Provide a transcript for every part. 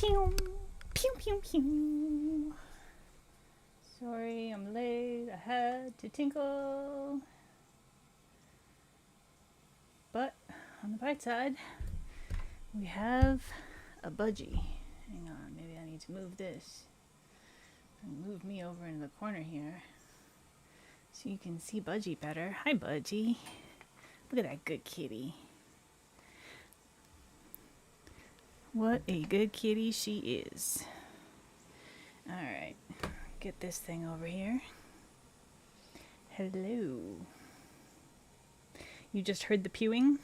Pew, pew, pew, pew. Sorry, I'm late. I had to tinkle. But on the bright side, we have a budgie. Hang on, maybe I need to move this. Move me over in the corner here so you can see Budgie better. Hi, Budgie. Look at that good kitty. What a good kitty she is. Alright, get this thing over here. Hello. You just heard the pewing?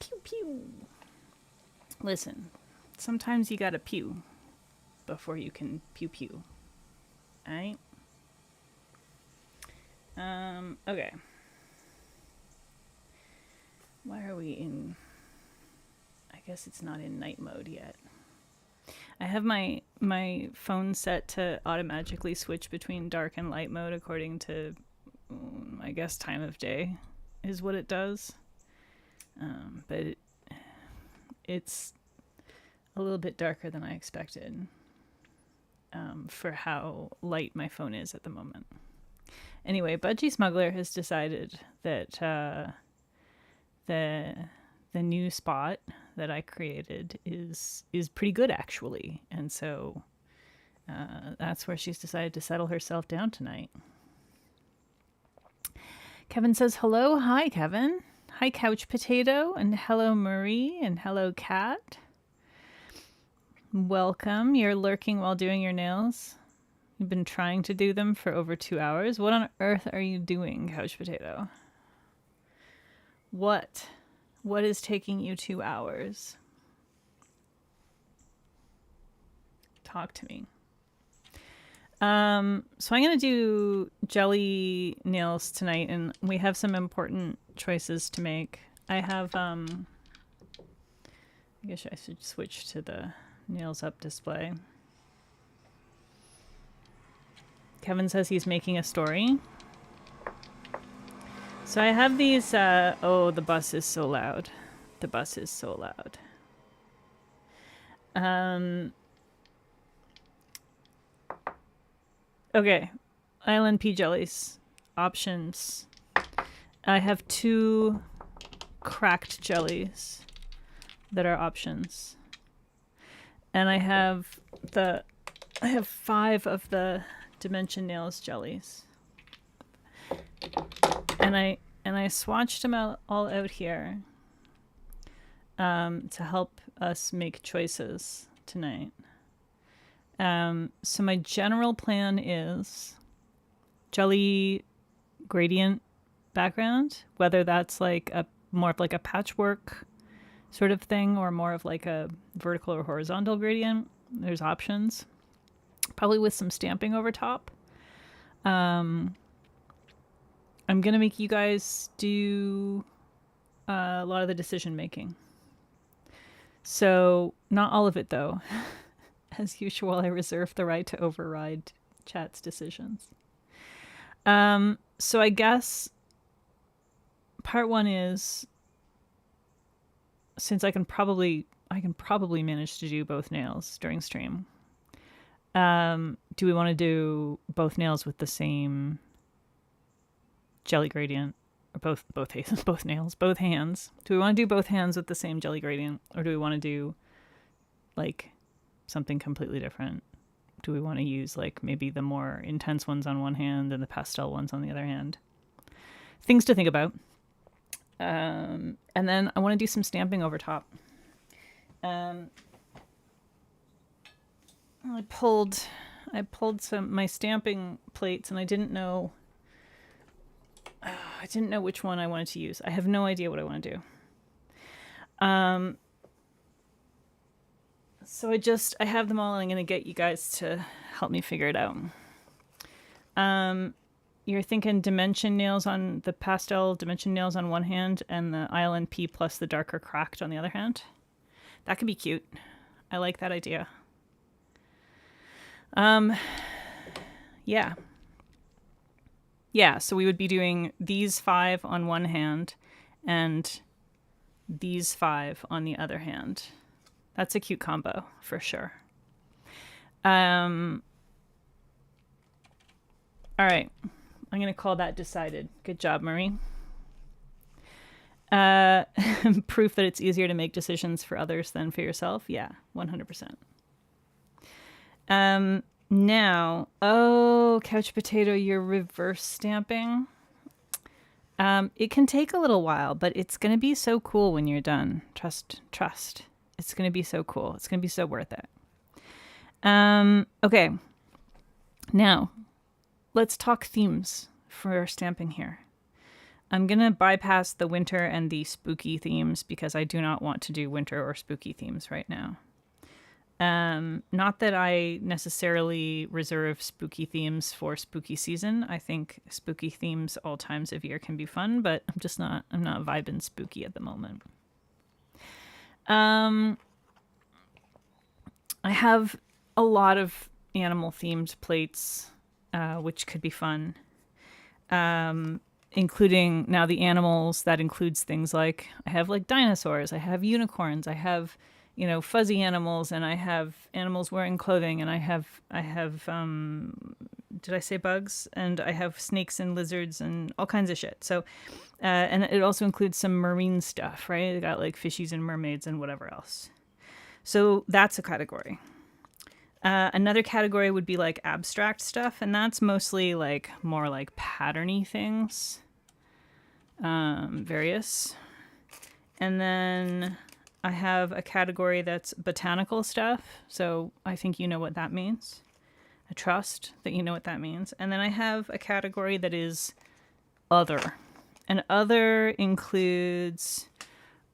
Pew pew. Listen, sometimes you gotta pew before you can pew pew. Alright? Okay. Why are we in... I guess it's not in night mode yet. I have my phone set to automatically switch between dark and light mode according to, I guess, time of day is what it does. But it's a little bit darker than I expected for how light my phone is at the moment. Anyway, Budgie Smuggler has decided that the new spot that I created is pretty good, actually. And so that's where she's decided to settle herself down tonight. Kevin says hello. Hi, Kevin. Hi, Couch Potato. And hello, Marie. And hello, Kat. Welcome. You're lurking while doing your nails. You've been trying to do them for over 2 hours. What on earth are you doing, Couch Potato? What is taking you 2 hours? Talk to me. So I'm going to do jelly nails tonight, and we have some important choices to make. I have, I guess I should switch to the nails up display. Kevin says he's making a story. So I have these, oh, the bus is so loud. The bus is so loud. Okay, Island Pea jellies. Options. I have 2 cracked jellies that are options. And I have 5 of the Dimension Nails jellies. And I swatched them all out here to help us make choices tonight. So my general plan is jelly gradient background, whether that's like more of like a patchwork sort of thing or more of like a vertical or horizontal gradient. There's options. Probably with some stamping over top. I'm going to make you guys do a lot of the decision making. So not all of it though. As usual, I reserve the right to override chat's decisions. So I guess part 1 is, since I can probably manage to do both nails during stream. Do we want to do both nails with the same jelly gradient, or both nails, both hands? Do we want to do both hands with the same jelly gradient, or do we want to do like something completely different? Do we want to use like maybe the more intense ones on one hand and the pastel ones on the other hand? Things to think about. And then I want to do some stamping over top. I pulled my stamping plates, and I didn't know which one I wanted to use. I have no idea what I want to do. So I have them all, and I'm going to get you guys to help me figure it out. You're thinking dimension nails on the pastel dimension nails on one hand and the ILNP plus the darker cracked on the other hand. That could be cute. I like that idea. Yeah. Yeah, so we would be doing these 5 on one hand and these 5 on the other hand. That's a cute combo for sure. All right. I'm going to call that decided. Good job, Marie. Proof that it's easier to make decisions for others than for yourself. Yeah, 100%. Now, couch potato, you're reverse stamping. It can take a little while, but it's going to be so cool when you're done. Trust. It's going to be so cool. It's going to be so worth it. Okay. Now, let's talk themes for stamping here. I'm going to bypass the winter and the spooky themes because I do not want to do winter or spooky themes right now. Not that I necessarily reserve spooky themes for spooky season. I think spooky themes all times of year can be fun, but I'm not vibing spooky at the moment. I have a lot of animal themed plates, which could be fun. Including now the animals, that includes things like I have like dinosaurs, I have unicorns, I have, fuzzy animals, and I have animals wearing clothing, and I have did I say bugs? And I have snakes and lizards and all kinds of shit. So, and it also includes some marine stuff, right? They got like fishies and mermaids and whatever else. So that's a category. Another category would be like abstract stuff, and that's mostly like more like patterny things. Various. And then I have a category that's botanical stuff. So I think you know what that means. I trust that you know what that means. And then I have a category that is other. And other includes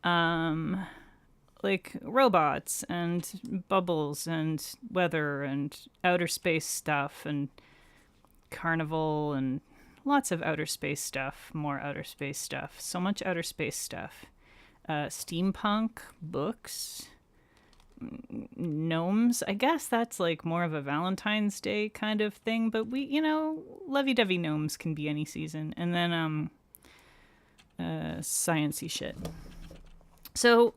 like robots and bubbles and weather and outer space stuff and carnival and lots of outer space stuff, more outer space stuff, so much outer space stuff. Steampunk, books, gnomes. I guess that's like more of a Valentine's Day kind of thing, but we, lovey-dovey gnomes can be any season. And then science-y shit. So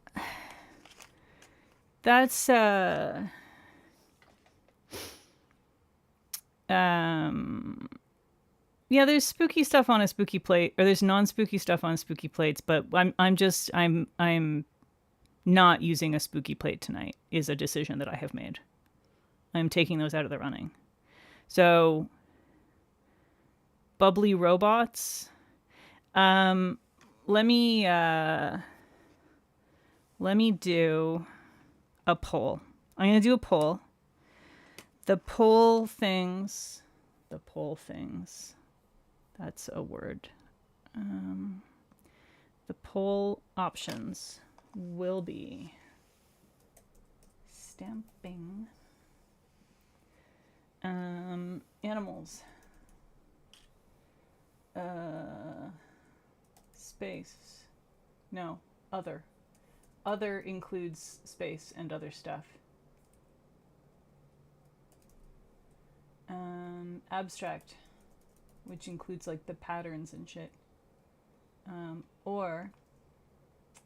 that's yeah, there's spooky stuff on a spooky plate, or there's non-spooky stuff on spooky plates, but I'm not using a spooky plate tonight is a decision that I have made. I'm taking those out of the running. So bubbly robots. Let me do a poll. I'm going to do a poll. The poll things. That's a word. The poll options will be stamping, animals, space, no, other. Other includes space and other stuff. Abstract, which includes like the patterns and shit. Or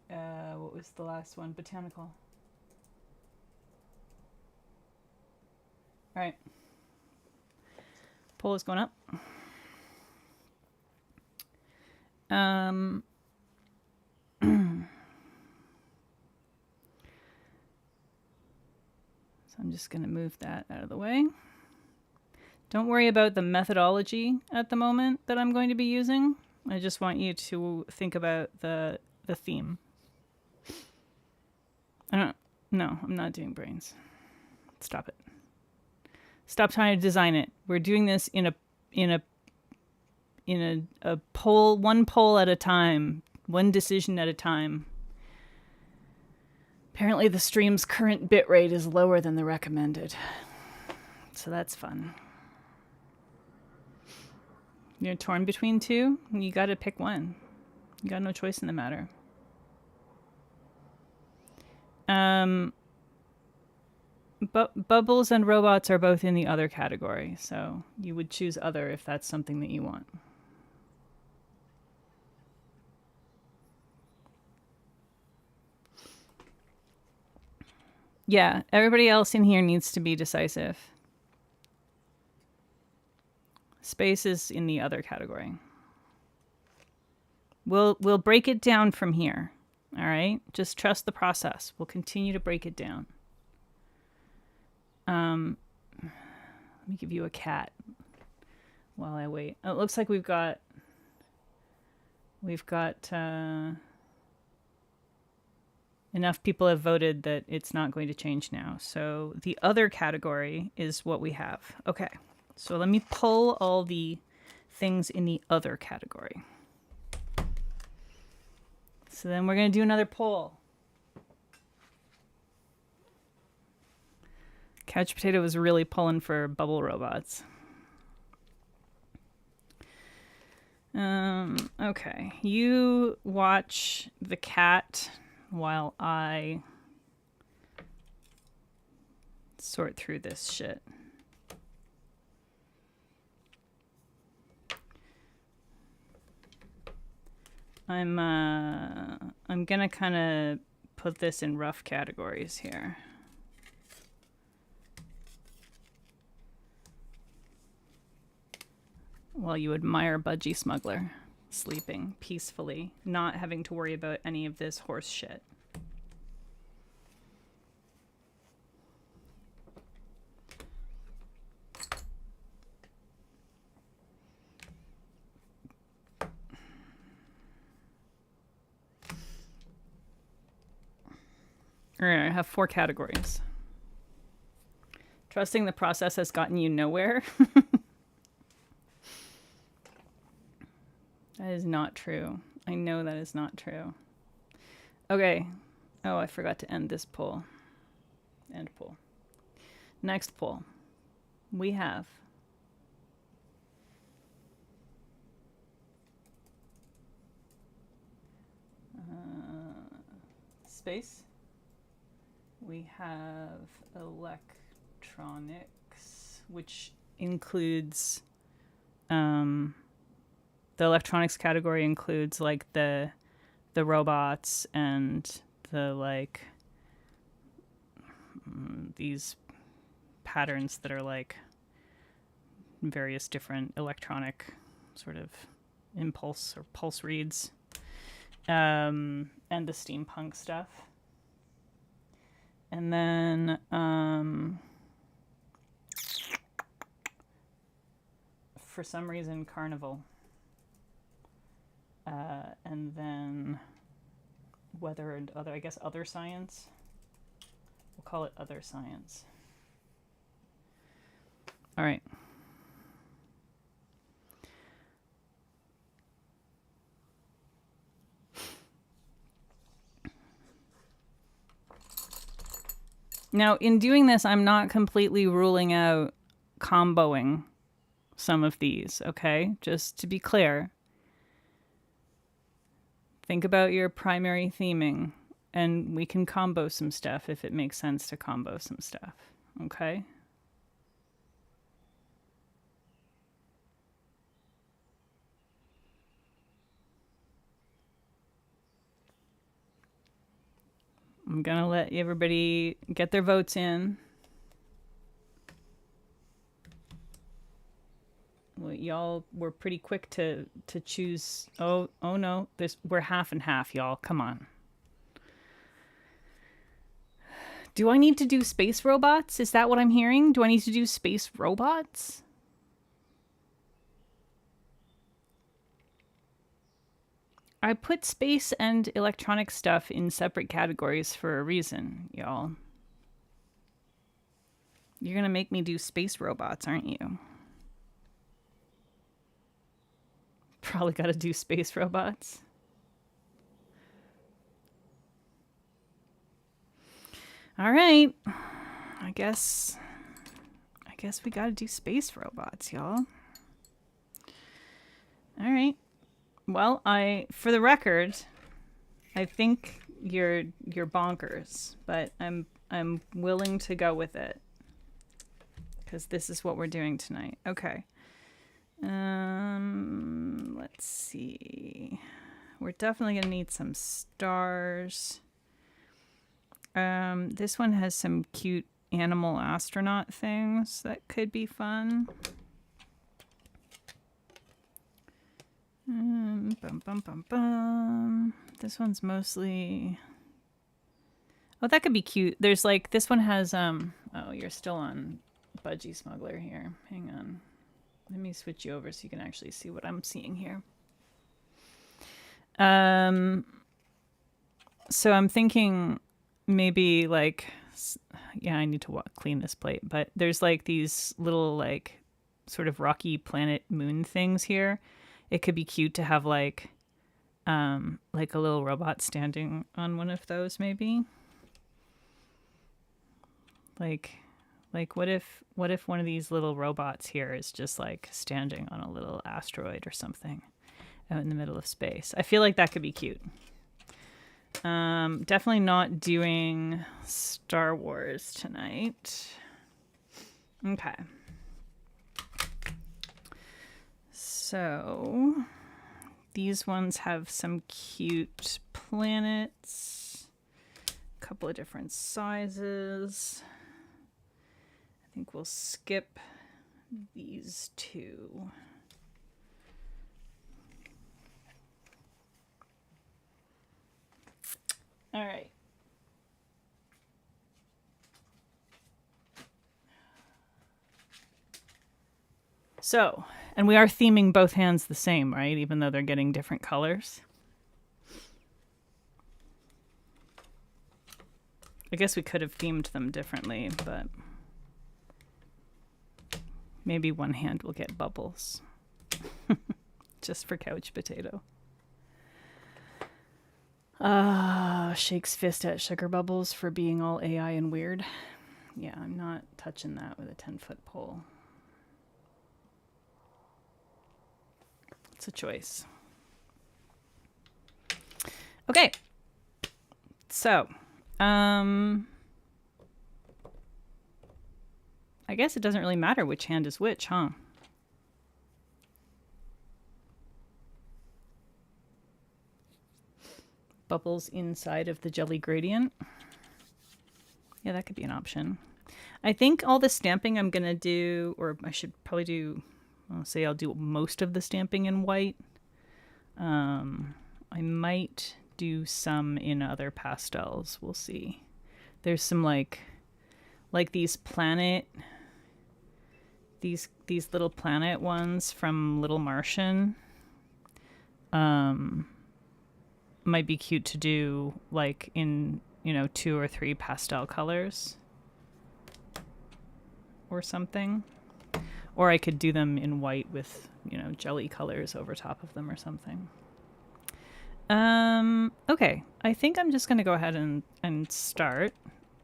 what was the last one? Botanical. All right. Poll is going up. So I'm just going to move that out of the way. Don't worry about the methodology at the moment that I'm going to be using. I just want you to think about the theme. No, I'm not doing brains. Stop it. Stop trying to design it. We're doing this in a poll, one poll at a time, one decision at a time. Apparently the stream's current bitrate is lower than the recommended. So that's fun. You're torn between two? You gotta pick one. You got no choice in the matter. Bubbles and robots are both in the other category, so you would choose other if that's something that you want. Yeah, everybody else in here needs to be decisive. Space is in the other category. We'll break it down from here. All right? Just trust the process. We'll continue to break it down. Let me give you a cat while I wait. Oh, it looks like we've got enough people have voted that it's not going to change now. So the other category is what we have. Okay. So let me pull all the things in the other category. So then we're going to do another poll. Couch Potato was really pulling for bubble robots. Okay. You watch the cat while I sort through this shit. I'm gonna kind of put this in rough categories here. While you admire Budgie Smuggler sleeping peacefully, not having to worry about any of this horse shit. All right, I have 4 categories. Trusting the process has gotten you nowhere. That is not true. I know that is not true. Okay. Oh, I forgot to end this poll. End poll. Next poll. We have space. We have electronics, which includes the electronics category includes like the robots and the like these patterns that are like various different electronic sort of impulse or pulse reads, and the steampunk stuff. And then for some reason carnival. And then weather and other, I guess other science. We'll call it other science. All right. Now, in doing this, I'm not completely ruling out comboing some of these, okay? Just to be clear. Think about your primary theming, and we can combo some stuff if it makes sense to combo some stuff, okay? I'm gonna let everybody get their votes in. Well, y'all were pretty quick to choose. Oh no, we're half and half, y'all. Come on. Do I need to do space robots? Is that what I'm hearing? Do I need to do space robots? I put space and electronic stuff in separate categories for a reason, y'all. You're gonna make me do space robots, aren't you? Probably gotta do space robots. All right. I guess we gotta do space robots, y'all. All right. Well, for the record, I think you're bonkers, but I'm willing to go with it because this is what we're doing tonight. Okay. Let's see. We're definitely gonna need some stars. This one has some cute animal astronaut things that could be fun. Bum, bum, bum, bum. This one's mostly... Oh, that could be cute. There's like, this one has, oh, you're still on Budgie Smuggler here. Hang on. Let me switch you over so you can actually see what I'm seeing here. So I'm thinking maybe like, yeah, I need to clean this plate, but there's like these little like sort of rocky planet moon things here. It could be cute to have like a little robot standing on one of those maybe. Like what if one of these little robots here is just like standing on a little asteroid or something out in the middle of space? I feel like that could be cute. Definitely not doing Star Wars tonight. Okay. So these ones have some cute planets, a couple of different sizes. I think we'll skip these two. All right. So, and we are theming both hands the same, right? Even though they're getting different colors. I guess we could have themed them differently, but maybe one hand will get bubbles. Just for couch potato. Shakes fist at Sugar Bubbles for being all AI and weird. Yeah, I'm not touching that with a 10-foot pole. It's a choice. Okay. So, I guess it doesn't really matter which hand is which, huh? Bubbles inside of the jelly gradient. Yeah, that could be an option. I think all the stamping I'm going to do, or I should probably do, I'll say I'll do most of the stamping in white. I might do some in other pastels. We'll see. There's some like these planet, these little planet ones from Little Martian. Might be cute to do like in, 2 or 3 pastel colors or something. Or I could do them in white with, jelly colors over top of them or something. Okay, I think I'm just going to go ahead and start.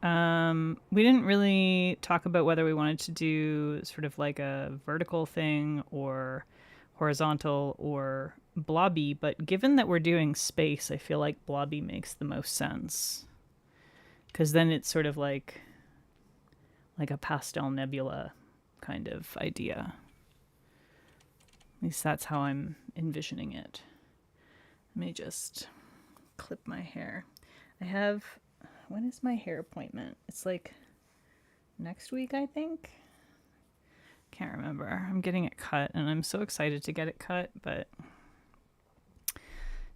We didn't really talk about whether we wanted to do sort of like a vertical thing or horizontal or blobby, but given that we're doing space, I feel like blobby makes the most sense. Because then it's sort of like a pastel nebula kind of idea. At least that's how I'm envisioning it. Let me just clip my hair. When is my hair appointment? It's like next week, I think. Can't remember. I'm getting it cut and I'm so excited to get it cut, but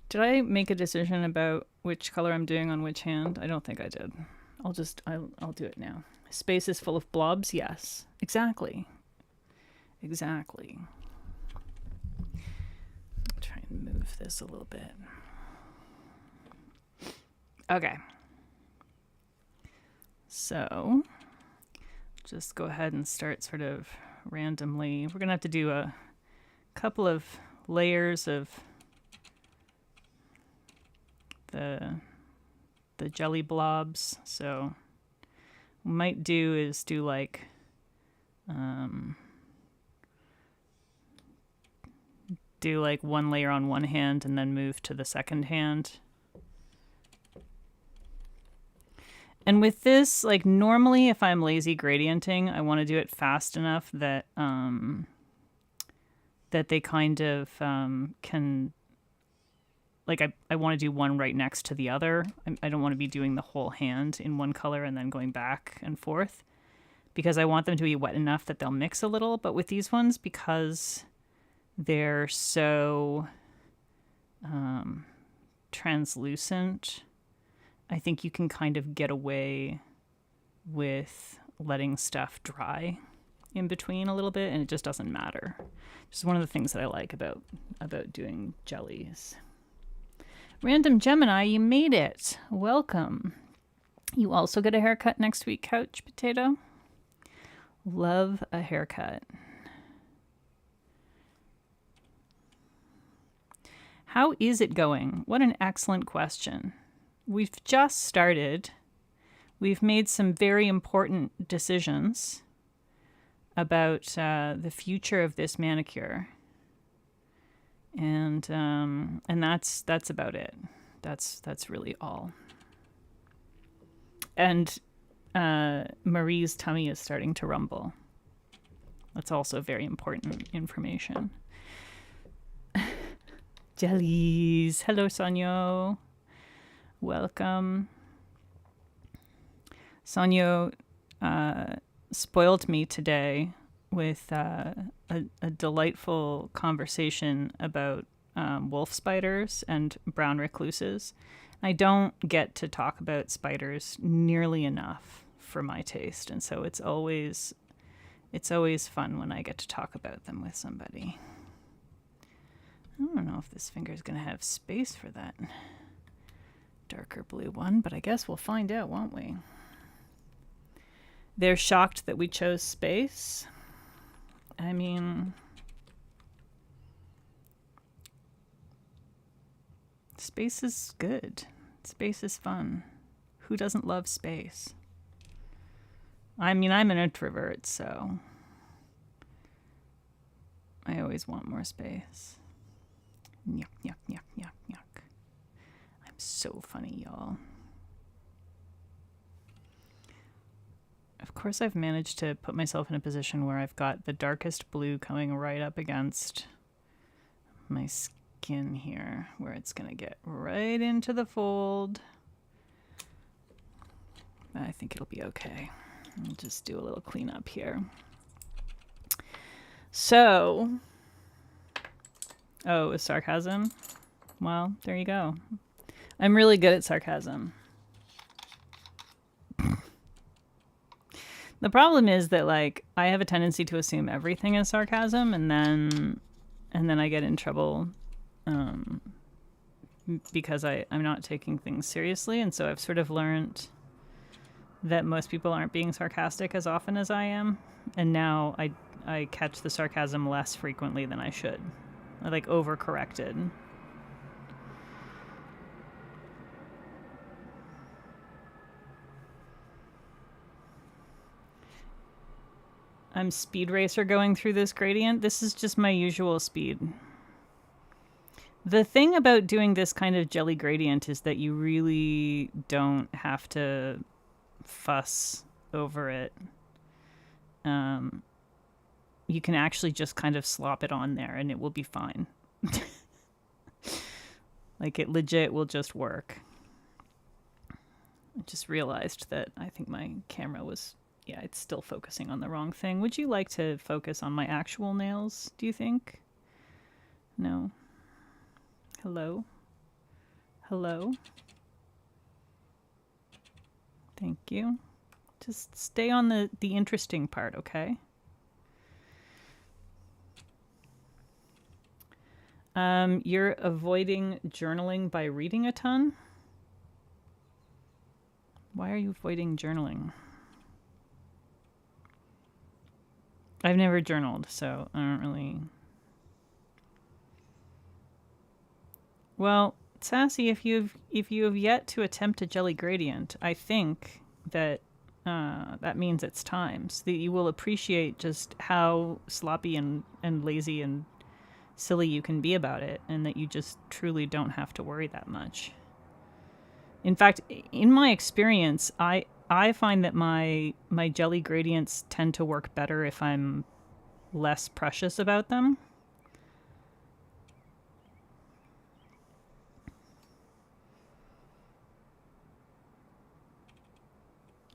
did I make a decision about which color I'm doing on which hand? I don't think I did. I'll do it now. Space is full of blobs? Yes. Exactly. Try and move this a little bit. Okay. So, just go ahead and start sort of randomly. We're going to have to do a couple of layers of the jelly blobs. So, what we might do is do like one layer on one hand and then move to the second hand. And with this, like normally if I'm lazy gradienting, I want to do it fast enough that that they kind of can like I want to do one right next to the other. I don't want to be doing the whole hand in one color and then going back and forth, because I want them to be wet enough that they'll mix a little. But with these ones, because they're so translucent, I think you can kind of get away with letting stuff dry in between a little bit, and it just doesn't matter. Just one of the things that I like about doing jellies. Random Gemini, you made it. Welcome. You also get a haircut next week, Couch Potato. Love a haircut. How is it going? What an excellent question. We've just started. We've made some very important decisions about the future of this manicure, and that's about it. That's really all. And Marie's tummy is starting to rumble. That's also very important information. Jellies. Hello, Sonyo. Welcome. Sonyo spoiled me today with a delightful conversation about wolf spiders and brown recluses. I don't get to talk about spiders nearly enough for my taste, and so it's always fun when I get to talk about them with somebody. I don't know if this finger is going to have space for that darker blue one, but I guess we'll find out, won't we? They're shocked that we chose space. I mean, space is good. Space is fun. Who doesn't love space? I mean, I'm an introvert, so I always want more space. Yuck, yuck, yuck, yuck, yuck. I'm so funny, y'all. Of course, I've managed to put myself in a position where I've got the darkest blue coming right up against my skin here, where it's going to get right into the fold. I think it'll be okay. I'll just do a little cleanup here. So, oh, it was sarcasm? Well, there you go. I'm really good at sarcasm. The problem is that, like, I have a tendency to assume everything is sarcasm, and then I get in trouble because I'm not taking things seriously. And so I've sort of learned that most people aren't being sarcastic as often as I am, and now I catch the sarcasm less frequently than I should. I like overcorrected. I'm Speed Racer going through this gradient. This is just my usual speed. The thing about doing this kind of jelly gradient is that you really don't have to fuss over it. You can actually just kind of slop it on there and it will be fine. Like, it legit will just work. I just realized that I think my camera was, yeah, it's still focusing on the wrong thing. Would you like to focus on my actual nails, do you think? No. Hello? Hello? Thank you. Just stay on the interesting part, okay? You're avoiding journaling by reading a ton? Why are you avoiding journaling? I've never journaled, so I don't really... Well, Sassy, if you have yet to attempt a jelly gradient, I think that that means it's time, so that you will appreciate just how sloppy and lazy and silly you can be about it, and that you just truly don't have to worry that much. In fact, in my experience, I find that my jelly gradients tend to work better if I'm less precious about them.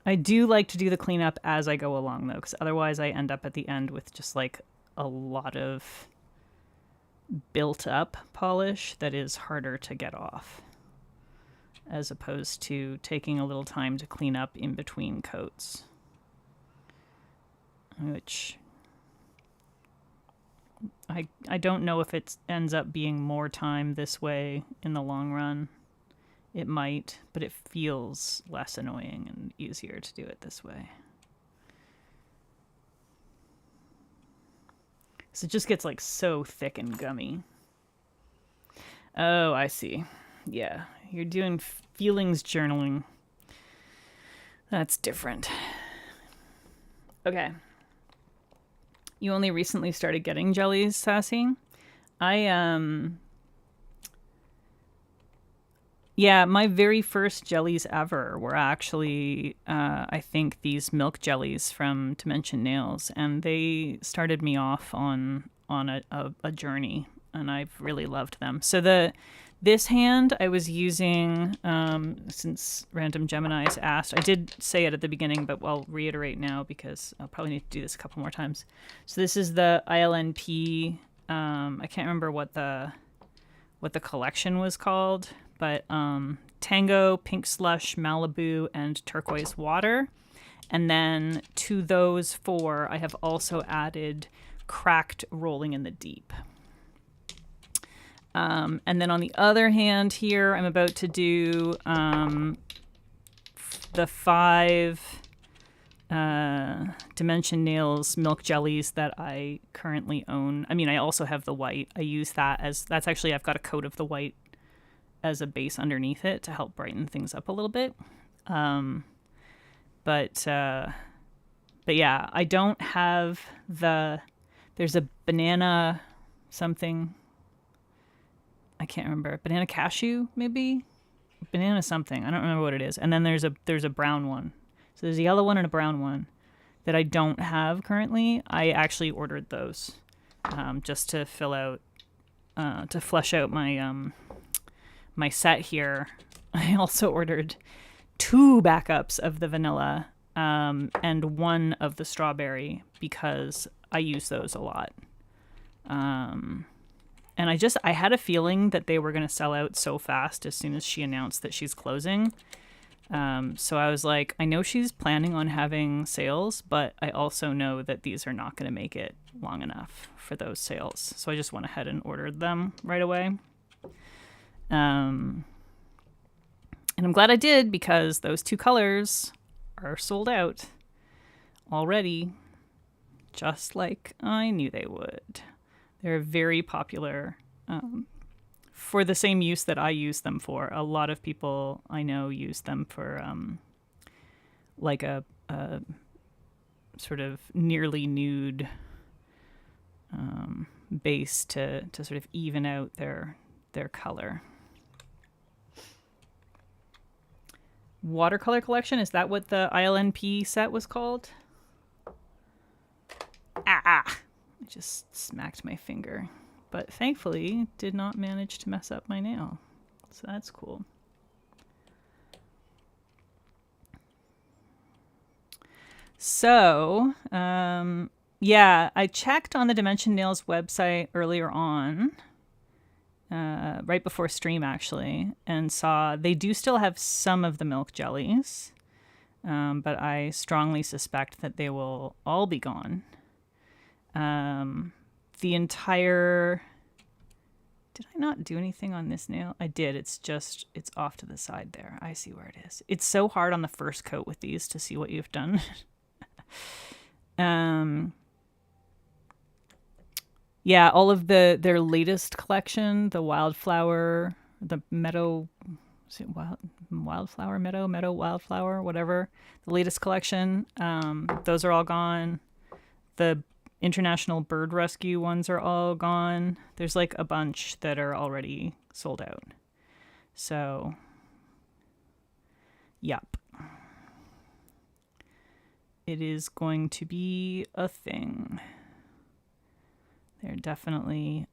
I do like to do the cleanup as I go along, though, because otherwise I end up at the end with just like a lot of built up polish that is harder to get off, as opposed to taking a little time to clean up in between coats, which I don't know if it ends up being more time this way in the long run. It might, but it feels less annoying and easier to do it this way. So it just gets like so thick and gummy. Oh, I see. Yeah, you're doing feelings journaling. That's different. Okay. You only recently started getting jellies, Sassy? Yeah, my very first jellies ever were actually, I think, these milk jellies from Dimension Nails, and they started me off on a journey, and I've really loved them. So this hand I was using, since Random Geminis asked, I did say it at the beginning, but I'll reiterate now because I'll probably need to do this a couple more times. So this is the ILNP. I can't remember what the collection was called, but Tango, Pink Slush, Malibu, and Turquoise Water. And then to those 4, I have also added Cracked Rolling in the Deep. And then on the other hand here, I'm about to do the 5 Dimension Nails milk jellies that I currently own. I mean, I also have the white. I use that that's actually, I've got a coat of the white as a base underneath it to help brighten things up a little bit. But yeah, I don't have there's a banana something. I can't remember. Banana cashew, maybe? Banana something. I don't remember what it is. And then there's a brown one. So there's a yellow one and a brown one that I don't have currently. I actually ordered those just to fill out, to flesh out my my set here. I also ordered 2 backups of the vanilla and 1 of the strawberry because I use those a lot. And I had a feeling that they were going to sell out so fast as soon as she announced that she's closing. So I was like, I know she's planning on having sales, but I also know that these are not going to make it long enough for those sales. So I just went ahead and ordered them right away. And I'm glad I did because those 2 colors are sold out already, just like I knew they would. They're very popular for the same use that I use them for. A lot of people I know use them for like a sort of nearly nude base to sort of even out their color. Watercolor collection, is that what the ILNP set was called? I just smacked my finger, but thankfully did not manage to mess up my nail, so that's cool. So yeah, I checked on the Dimension Nails website earlier on, right before stream actually, and saw they do still have some of the milk jellies, but I strongly suspect that they will all be gone. The entire... Did I not do anything on this nail? I did. It's off to the side there. I see where it is. It's so hard on the first coat with these to see what you've done. Yeah, all of their latest collection, the Wildflower, the Meadow, is it Wildflower Meadow, Meadow Wildflower, whatever. The latest collection, those are all gone. The International Bird Rescue ones are all gone. There's like a bunch that are already sold out. So, yep. It is going to be a thing. They're definitely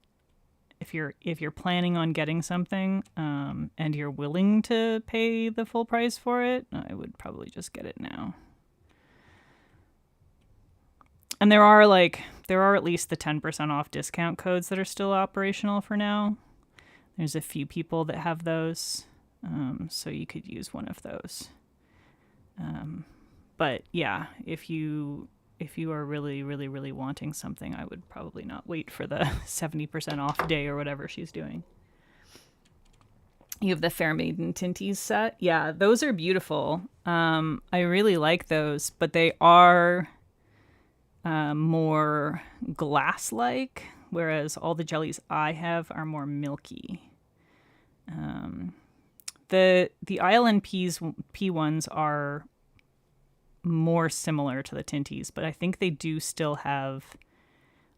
if you're planning on getting something and you're willing to pay the full price for it, I would probably just get it now. And there are at least the 10% off discount codes that are still operational for now. There's a few people that have those, so you could use one of those. But yeah, if you are really, really, really wanting something, I would probably not wait for the 70% off day or whatever she's doing. You have the Fair Maiden Tinties set. Yeah, those are beautiful. I really like those, but they are more glass-like, whereas all the jellies I have are more milky. The Island P ones are more similar to the Tinties, but I think they do still have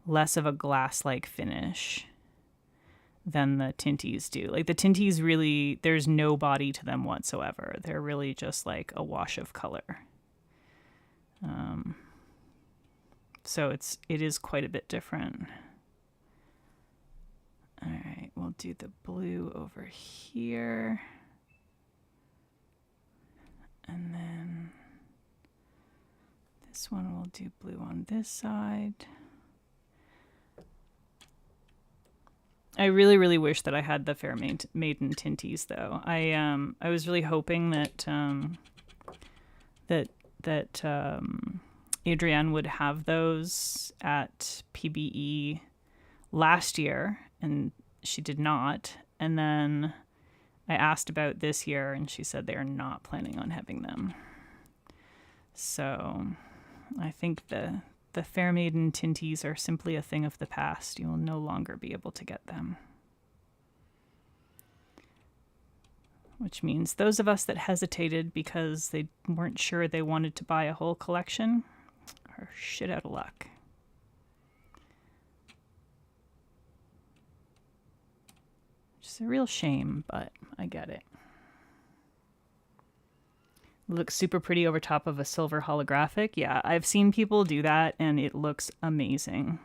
less of a glass-like finish than the Tinties do. Like the Tinties really, there's no body to them whatsoever. They're really just like a wash of color. So it is quite a bit different. All right, we'll do the blue over here. And then this one we'll do blue on this side. I really, really wish that I had the Fair Maiden Tinties though. I was really hoping that Adrienne would have those at PBE last year, and she did not. And then I asked about this year, and she said they are not planning on having them. So I think the Fair Maiden Tinties are simply a thing of the past. You will no longer be able to get them. Which means those of us that hesitated because they weren't sure they wanted to buy a whole collection are shit out of luck. It's a real shame, but I get it. Looks super pretty over top of a silver holographic. Yeah, I've seen people do that, and it looks amazing.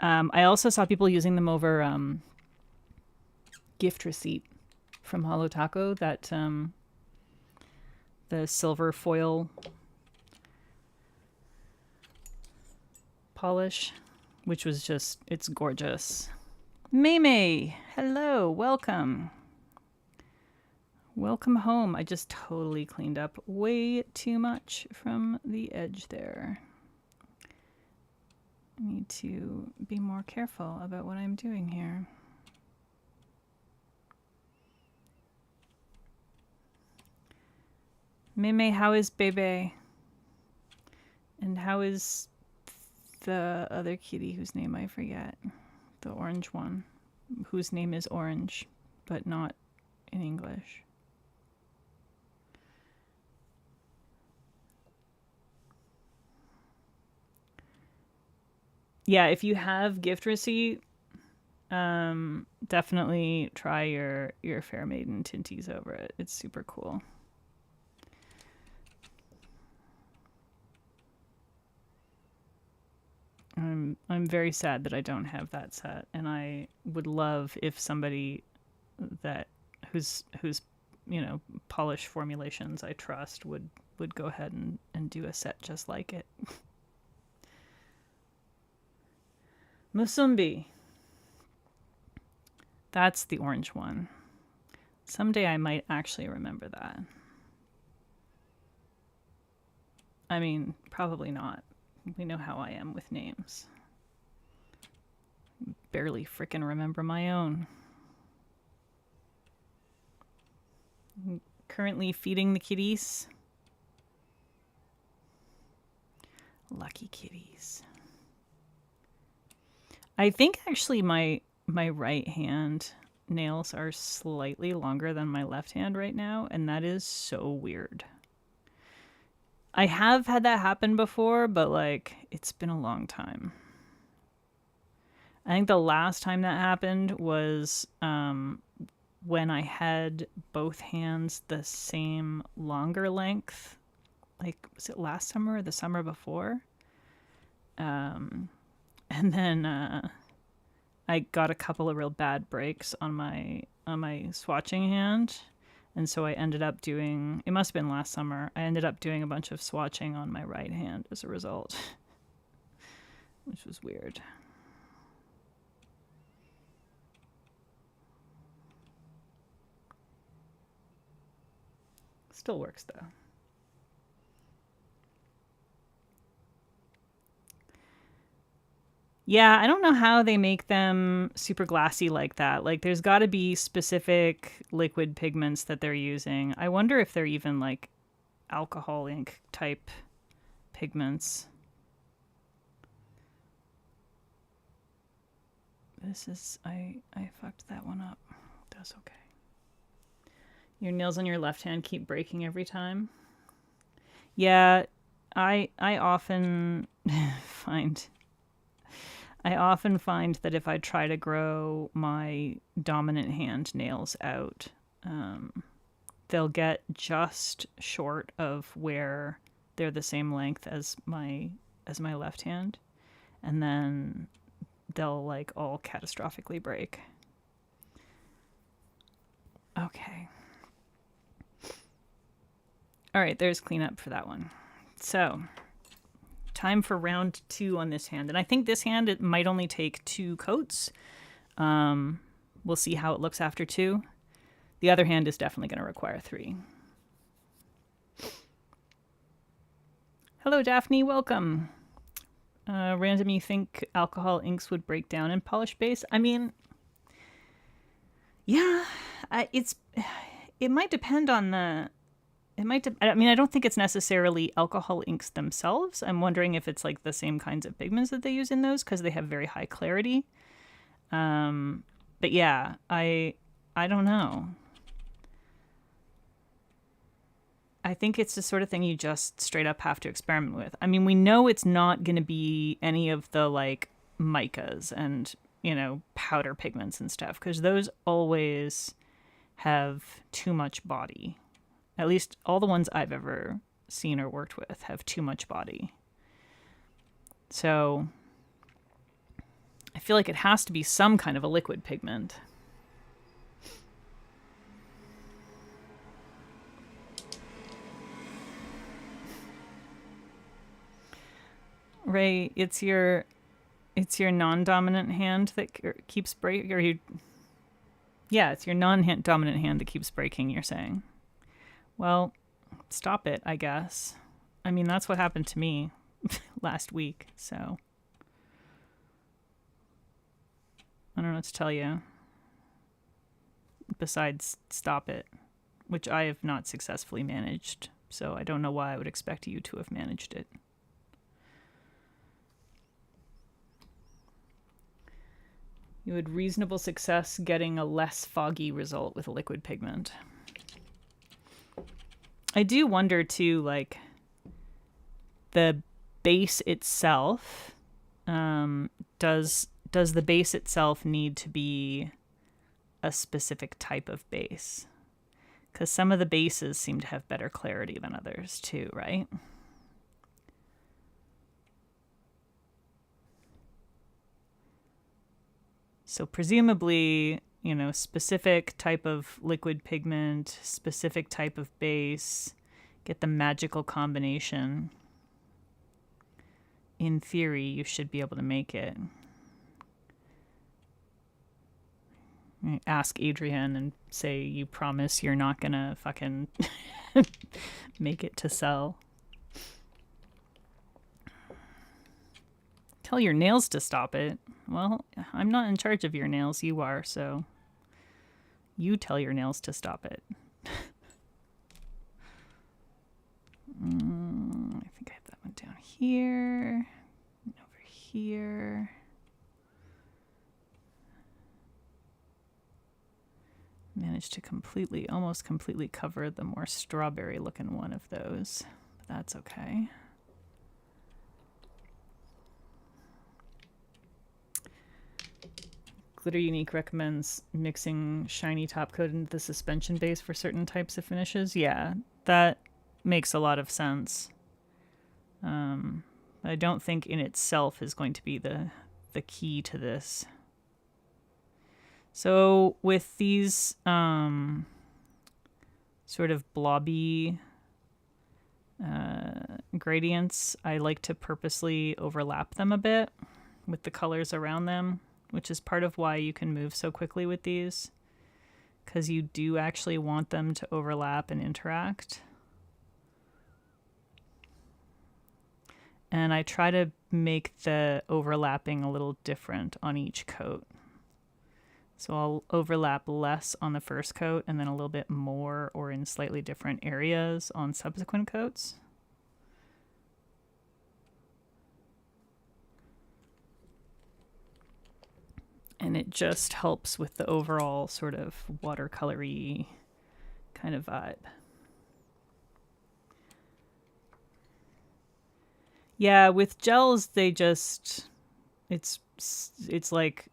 I also saw people using them over Gift Receipt from Holo Taco, that the silver foil polish, which was just, it's gorgeous. Maymay, hello, welcome. Welcome home. I just totally cleaned up way too much from the edge there. I need to be more careful about what I'm doing here. Maymay, how is Bebe? And how is the other kitty whose name I forget? The orange one, whose name is Orange, but not in English. Yeah, if you have Gift Receipt, definitely try your Fair Maiden Tinties over it. It's super cool. I'm very sad that I don't have that set, and I would love if somebody that whose polish formulations I trust would go ahead and do a set just like it. Musumbi. That's the orange one. Someday I might actually remember that. I mean, probably not. We know how I am with names. Barely frickin' remember my own. I'm currently feeding the kitties. Lucky kitties. I think actually my right hand nails are slightly longer than my left hand right now, and that is so weird. I have had that happen before, but like it's been a long time. I think the last time that happened was when I had both hands the same longer length. Like, was it last summer or the summer before? And And then I got a couple of real bad breaks on my swatching hand. And so I ended up doing, it must have been last summer, I ended up doing a bunch of swatching on my right hand as a result, which was weird. Still works though. Yeah, I don't know how they make them super glassy like that. Like, there's got to be specific liquid pigments that they're using. I wonder if they're even like alcohol ink type pigments. This is, I fucked that one up. That's okay. Your nails on your left hand keep breaking every time. Yeah, I often find that if I try to grow my dominant hand nails out, they'll get just short of where they're the same length as my left hand, and then they'll like all catastrophically break. Okay. All right, there's cleanup for that one. So, time for round 2 on this hand. And I think this hand, it might only take 2 coats. We'll see how it looks after 2. The other hand is definitely going to require 3. Hello, Daphne. Welcome. Random, you think alcohol inks would break down in polished base? I mean, yeah, it might depend on the... I mean, I don't think it's necessarily alcohol inks themselves. I'm wondering if it's like the same kinds of pigments that they use in those because they have very high clarity. But yeah, I don't know. I think it's the sort of thing you just straight up have to experiment with. I mean, we know it's not going to be any of the like micas and, you know, powder pigments and stuff because those always have too much body. At least all the ones I've ever seen or worked with have too much body. So I feel like it has to be some kind of a liquid pigment. Ray, it's your non-dominant hand that keeps breaking, or you... Yeah, it's your non-dominant hand that keeps breaking, you're saying. Well, stop it, I guess. I mean, that's what happened to me last week, so... I don't know what to tell you. Besides, stop it. Which I have not successfully managed, so I don't know why I would expect you to have managed it. You had reasonable success getting a less foggy result with a liquid pigment. I do wonder too, like, the base itself, does the base itself need to be a specific type of base? Because some of the bases seem to have better clarity than others too, right? So presumably, you know, specific type of liquid pigment, specific type of base, get the magical combination. In theory, you should be able to make it. Ask Adrienne and say you promise you're not gonna fucking make it to sell. Tell your nails to stop it. Well, I'm not in charge of your nails, you are, so you tell your nails to stop it. I think I have that one down here, and over here. Managed to almost completely cover the more strawberry looking one of those, but that's okay. Glitter Unique recommends mixing shiny top coat into the suspension base for certain types of finishes. Yeah, that makes a lot of sense. I don't think in itself is going to be the the key to this. So with these sort of blobby gradients, I like to purposely overlap them a bit with the colors around them, which is part of why you can move so quickly with these, because you do actually want them to overlap and interact. And I try to make the overlapping a little different on each coat. So I'll overlap less on the first coat and then a little bit more or in slightly different areas on subsequent coats. And it just helps with the overall sort of watercolory kind of vibe. Yeah, with gels, they just, it's like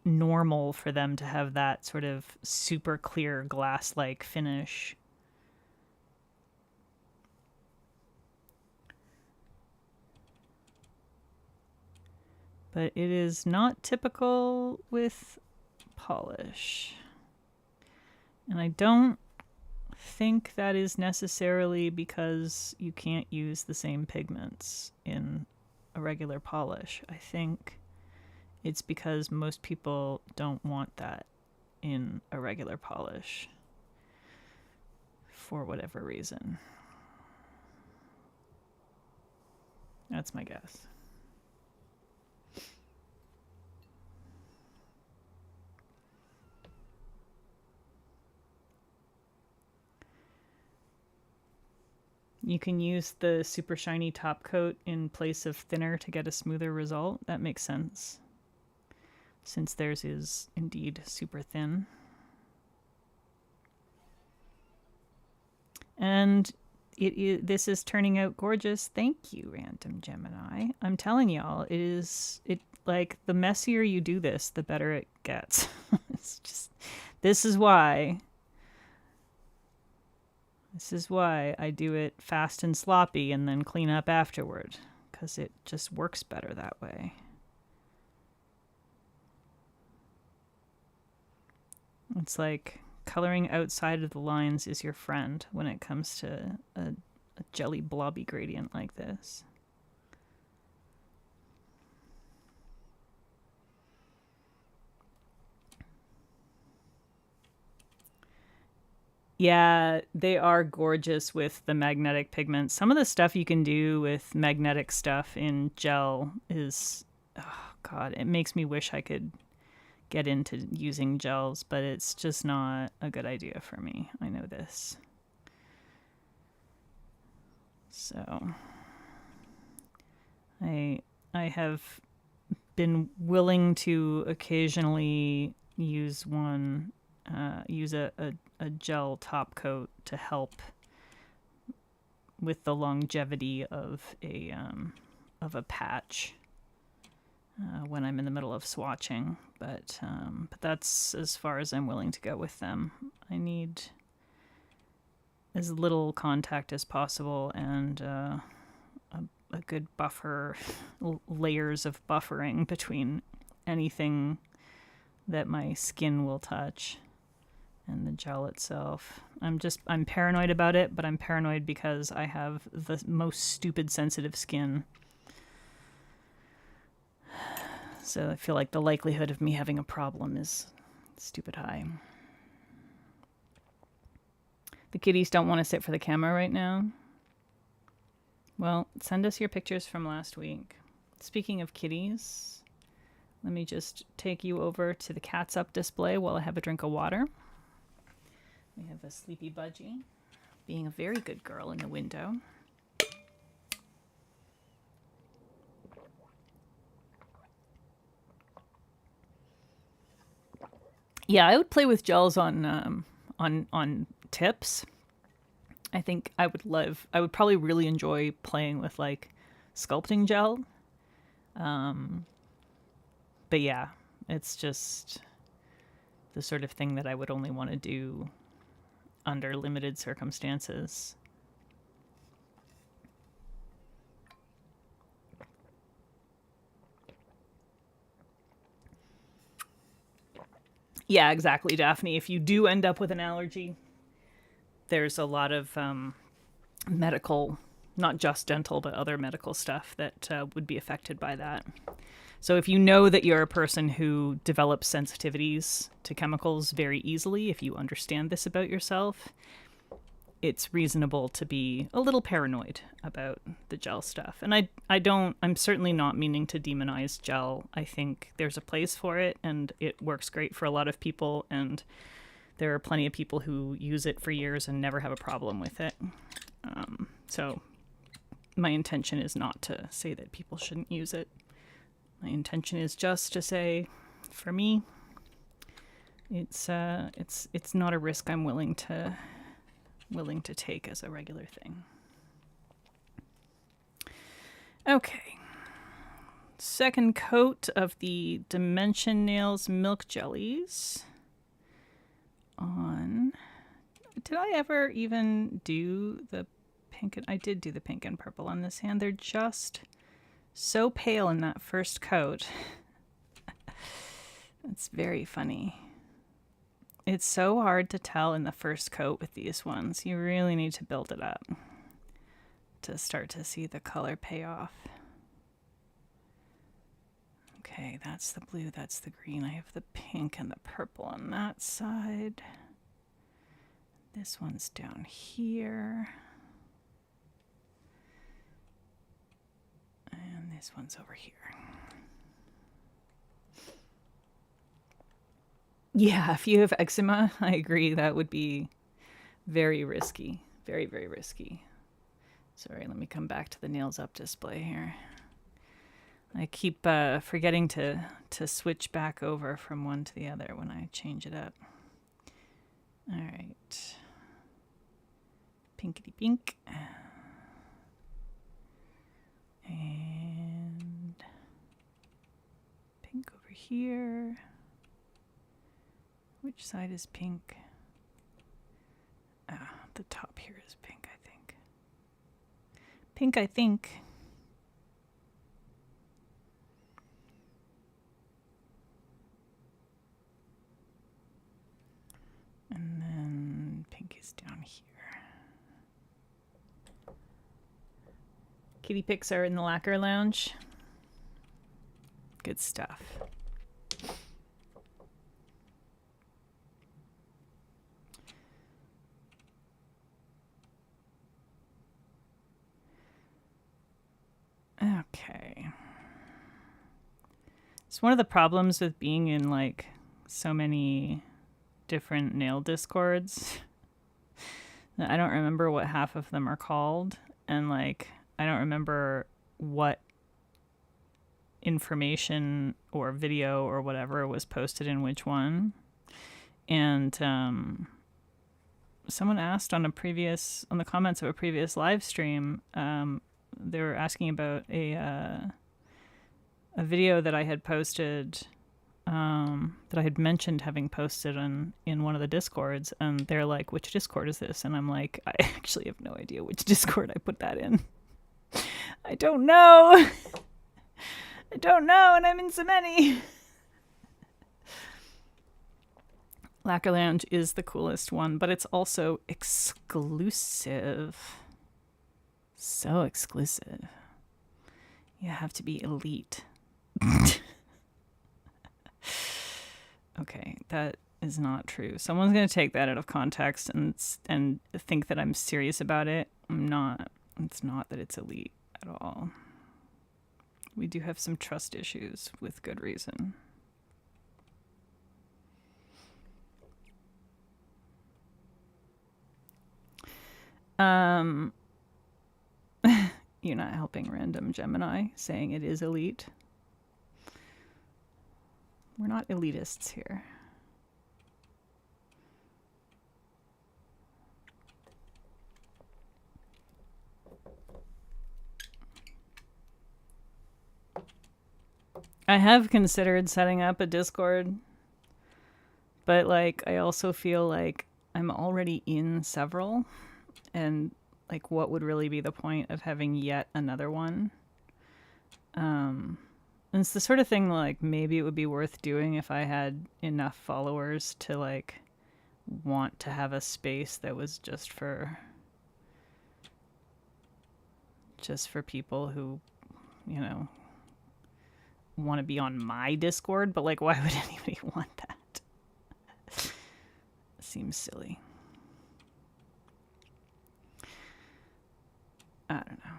normal for them to have that sort of super clear glass-like finish. But it is not typical with polish. And I don't think that is necessarily because you can't use the same pigments in a regular polish. I think it's because most people don't want that in a regular polish for whatever reason. That's my guess. You can use the super shiny top coat in place of thinner to get a smoother result. That makes sense, since theirs is indeed super thin. And this is turning out gorgeous. Thank you, Random Gemini. I'm telling y'all, like the messier you do this, the better it gets. It's just, this is why I do it fast and sloppy and then clean up afterward, because it just works better that way. It's like coloring outside of the lines is your friend when it comes to a jelly blobby gradient like this. Yeah, they are gorgeous with the magnetic pigments. Some of the stuff you can do with magnetic stuff in gel is, oh God, it makes me wish I could get into using gels, but it's just not a good idea for me. I know this. So I have been willing to occasionally use a gel top coat to help with the longevity of a patch when I'm in the middle of swatching, but that's as far as I'm willing to go with them. I need as little contact as possible and a good buffer, layers of buffering between anything that my skin will touch and the gel itself. I'm paranoid about it, but I'm paranoid because I have the most stupid sensitive skin. So I feel like the likelihood of me having a problem is stupid high. The kitties don't want to sit for the camera right now. Well, send us your pictures from last week. Speaking of kitties, let me just take you over to the Cats Up display while I have a drink of water. We have a Sleepy Budgie being a very good girl in the window. Yeah, I would play with gels on tips. I think I would probably really enjoy playing with like sculpting gel. But yeah, it's just the sort of thing that I would only want to do under limited circumstances. Yeah, exactly, Daphne. If you do end up with an allergy, there's a lot of medical, not just dental, but other medical stuff that would be affected by that. So if you know that you're a person who develops sensitivities to chemicals very easily, if you understand this about yourself, it's reasonable to be a little paranoid about the gel stuff. And I'm certainly not meaning to demonize gel. I think there's a place for it and it works great for a lot of people. And there are plenty of people who use it for years and never have a problem with it. So my intention is not to say that people shouldn't use it. My intention is just to say, for me, it's not a risk I'm willing to take as a regular thing. Okay. Second coat of the Dimension Nails Milk Jellies on. Did I ever even do the pink? I did do the pink and purple on this hand. They're just so pale in that first coat. It's very funny. It's so hard to tell in the first coat with these ones. You really need to build it up to start to see the color pay off. Okay, that's the blue, that's the green. I have the pink and the purple on that side. This one's down here. And this one's over here. Yeah, if you have eczema, I agree, that would be very risky. Very, very risky. Sorry, let me come back to the nails up display here. I keep forgetting to switch back over from one to the other when I change it up. All right. Pinkety pink. And pink over here. Which side is pink? The top here is pink, I think. Pink, I think. And then pink is down here. Kitty pics are in the lacquer lounge. Good stuff. Okay. It's one of the problems with being in like so many different nail discords. I don't remember what half of them are called, and like I don't remember what information or video or whatever was posted in which one. And someone asked on the comments of a previous live stream, they were asking about a video that I had posted, that I had mentioned having posted in one of the discords, and they're like, which discord is this? And I'm like, I actually have no idea which discord I put that in. I don't know. I don't know, and I'm in so many. Lacquer Lounge is the coolest one, but it's also exclusive. So exclusive. You have to be elite. Okay, that is not true. Someone's going to take that out of context and think that I'm serious about it. I'm not. It's not that it's elite at all. We do have some trust issues with good reason. You're not helping Random Gemini saying it is elite. We're not elitists here. I have considered setting up a Discord, but like I also feel like I'm already in several, and like what would really be the point of having yet another one? And it's the sort of thing like maybe it would be worth doing if I had enough followers to like want to have a space that was just for people who, you know, want to be on my Discord, but like why would anybody want that? Seems silly. I don't know.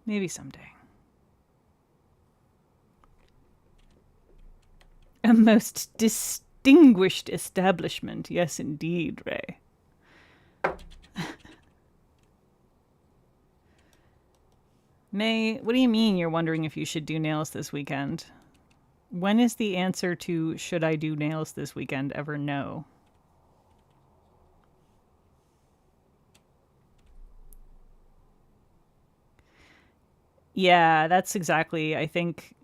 Maybe someday. A most distinguished establishment. Yes, indeed, Ray. May, what do you mean you're wondering if you should do nails this weekend? When is the answer to should I do nails this weekend ever no? Yeah, that's exactly. I think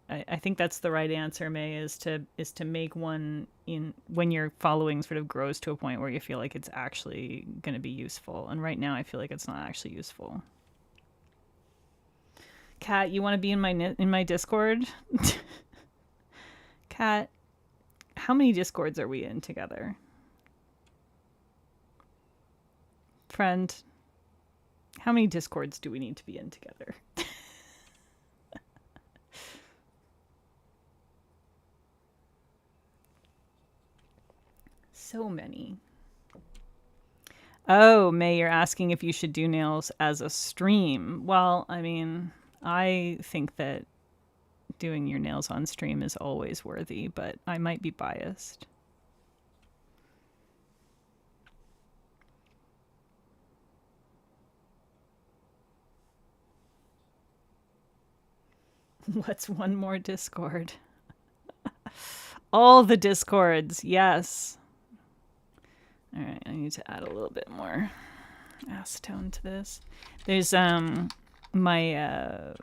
that's the right answer, May, is to make one in when your following sort of grows to a point where you feel like it's actually going to be useful. And right now I feel like it's not actually useful. Kat, you want to be in my Discord? Kat, how many Discords are we in together? Friend, how many Discords do we need to be in together? So many. Oh, May, you're asking if you should do nails as a stream. Well, I mean, I think that doing your nails on stream is always worthy, but I might be biased. What's one more Discord? All the Discords, yes. All right, I need to add a little bit more acetone to this. There's my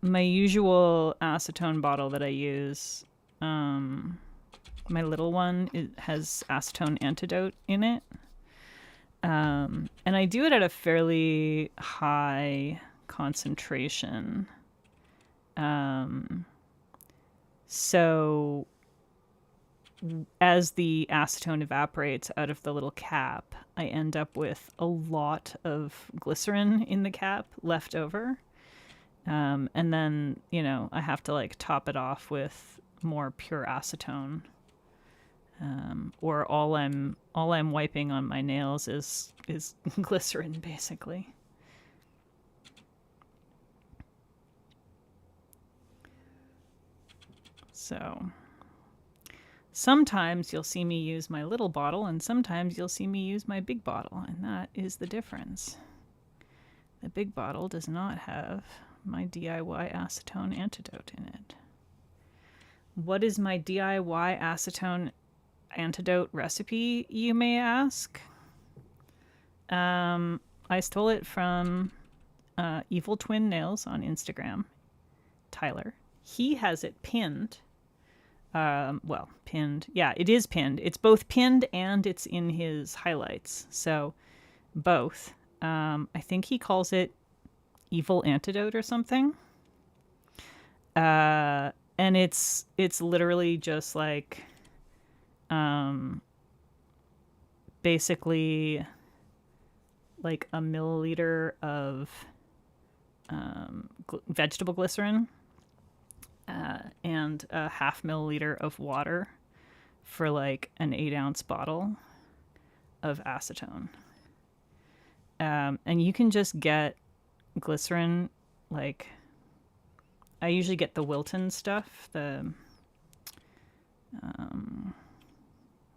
my usual acetone bottle that I use. My little one, it has acetone antidote in it. And I do it at a fairly high concentration. So as the acetone evaporates out of the little cap, I end up with a lot of glycerin in the cap left over. And then, you know, I have to like top it off with more pure acetone. Or all I'm wiping on my nails is glycerin, basically. So sometimes you'll see me use my little bottle, and sometimes you'll see me use my big bottle, and that is the difference. The big bottle does not have my DIY acetone antidote in it. What is my DIY acetone antidote recipe, you may ask? I stole it from Evil Twin Nails on Instagram, Tyler. He has it pinned. Well, pinned. Yeah, it is pinned. It's both pinned and it's in his highlights. So both. I think he calls it Evil Antidote or something. And it's literally just like basically like a milliliter of vegetable glycerin and a half milliliter of water for like an 8-ounce bottle of acetone. And you can just get glycerin, like I usually get the Wilton stuff.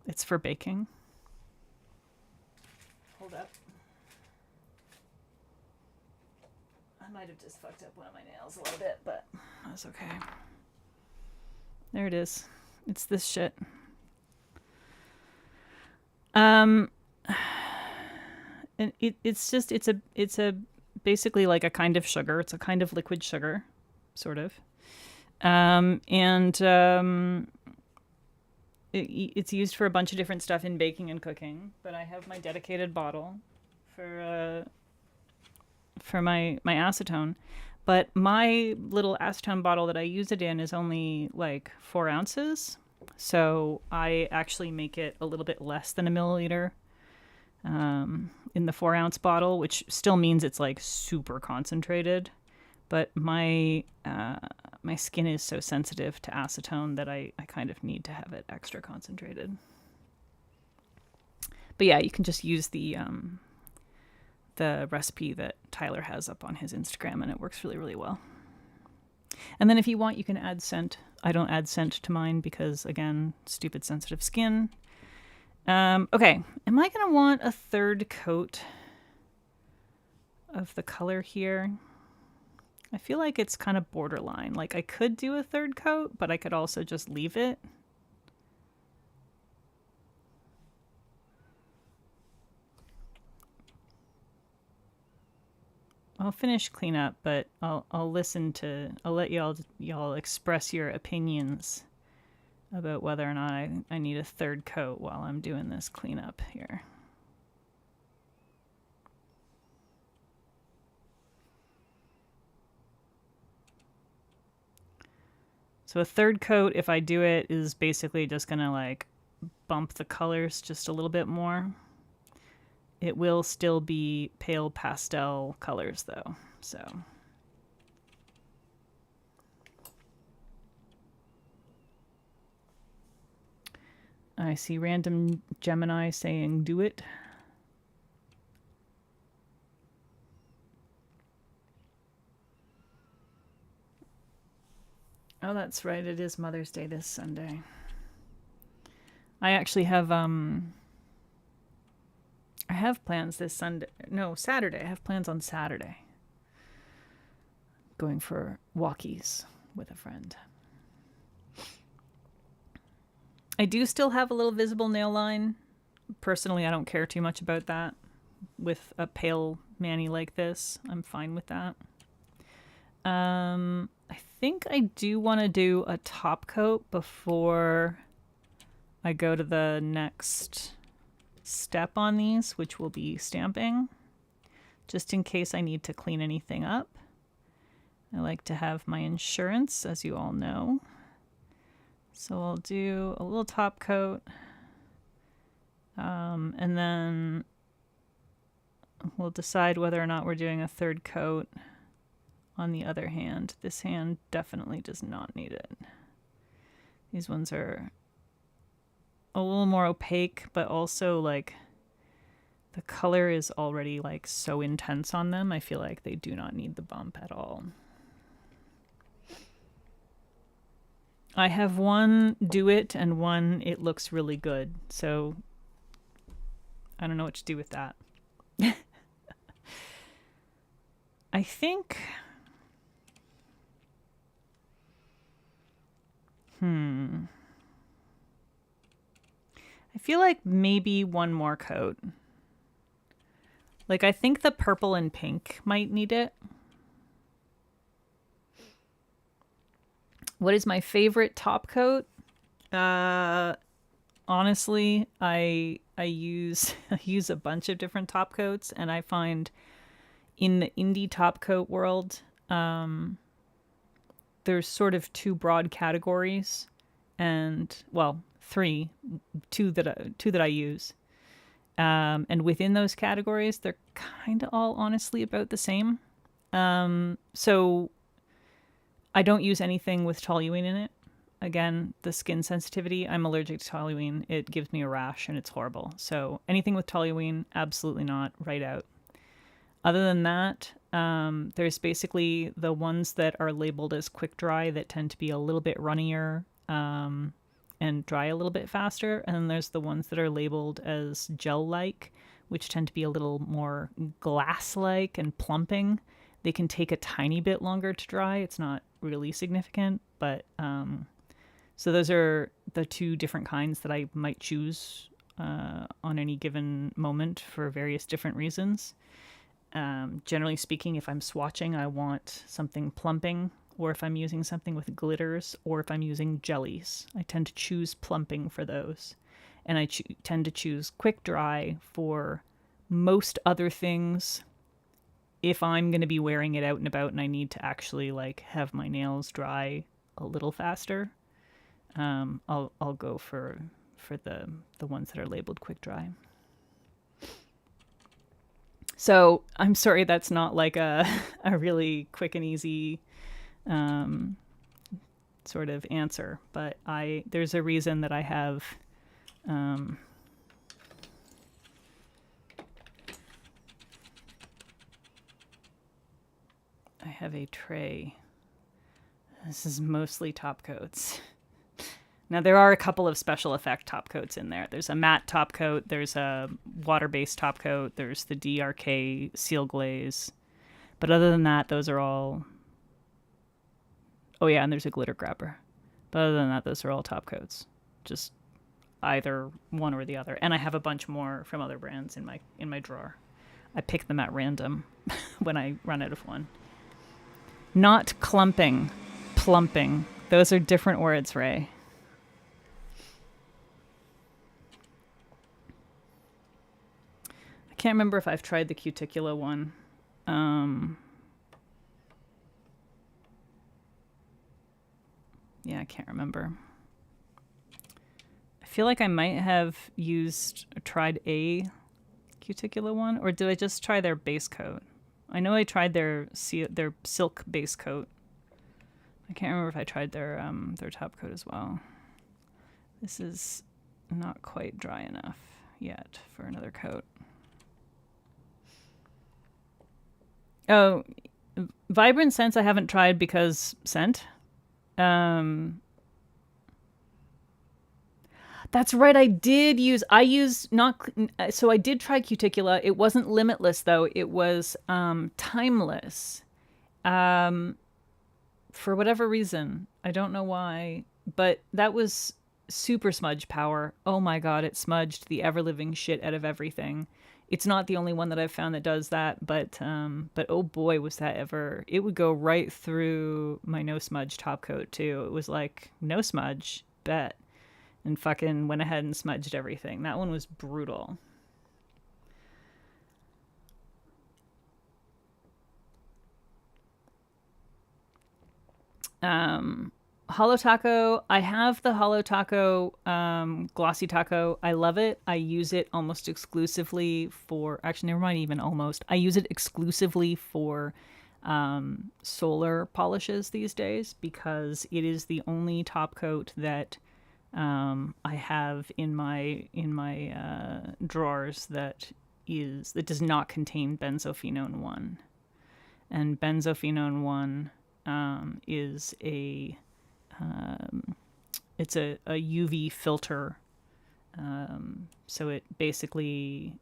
It's for baking. Hold up. I might have just fucked up one of my nails a little bit, but that's okay. There it is. It's this shit. And it's a basically like a kind of sugar. It's a kind of liquid sugar, sort of. It's used for a bunch of different stuff in baking and cooking, but I have my dedicated bottle for my acetone. But my little acetone bottle that I use it in is only like 4 ounces. So I actually make it a little bit less than a milliliter in the 4 ounce bottle, which still means it's like super concentrated. But my skin is so sensitive to acetone that I kind of need to have it extra concentrated. But yeah, you can just use the recipe that Tyler has up on his Instagram, and it works really, really well. And then if you want, you can add scent. I don't add scent to mine because, again, stupid sensitive skin. Okay, am I going to want a third coat of the color here? I feel like it's kind of borderline. Like, I could do a third coat, but I could also just leave it. I'll finish cleanup, but I'll let y'all express your opinions about whether or not I need a third coat while I'm doing this cleanup here. So a third coat, if I do it, is basically just gonna like bump the colors just a little bit more. It will still be pale pastel colors though, so. I see random Gemini saying do it. Oh, that's right. It is Mother's Day this Sunday. I actually have I have plans this Sunday. No, Saturday. I have plans on Saturday. Going for walkies with a friend. I do still have a little visible nail line. Personally, I don't care too much about that. With a pale mani like this, I'm fine with that. I think I do want to do a top coat before I go to the next step on these, which will be stamping, just in case I need to clean anything up. I like to have my insurance, as you all know. So I'll do a little top coat, and then we'll decide whether or not we're doing a third coat on the other hand. This hand definitely does not need it. These ones are a little more opaque, but also like the color is already like so intense on them. I feel like they do not need the bump at all. I have one do it and one it looks really good. So I don't know what to do with that. I think I feel like maybe one more coat. Like, I think the purple and pink might need it. What is my favorite top coat? Honestly, I use I use a bunch of different top coats, and I find in the indie top coat world, there's sort of two broad categories, and well, two that I use. And within those categories, they're kind of all honestly about the same. So I don't use anything with toluene in it. Again, the skin sensitivity, I'm allergic to toluene. It gives me a rash and it's horrible. So anything with toluene, absolutely not, right out. Other than that, there's basically the ones that are labeled as quick dry that tend to be a little bit runnier and dry a little bit faster. And then there's the ones that are labeled as gel-like, which tend to be a little more glass-like and plumping. They can take a tiny bit longer to dry. It's not really significant, but so those are the two different kinds that I might choose on any given moment for various different reasons. Generally speaking, if I'm swatching, I want something plumping, or if I'm using something with glitters, or if I'm using jellies. I tend to choose plumping for those. And I tend to choose quick dry for most other things if I'm going to be wearing it out and about and I need to actually like have my nails dry a little faster, I'll go for the ones that are labeled quick dry. So I'm sorry that's not like a really quick and easy sort of answer, but there's a reason that I have I have a tray. This is mostly top coats. Now there are a couple of special effect top coats in there. There's a matte top coat, there's a water-based top coat, there's the DRK seal glaze. But other than that, those are all... Oh yeah, and there's a glitter grabber. But other than that, those are all top coats. Just either one or the other. And I have a bunch more from other brands in my drawer. I pick them at random when I run out of one. Not clumping, plumping. Those are different words, Ray. I can't remember if I've tried the Cuticula one. Yeah, I can't remember. I feel like I might have tried a Cuticula one, or did I just try their base coat? I know I tried their silk base coat. I can't remember if I tried their top coat as well. This is not quite dry enough yet for another coat. Oh, Vibrant Scents I haven't tried because scent. That's right. I did so I did try Cuticula. It wasn't Limitless though. It was Timeless. For whatever reason, I don't know why, but that was super smudge power. Oh my god, it smudged the ever living shit out of everything. It's not the only one that I've found that does that, but oh boy, was that ever... It would go right through my no smudge top coat too. It was like, no smudge, bet. And fucking went ahead and smudged everything. That one was brutal. Holo Taco. I have the Holo Taco Glossy Taco. I love it. I use it almost exclusively for... Actually, never mind even almost. I use it exclusively for solar polishes these days because it is the only top coat that I have in my drawers that does not contain benzophenone 1. And benzophenone 1 is it's a UV filter. So it basically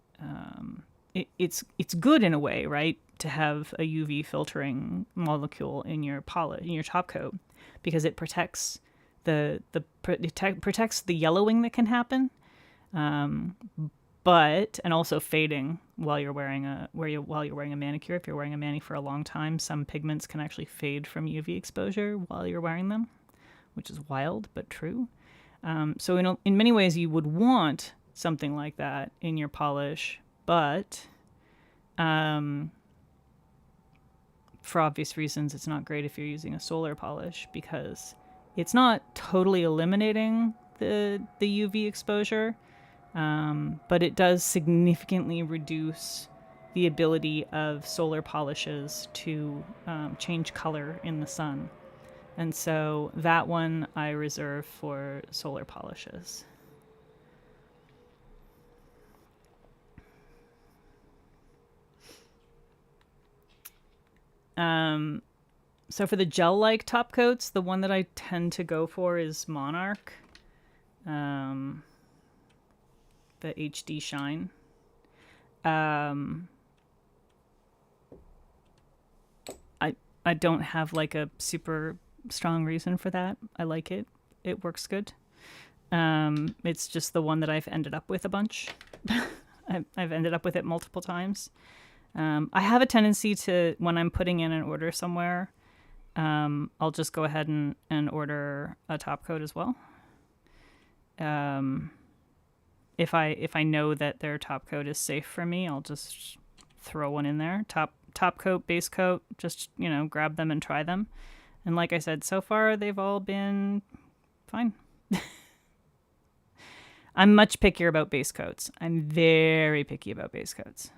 it's good in a way, right, to have a UV filtering molecule in your top coat because it protects protects the yellowing that can happen, but and also fading while you're wearing a manicure. If you're wearing a mani for a long time, some pigments can actually fade from UV exposure while you're wearing them, which is wild but true. So in many ways, you would want something like that in your polish, but for obvious reasons, it's not great if you're using a solar polish because it's not totally eliminating the UV exposure, but it does significantly reduce the ability of solar polishes to change color in the sun. And so that one I reserve for solar polishes. So for the gel-like top coats, the one that I tend to go for is Monarch, the HD Shine. I don't have like a super strong reason for that. I like it. It works good. It's just the one that I've ended up with a bunch. I've ended up with it multiple times. I have a tendency to, when I'm putting in an order somewhere, I'll just go ahead and order a top coat as well. If I know that their top coat is safe for me, I'll just throw one in there. top coat, base coat, just, grab them and try them. And like I said, so far they've all been fine. I'm much pickier about base coats. I'm very picky about base coats.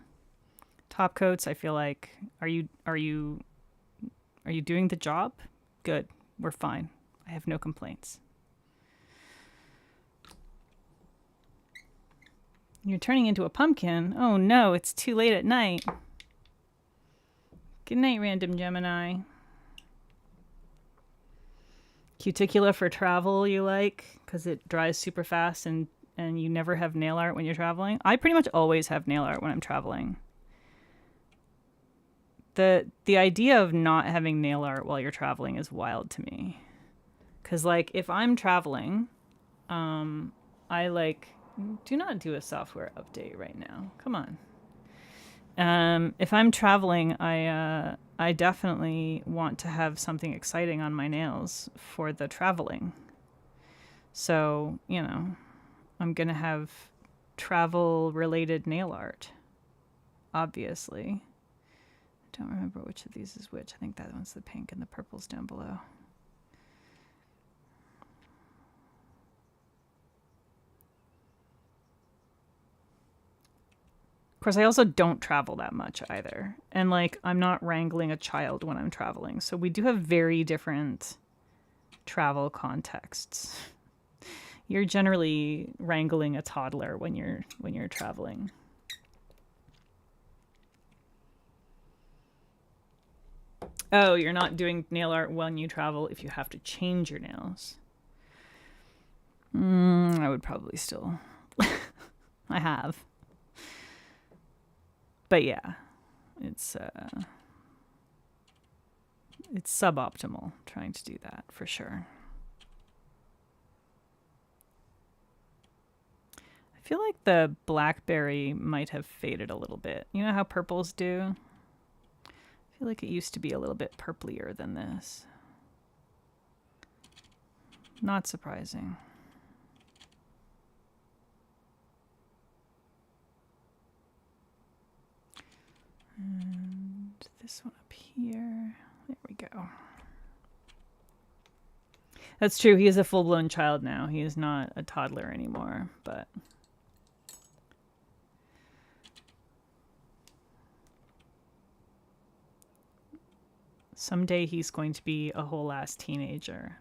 Top coats, I feel like, are you doing the job? Good. We're fine. I have no complaints. You're turning into a pumpkin. Oh no, it's too late at night. Good night, random Gemini. Cuticula for travel you like because it dries super fast and you never have nail art when you're traveling. I pretty much always have nail art when I'm traveling. The idea of not having nail art while you're traveling is wild to me. Because, like, if I'm traveling, I, like, do not do a software update right now. Come on. If I'm traveling, I definitely want to have something exciting on my nails for the traveling. So, I'm going to have travel-related nail art, obviously. I don't remember which of these is which. I think that one's the pink and the purple's down below. Of course, I also don't travel that much either. And, like, I'm not wrangling a child when I'm traveling. So we do have very different travel contexts. You're generally wrangling a toddler when you're traveling. Oh, you're not doing nail art when you travel if you have to change your nails. I would probably still. I have. But yeah, it's suboptimal trying to do that for sure. I feel like the blackberry might have faded a little bit. You know how purples do? I feel like it used to be a little bit purplier than this. Not surprising. And this one up here. There we go. That's true. He is a full-blown child now. He is not a toddler anymore, but... someday he's going to be a whole ass teenager.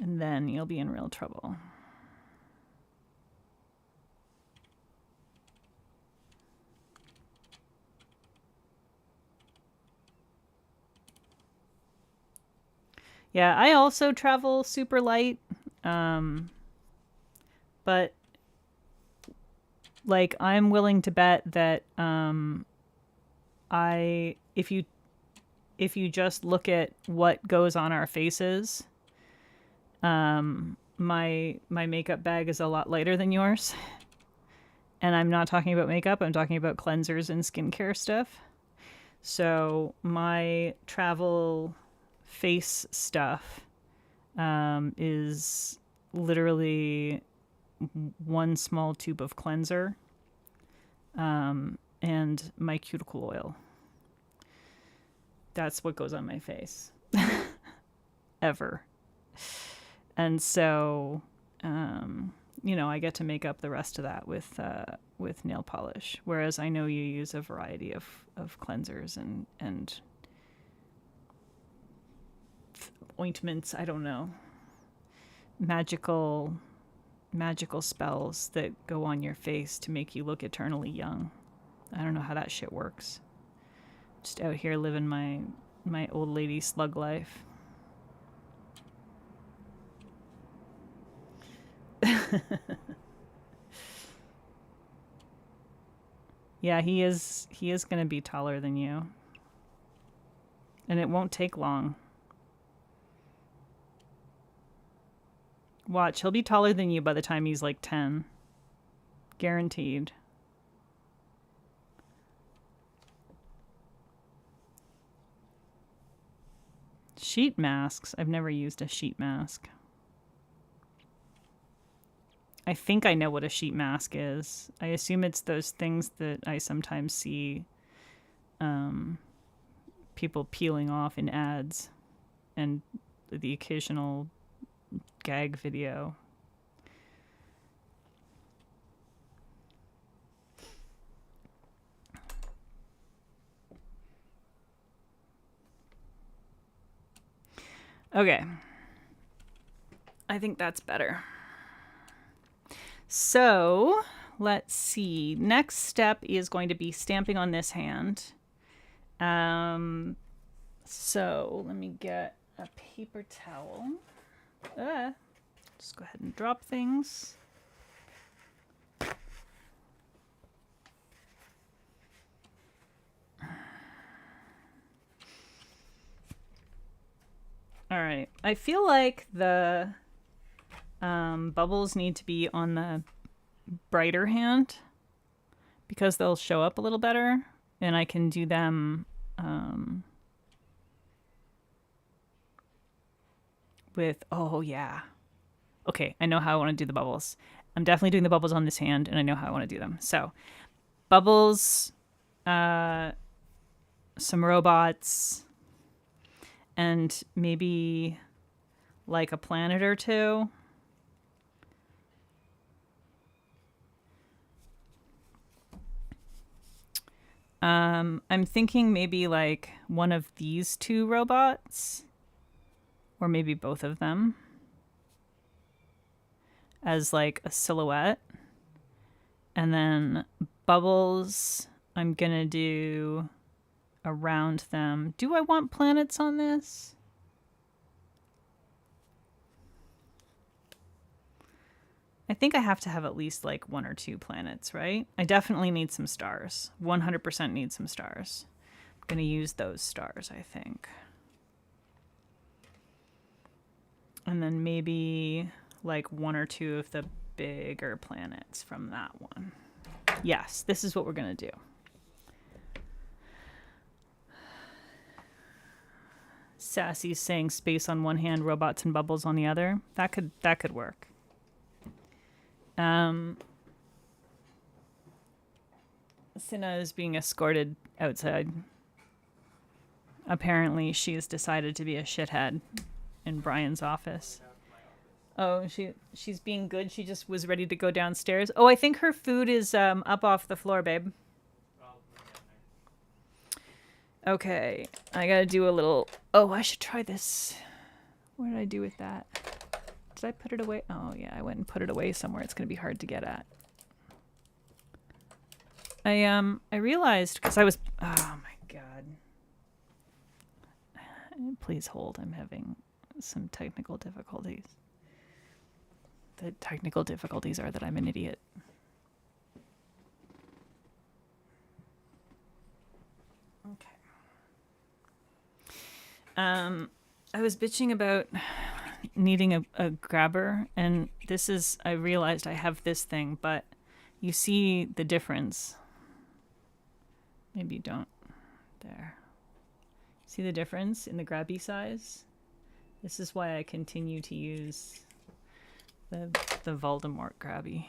And then you'll be in real trouble. Yeah, I also travel super light. But like I'm willing to bet that if you just look at what goes on our faces, my makeup bag is a lot lighter than yours. And I'm not talking about makeup, I'm talking about cleansers and skincare stuff. So my travel face stuff is literally one small tube of cleanser and my cuticle oil. That's what goes on my face. Ever. And so, I get to make up the rest of that with nail polish. Whereas I know you use a variety of cleansers and ointments, I don't know. Magical spells that go on your face to make you look eternally young. I don't know how that shit works. Just out here living my old lady slug life. Yeah, he is going to be taller than you. And it won't take long. Watch, he'll be taller than you by the time he's like 10. Guaranteed. Sheet masks. I've never used a sheet mask. I think I know what a sheet mask is. I assume it's those things that I sometimes see people peeling off in ads and the occasional gag video. Okay. I think that's better. So, let's see. Next step is going to be stamping on this hand. So, let me get a paper towel. Just go ahead and drop things. All right. I feel like the bubbles need to be on the brighter hand because they'll show up a little better, and I can do them with, oh yeah. Okay, I know how I want to do the bubbles. I'm definitely doing the bubbles on this hand, and I know how I want to do them. So, bubbles, some robots, and maybe like a planet or two. I'm thinking maybe like one of these two robots, or maybe both of them, as like a silhouette. And then bubbles, I'm gonna do around them. Do I want planets on this? I think I have to have at least like 1 or 2 planets, right? I definitely need some stars. 100% need some stars. I'm going to use those stars, I think. And then maybe like 1 or 2 of the bigger planets from that one. Yes, this is what we're going to do. Sassy's saying space on one hand, robots and bubbles on the other. That could work. Cinna is being escorted outside. Apparently, she's decided to be a shithead in Brian's office. Oh, she's being good. She just was ready to go downstairs. Oh, I think her food is up off the floor, babe. Okay, I gotta do a little... Oh, I should try this. What did I do with that? Did I put it away? Oh, yeah, I went and put it away somewhere. It's gonna be hard to get at. I realized, because I was... Oh, my God. Please hold. I'm having some technical difficulties. The technical difficulties are that I'm an idiot. Okay. I was bitching about needing a grabber, and this is... I realized I have this thing, but you see the difference. Maybe you don't. There. See the difference in the grabby size? This is why I continue to use the Voldemort grabby.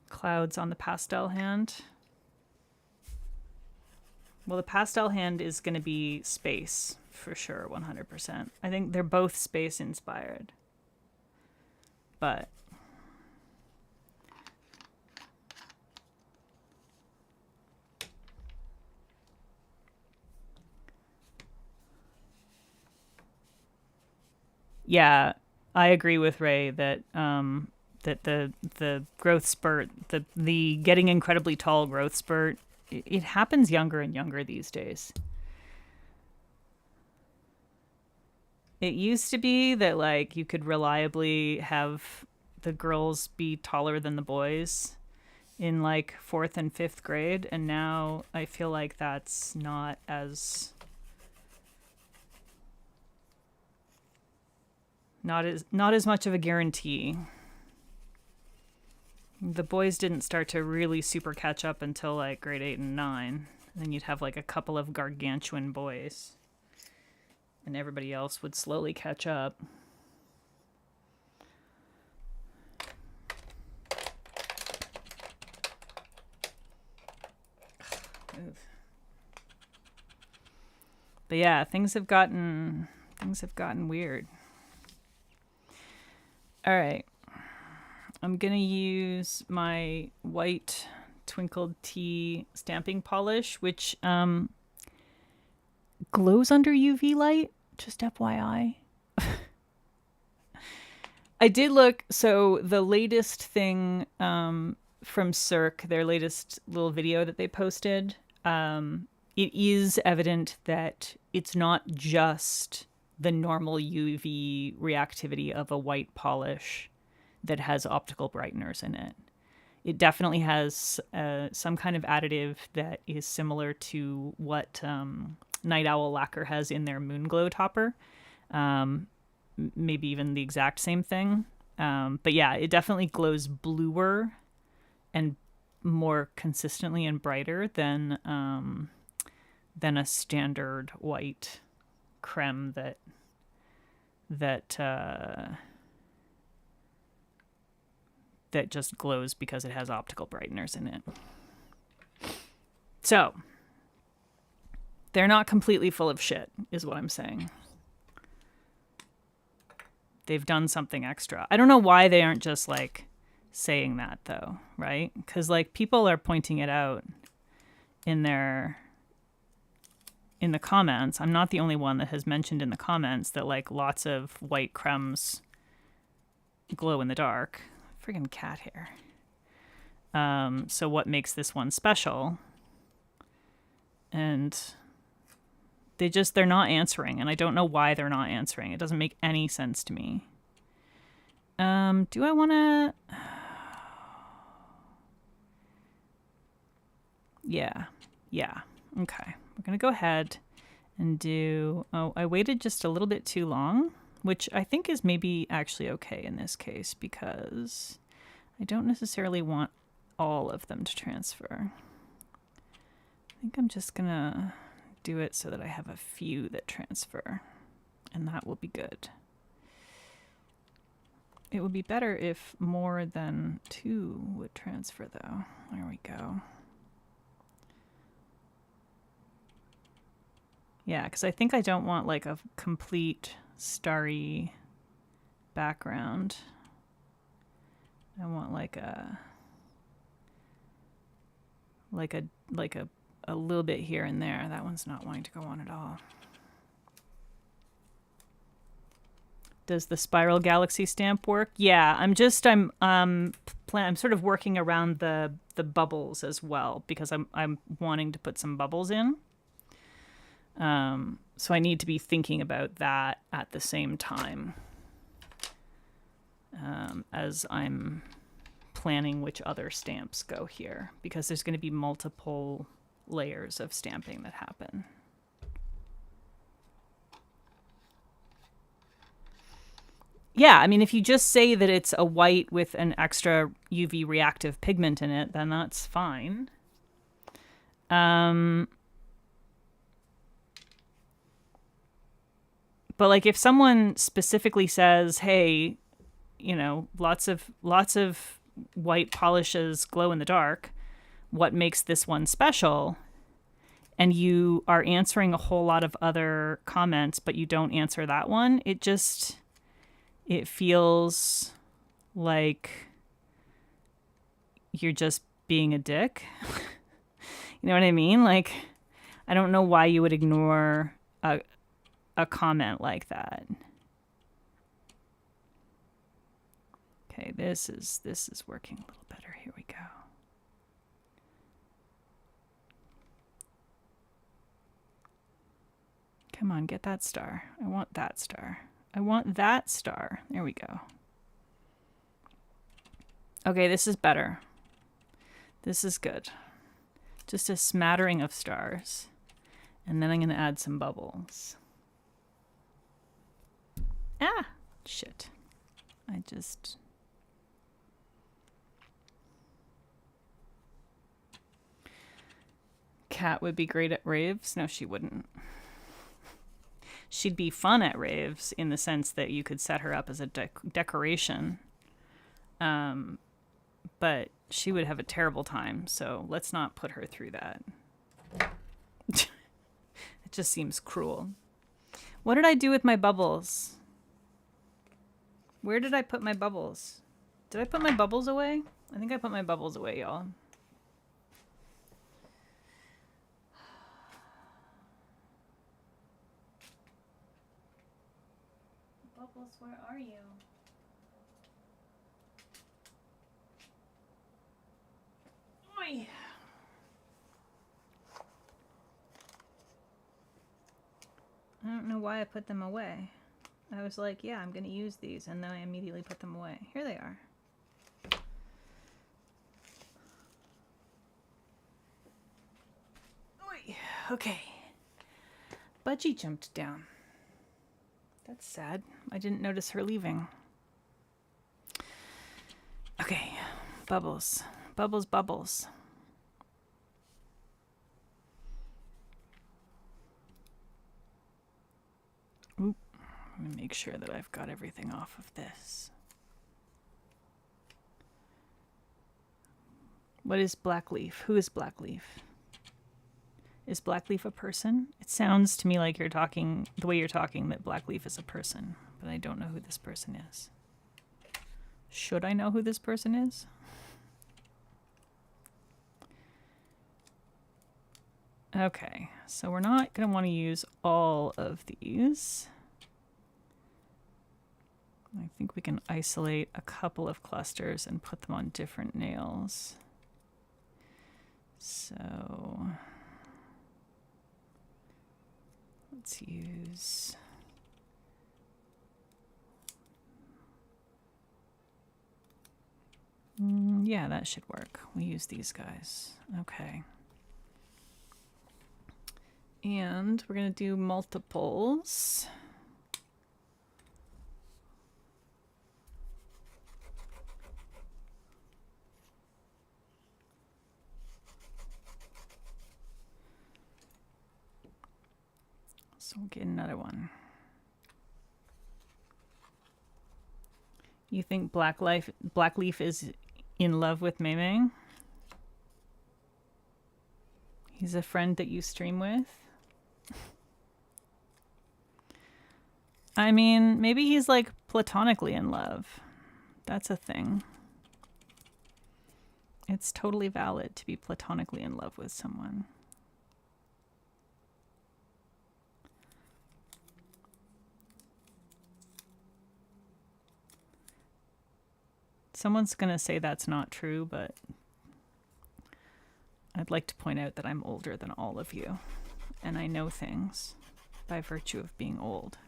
Clouds on the pastel hand. Well, the pastel hand is going to be space for sure, 100%. I think they're both space inspired. But yeah, I agree with Ray that that the growth spurt, the getting incredibly tall growth spurt, it happens younger and younger these days. It used to be that like you could reliably have the girls be taller than the boys in like 4th and 5th grade, and now I feel like that's not as much of a guarantee. The boys didn't start to really super catch up until like grade 8 and 9. And then you'd have like a couple of gargantuan boys. And everybody else would slowly catch up. Oof. But yeah, things have gotten weird. All right. I'm going to use my white Twinkled Tea stamping polish, which glows under UV light, just FYI. I did look, so the latest thing from Cirque, their latest little video that they posted, it is evident that it's not just the normal UV reactivity of a white polish that has optical brighteners in it. It definitely has some kind of additive that is similar to what Night Owl Lacquer has in their Moon Glow topper. Maybe even the exact same thing. But yeah, it definitely glows bluer and more consistently and brighter than a standard white creme that just glows because it has optical brighteners in it. So they're not completely full of shit, is what I'm saying. They've done something extra. I don't know why they aren't just like saying that though, right? Because like people are pointing it out in the comments. I'm not the only one that has mentioned in the comments that like lots of white cremes glow in the dark. Friggin' cat hair. So what makes this one special? And they're not answering, and I don't know why they're not answering. It doesn't make any sense to me. Do I want to... Yeah. Okay. We're going to go ahead and do... Oh, I waited just a little bit too long, which I think is maybe actually okay in this case because I don't necessarily want all of them to transfer. I think I'm just going to do it so that I have a few that transfer, and that will be good. It would be better if more than 2 would transfer, though. There we go. Yeah, because I think I don't want like a complete starry background. I want like a little bit here and there. That one's not wanting to go on at all. Does the Spiral Galaxy stamp work? Yeah, I'm sort of working around the bubbles as well because I'm wanting to put some bubbles in. So I need to be thinking about that at the same time as I'm planning which other stamps go here because there's going to be multiple layers of stamping that happen. Yeah, I mean, if you just say that it's a white with an extra UV reactive pigment in it, then that's fine. But like if someone specifically says, hey, you know, lots of white polishes glow in the dark, what makes this one special? And you are answering a whole lot of other comments, but you don't answer that one, it feels like you're just being a dick. You know what I mean? Like, I don't know why you would ignore a comment like that. Okay, this is working a little better. Here we go. Come on, get that star. I want that star. I want that star. There we go. Okay, this is better. This is good. Just a smattering of stars. And then I'm going to add some bubbles. Ah, shit. Kat would be great at raves. No, she wouldn't. She'd be fun at raves in the sense that you could set her up as a decoration. But she would have a terrible time, so let's not put her through that. It just seems cruel. What did I do with my bubbles? Where did I put my bubbles? Did I put my bubbles away? I think I put my bubbles away, y'all. Bubbles, where are you? Oi. I don't know why I put them away. I was like, yeah, I'm going to use these, and then I immediately put them away. Here they are. Oy. Okay. Budgie jumped down. That's sad. I didn't notice her leaving. Okay. Bubbles. Bubbles, bubbles. Oop. I'm going to make sure that I've got everything off of this. What is Blackleaf? Who is Blackleaf? Is Blackleaf a person? It sounds to me like you're talking, the way you're talking, that Blackleaf is a person, but I don't know who this person is. Should I know who this person is? Okay, so we're not going to want to use all of these. I think we can isolate a couple of clusters and put them on different nails. So let's use yeah, that should work. We use these guys. Okay. And we're going to do multiples. So we'll get another one. You think Blackleaf is in love with Mei? He's a friend that you stream with? I mean, maybe he's like platonically in love. That's a thing. It's totally valid to be platonically in love with someone. Someone's gonna say that's not true, but I'd like to point out that I'm older than all of you, and I know things by virtue of being old.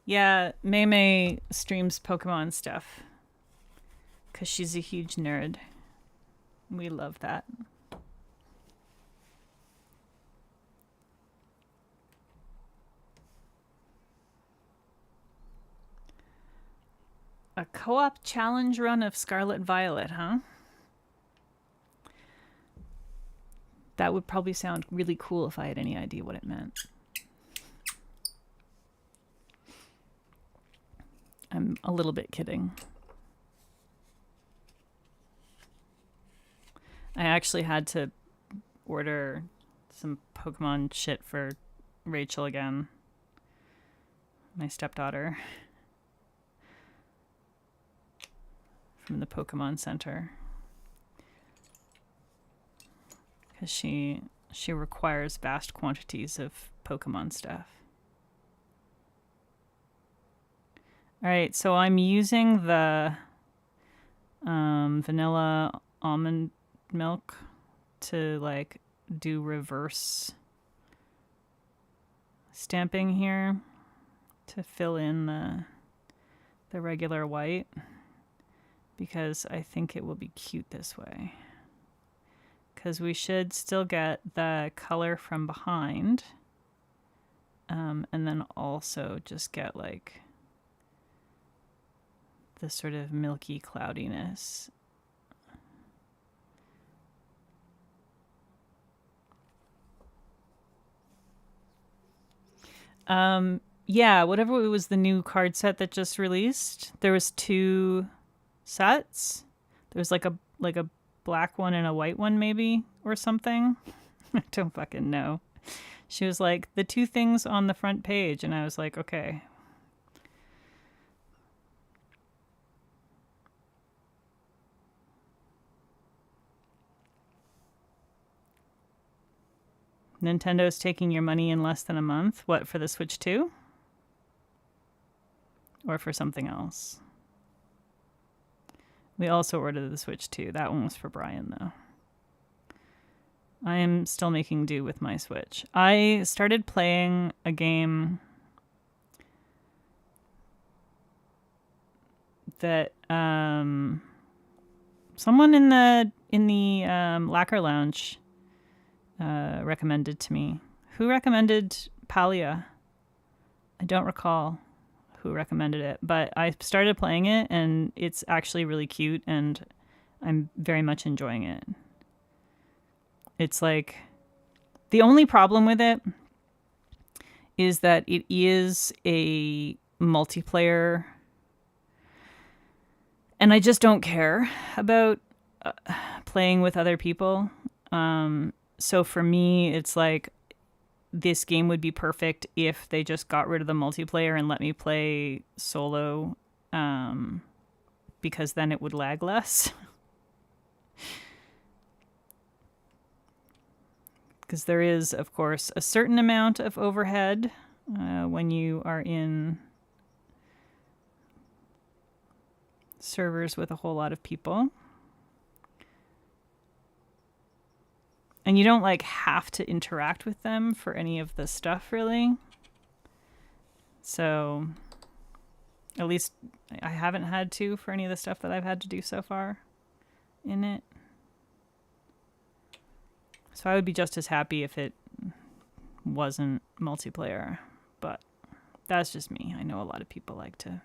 Yeah, Mei streams Pokemon stuff because she's a huge nerd. We love that. A co-op challenge run of Scarlet Violet, huh? That would probably sound really cool if I had any idea what it meant. I'm a little bit kidding. I actually had to order some Pokemon shit for Rachel again, my stepdaughter, from the Pokemon Center, because she requires vast quantities of Pokemon stuff. All right, so I'm using the vanilla almond milk to like do reverse stamping here to fill in the regular white, because I think it will be cute this way, because we should still get the color from behind, and then also just get like the sort of milky cloudiness. Yeah, whatever it was, the new card set that just released. There was 2 sets. There was like a black one and a white one maybe or something. I don't fucking know. She was like, the 2 things on the front page, and I was like, okay. Nintendo's taking your money in less than a month. What, for the Switch 2? Or for something else? We also ordered the Switch 2. That one was for Brian, though. I am still making do with my Switch. I started playing a game that someone in the Lacquer Lounge recommended to me. Who recommended Palia? I don't recall who recommended it, but I started playing it and it's actually really cute and I'm very much enjoying it. It's like, the only problem with it is that it is a multiplayer and I just don't care about playing with other people. So for me, it's like, this game would be perfect if they just got rid of the multiplayer and let me play solo, because then it would lag less. Because there is, of course, a certain amount of overhead when you are in servers with a whole lot of people. And you don't like have to interact with them for any of the stuff, really. So at least I haven't had to for any of the stuff that I've had to do so far in it. So I would be just as happy if it wasn't multiplayer, but that's just me. I know a lot of people like to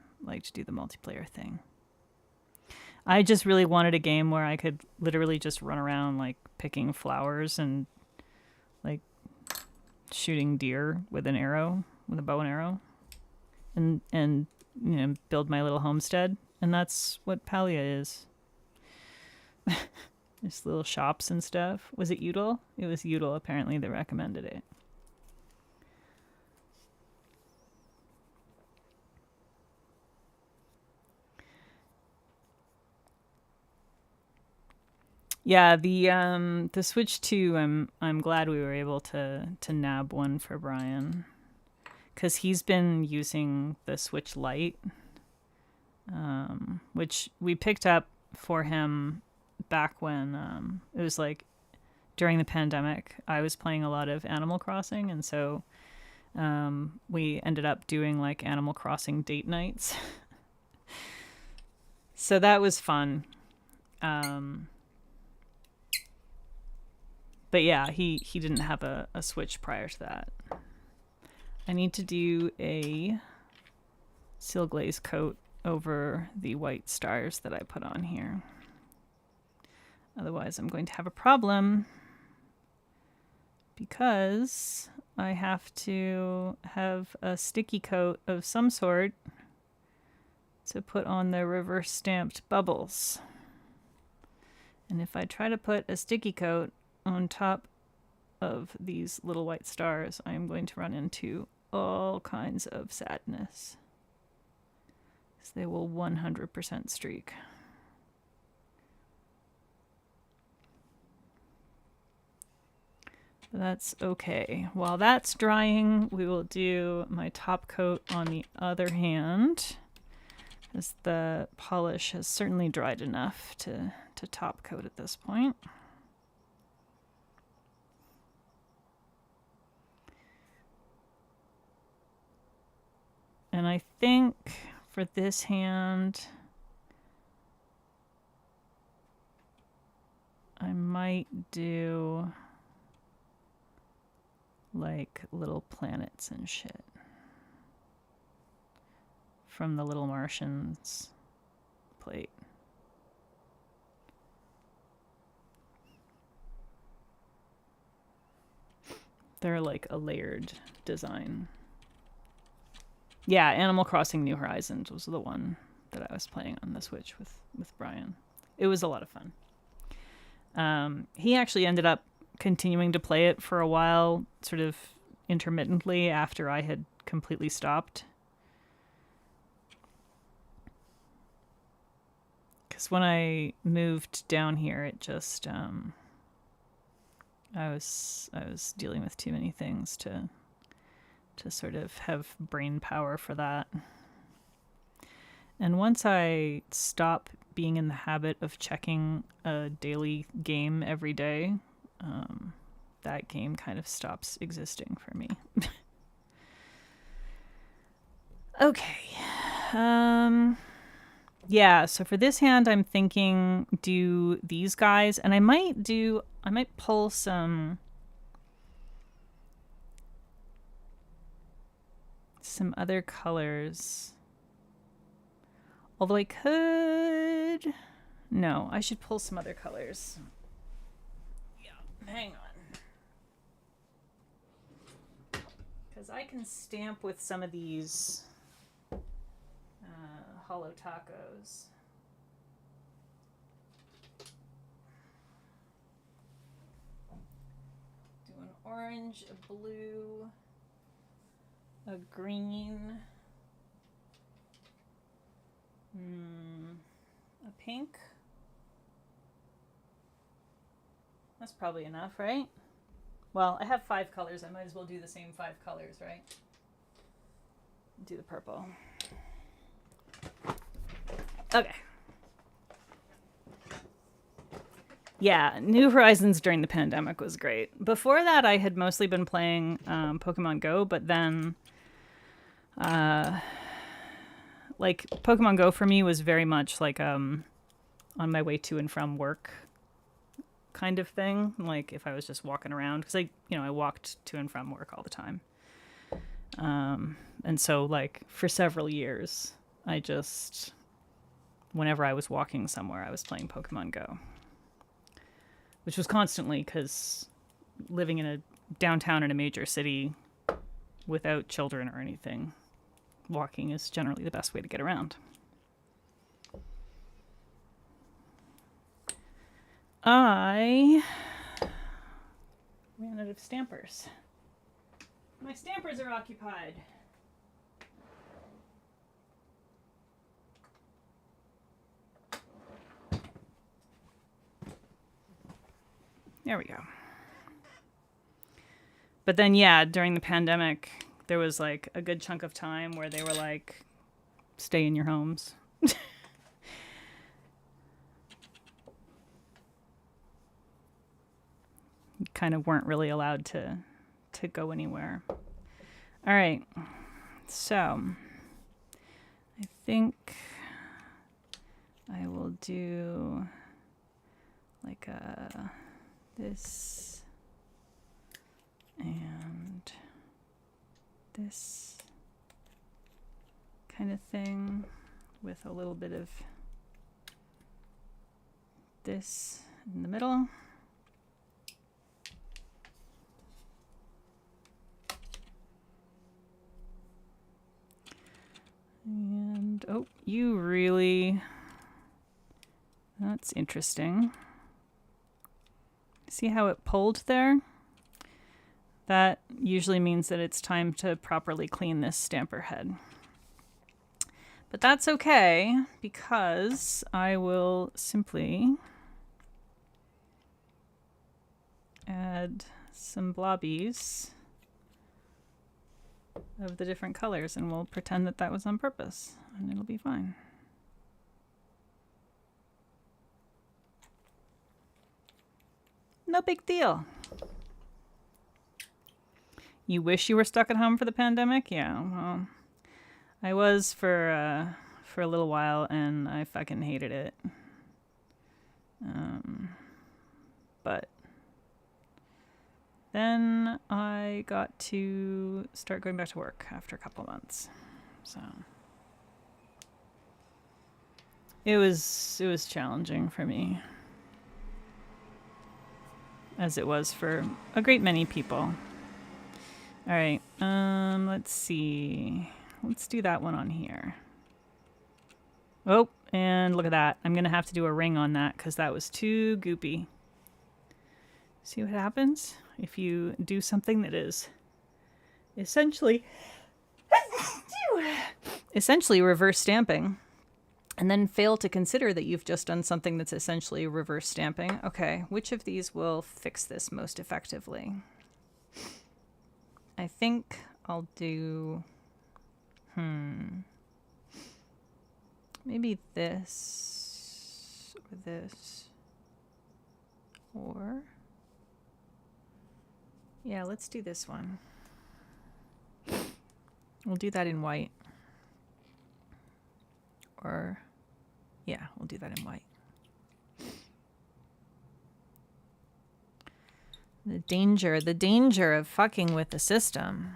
do the multiplayer thing. I just really wanted a game where I could literally just run around like picking flowers and like shooting deer with an arrow, with a bow and arrow, and you know, build my little homestead. And that's what Palia is. There's little shops and stuff. Was it Udall? It was Udall, apparently, that recommended it. Yeah, the Switch 2, I'm glad we were able to nab one for Brian, because he's been using the Switch Lite, which we picked up for him back when it was like during the pandemic. I was playing a lot of Animal Crossing, and so we ended up doing like Animal Crossing date nights. So that was fun. But yeah, he didn't have a Switch prior to that. I need to do a seal glaze coat over the white stars that I put on here. Otherwise, I'm going to have a problem because I have to have a sticky coat of some sort to put on the reverse stamped bubbles. And if I try to put a sticky coat on top of these little white stars, I am going to run into all kinds of sadness. Because they will 100% streak. But that's okay. While that's drying, we will do my top coat on the other hand, as the polish has certainly dried enough to top coat at this point. And I think for this hand, I might do like little planets and shit from the Little Martians plate. They're like a layered design. Yeah, Animal Crossing New Horizons was the one that I was playing on the Switch with Brian. It was a lot of fun. He actually ended up continuing to play it for a while, sort of intermittently after I had completely stopped. Because when I moved down here, it just I was dealing with too many things to sort of have brain power for that. And once I stop being in the habit of checking a daily game every day, that game kind of stops existing for me. Okay. Yeah, so for this hand, I'm thinking do these guys, and I might pull some other colors. Although I could... No, I should pull some other colors. Yeah, hang on. Because I can stamp with some of these hollow tacos. Do an orange, a blue, a green, a pink. That's probably enough, right? Well, I have 5 colors. I might as well do the same 5 colors, right? Do the purple. Okay. Yeah, New Horizons during the pandemic was great. Before that, I had mostly been playing Pokemon Go, but then, like, Pokemon Go for me was very much like on my way to and from work kind of thing. Like, if I was just walking around, because I walked to and from work all the time. And so, like, for several years, I just, whenever I was walking somewhere, I was playing Pokemon Go. Which was constantly, because living in a downtown in a major city without children or anything, walking is generally the best way to get around. I ran out of stampers. My stampers are occupied. There we go. But then, yeah, during the pandemic, there was like a good chunk of time where they were like, stay in your homes. Kind of weren't really allowed to go anywhere. All right. So, I think I will do like this and this kind of thing with a little bit of this in the middle. And, oh, you really... That's interesting. See how it pulled there? That usually means that it's time to properly clean this stamper head. But that's okay, because I will simply add some blobbies of the different colors, and we'll pretend that that was on purpose, and it'll be fine. No big deal. You wish you were stuck at home for the pandemic? Yeah, well, I was for a little while, and I fucking hated it. But then I got to start going back to work after a couple months. So it was challenging for me, as it was for a great many people. All right, let's see. let's do that one on here. Oh, and look at that. I'm going to have to do a ring on that because that was too goopy. See what happens if you do something that is essentially reverse stamping and then fail to consider that you've just done something that's essentially reverse stamping. Okay, which of these will fix this most effectively? I think I'll do... Maybe this, or this, or... Yeah, let's do this one. We'll do that in white. Or, yeah, we'll do that in white. The danger of fucking with the system.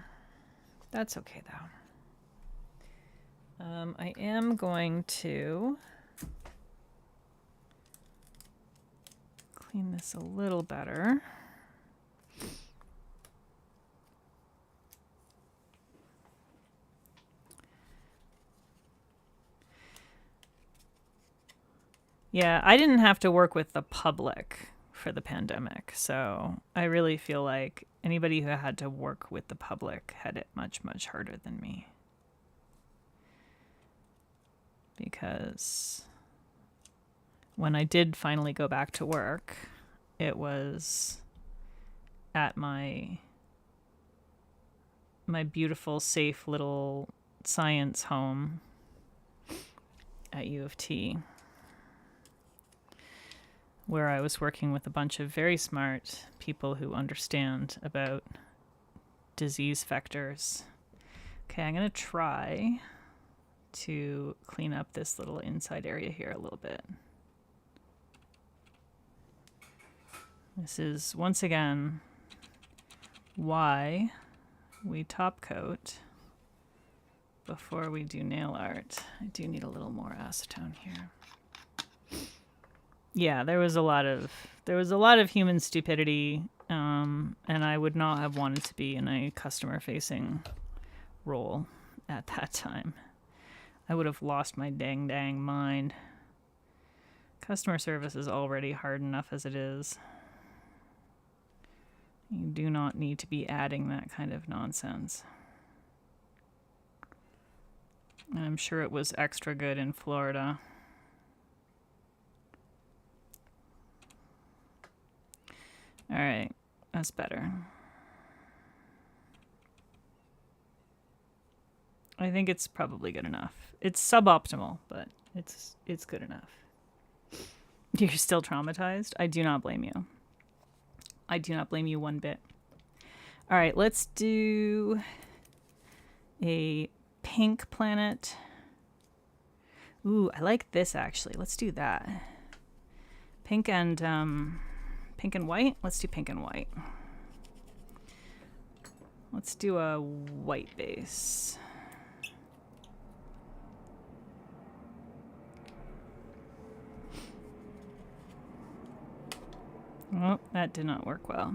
That's okay, though. I am going to clean this a little better. Yeah, I didn't have to work with the public for the pandemic, so I really feel like anybody who had to work with the public had it much, much harder than me. Because when I did finally go back to work, it was at my beautiful, safe little science home at U of T, where I was working with a bunch of very smart people who understand about disease vectors. Okay, I'm going to try to clean up this little inside area here a little bit. This is, once again, why we top coat before we do nail art. I do need a little more acetone here. Yeah, there was a lot of human stupidity, and I would not have wanted to be in a customer-facing role at that time. I would have lost my dang mind. Customer service is already hard enough as it is. You do not need to be adding that kind of nonsense. And I'm sure it was extra good in Florida. All right, that's better. I think it's probably good enough. It's suboptimal, but it's good enough. You're still traumatized? I do not blame you. I do not blame you one bit. All right, let's do a pink planet. Ooh, I like this actually. Let's do that. Pink and white? Let's do pink and white. Let's do a white base. Oh, that did not work well.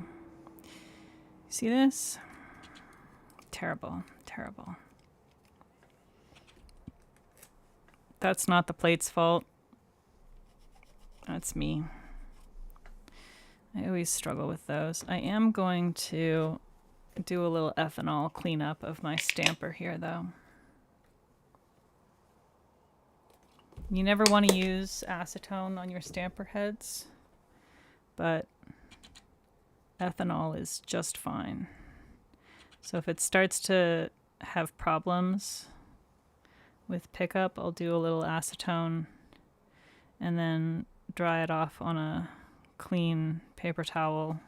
See this? Terrible, terrible. That's not the plate's fault. That's me. I always struggle with those. I am going to do a little ethanol cleanup of my stamper here, though. You never want to use acetone on your stamper heads, but ethanol is just fine. So if it starts to have problems with pickup, I'll do a little acetone and then dry it off on a clean paper towel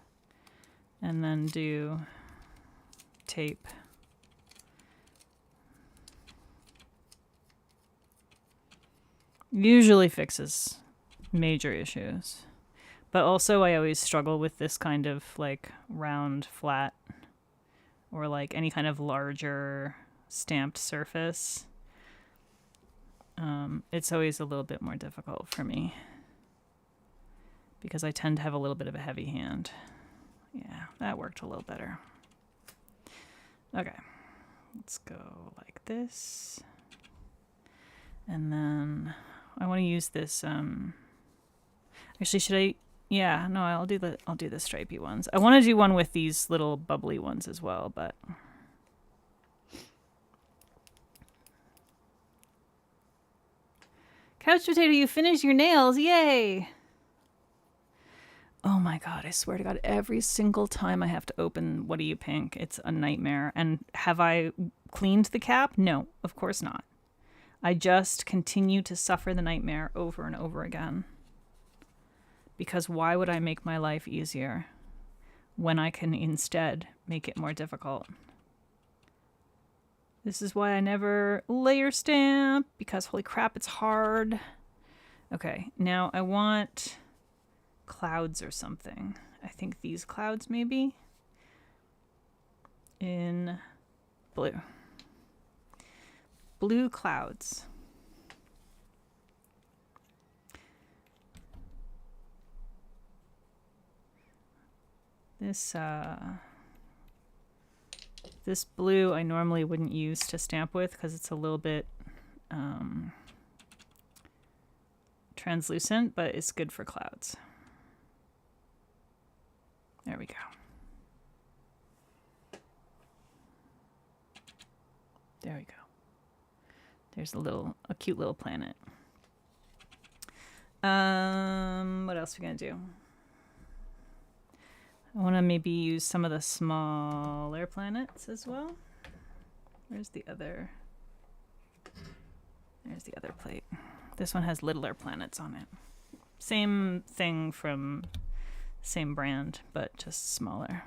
and then do tape. Usually fixes major issues. But also I always struggle with this kind of like round flat or like any kind of larger stamped surface. It's always a little bit more difficult for me because I tend to have a little bit of a heavy hand. Yeah, that worked a little better. Okay, Let's go like this. And then I want to use this, actually, should I? Yeah, no, I'll do the stripy ones. I want to do one with these little bubbly ones as well, but Couch Potato, you finished your nails. Yay! Oh my god, I swear to god, every single time I have to open What Do You Pink, it's a nightmare. And have I cleaned the cap? No, of course not. I just continue to suffer the nightmare over and over again. Because why would I make my life easier when I can instead make it more difficult? This is why I never layer stamp, because holy crap, it's hard. Okay, now I want clouds or something. I think these clouds maybe in blue. Blue clouds. This blue I normally wouldn't use to stamp with because it's a little bit translucent, but it's good for clouds. There we go. There we go. There's a cute little planet. What else are we gonna do? I want to maybe use some of the smaller planets as well. Where's the other? There's the other plate. This one has littler planets on it. Same thing from same brand, but just smaller.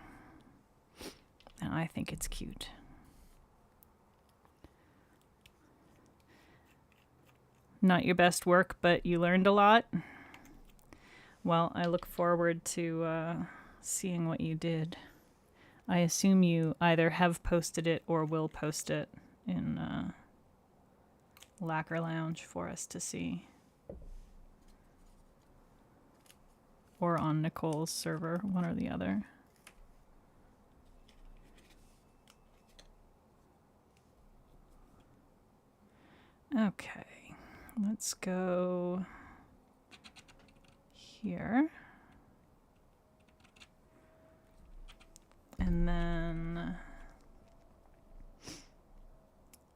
And I think it's cute. Not your best work, but you learned a lot. Well, I look forward to seeing what you did. I assume you either have posted it or will post it in Lacquer Lounge for us to see. Or on Nicole's server, one or the other. Okay, let's go here. And then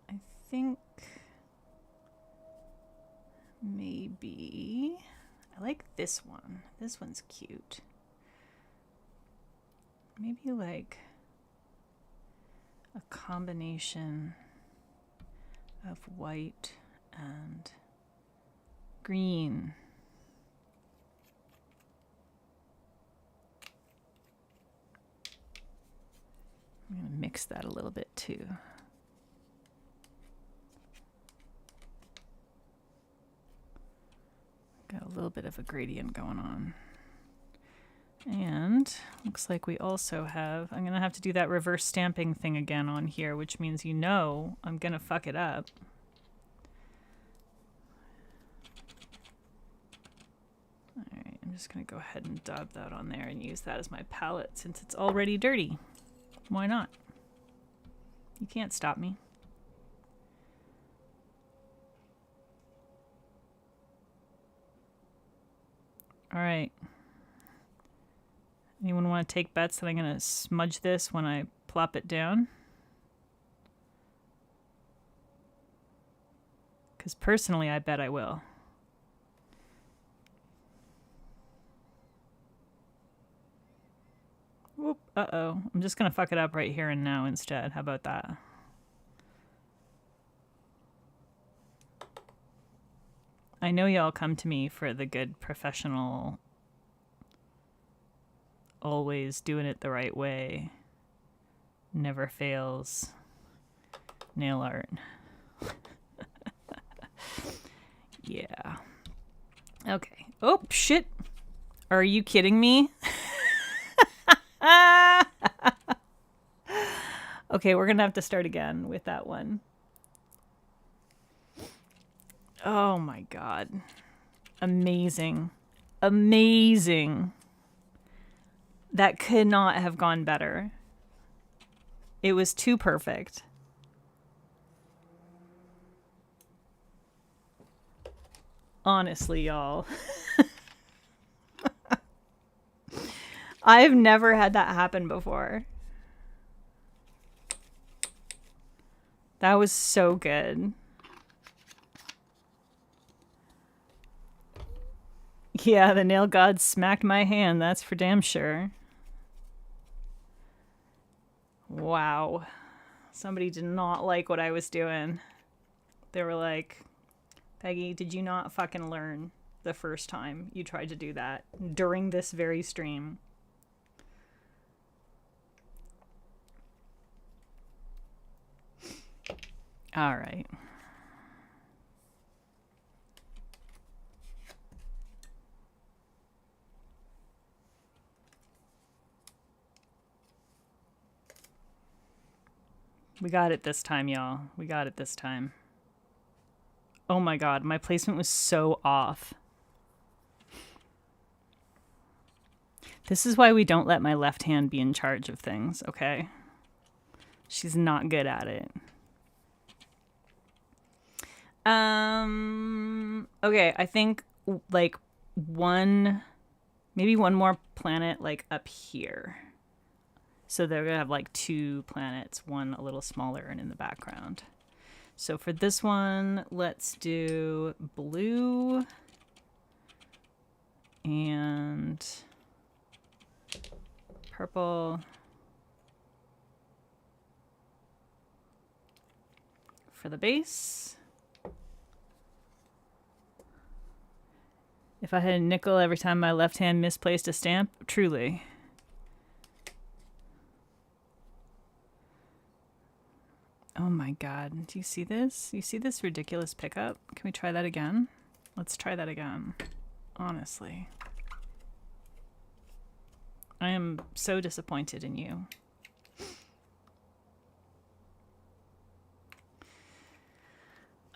I think maybe I like this one. This one's cute. Maybe like a combination of white and green. I'm going to mix that a little bit too. Got a little bit of a gradient going on. And looks like we also have, I'm going to have to do that reverse stamping thing again on here, which means you know I'm going to fuck it up. Alright, I'm just going to go ahead and dab that on there and use that as my palette since it's already dirty. Why not? You can't stop me. All right. Anyone want to take bets that I'm going to smudge this when I plop it down? Because personally, I bet I will. Whoop, uh-oh. I'm just going to fuck it up right here and now instead. How about that? I know y'all come to me for the good professional, always doing it the right way, never fails nail art. Yeah. Okay. Oh, shit. Are you kidding me? Okay, we're going to have to start again with that one. Oh my god. Amazing. Amazing. That could not have gone better. It was too perfect. Honestly, y'all. I've never had that happen before. That was so good. Yeah, the nail god smacked my hand, that's for damn sure. Wow. Somebody did not like what I was doing. They were like, Peggy, did you not fucking learn the first time you tried to do that during this very stream? All right. We got it this time, y'all. We got it this time. Oh my god, my placement was so off. This is why we don't let my left hand be in charge of things, okay? She's not good at it. Okay, I think like maybe one more planet like up here. So they're gonna have like 2 planets, one a little smaller and in the background. So for this one, let's do blue and purple for the base. If I had a nickel every time my left hand misplaced a stamp, truly. Oh my god, do you see this? You see this ridiculous pickup? Can we try that again? Let's try that again. Honestly. I am so disappointed in you.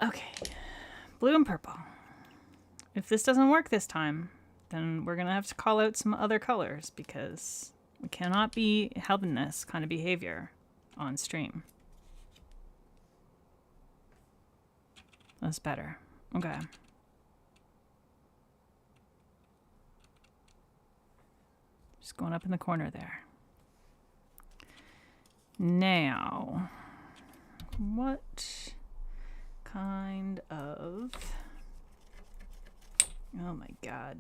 Okay. Blue and purple. If this doesn't work this time, then we're going to have to call out some other colors because we cannot be having this kind of behavior on stream. That's better. Okay. Just going up in the corner there. Now, what kind of... Oh my god.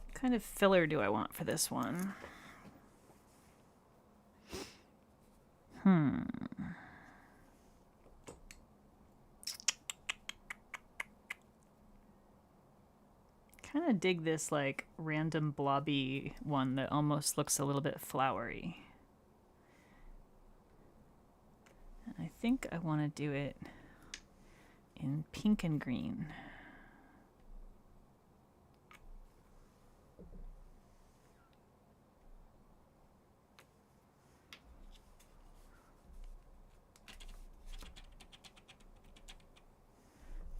What kind of filler do I want for this one? Kind of dig this like random blobby one that almost looks a little bit flowery. And I think I want to do it in pink and green.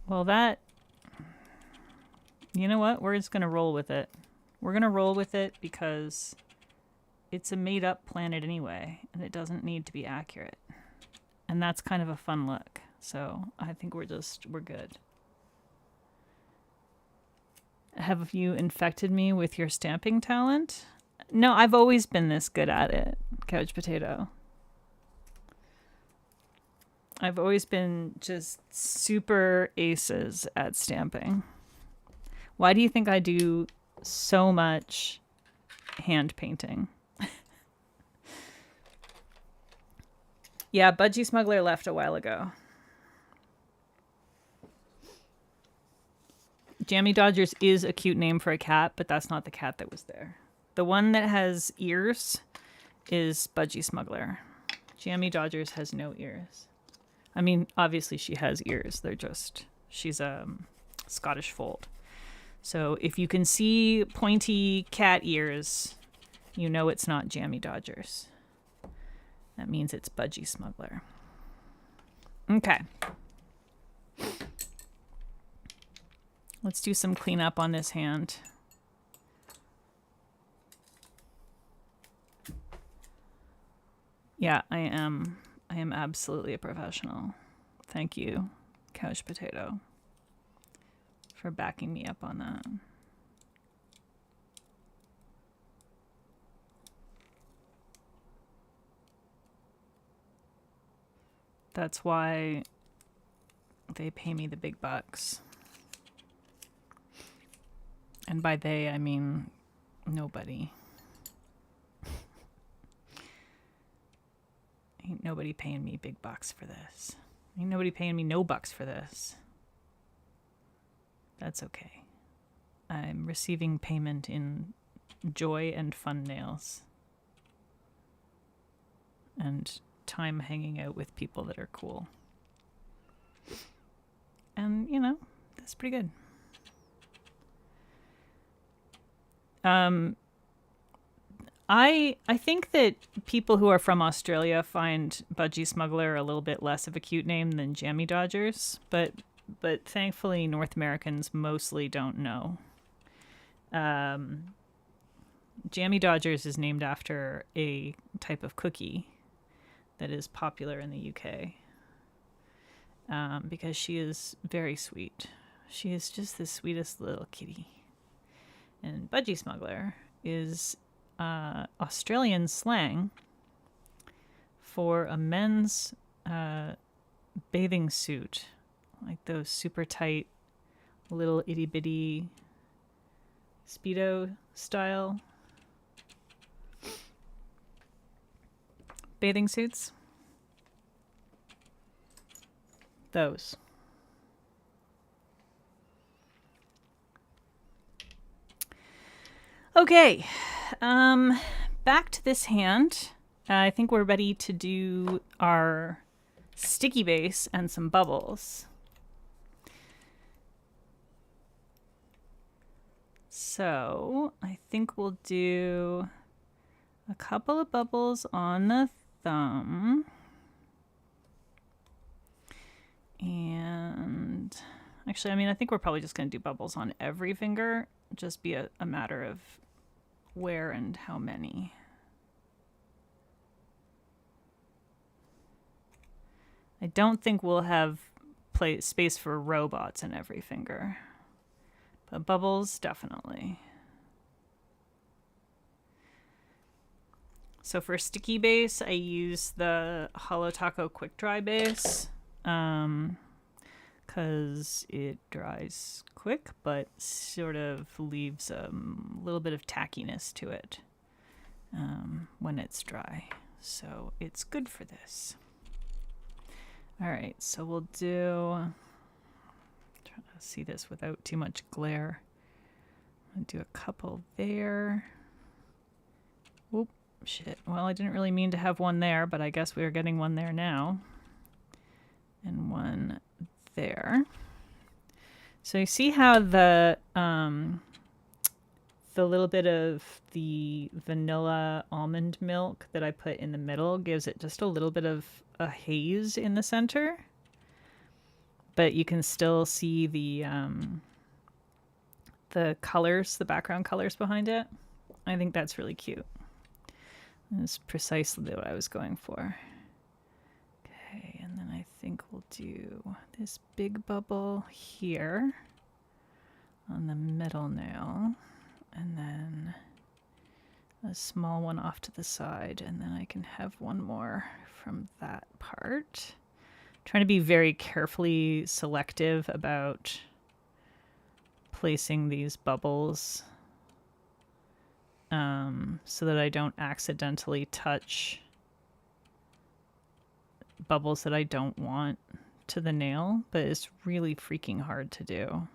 Well, that... You know what? We're just going to roll with it. We're going to roll with it because it's a made-up planet anyway, and it doesn't need to be accurate. And that's kind of a fun look. So I think we're good. Have you infected me with your stamping talent? No, I've always been this good at it, Couch Potato. I've always been just super aces at stamping. Why do you think I do so much hand painting? Yeah, Budgie Smuggler left a while ago. Jammy Dodgers is a cute name for a cat, but that's not the cat that was there. The one that has ears is Budgie Smuggler. Jammy Dodgers has no ears. I mean, obviously she has ears. She's a Scottish fold. So if you can see pointy cat ears, you know it's not Jammy Dodgers. That means it's Budgie Smuggler. Okay. Let's do some cleanup on this hand. Yeah, I am absolutely a professional. Thank you, Couch Potato, for backing me up on that. That's why they pay me the big bucks. And by they, I mean nobody. Ain't nobody paying me big bucks for this. Ain't nobody paying me no bucks for this. That's okay. I'm receiving payment in joy and fun nails. And time hanging out with people that are cool. And, you know, that's pretty good. I think that people who are from Australia find Budgie Smuggler a little bit less of a cute name than Jammy Dodgers, but thankfully North Americans mostly don't know. Jammy Dodgers is named after a type of cookie that is popular in the UK, because she is very sweet. She is just the sweetest little kitty. And Budgie Smuggler is Australian slang for a men's bathing suit, like those super tight little itty bitty Speedo style bathing suits. Those. Okay, back to this hand. I think we're ready to do our sticky base and some bubbles. So I think we'll do a couple of bubbles on the thumb. And actually, I mean, I think we're probably just going to do bubbles on every finger. Just be a matter of where and how many. I don't think we'll have space for robots in every finger, but bubbles definitely. So for sticky base, I use the Holo Taco Quick Dry base, because it dries quick, but sort of leaves a little bit of tackiness to it when it's dry. So it's good for this. All right, so we'll do, try to see this without too much glare. I'll do a couple there. Whoop, shit. Well, I didn't really mean to have one there, but I guess we're getting one there now. And one there. So you see how the little bit of the vanilla almond milk that I put in the middle gives it just a little bit of a haze in the center, but you can still see the colors, the background colors behind it. I think that's really cute. That's precisely what I was going for. Okay, and then I think we'll do this big bubble here on the middle nail, and then a small one off to the side, and then I can have one more from that part. Trying to be very carefully selective about placing these bubbles so that I don't accidentally touch bubbles that I don't want to the nail, but it's really freaking hard to do.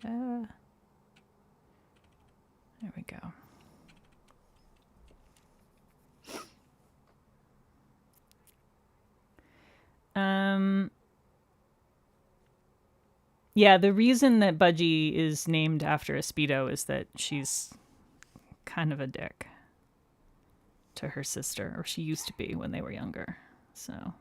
There we go. Yeah, the reason that Budgie is named after a Speedo is that she's kind of a dick to her sister, or she used to be when they were younger. So,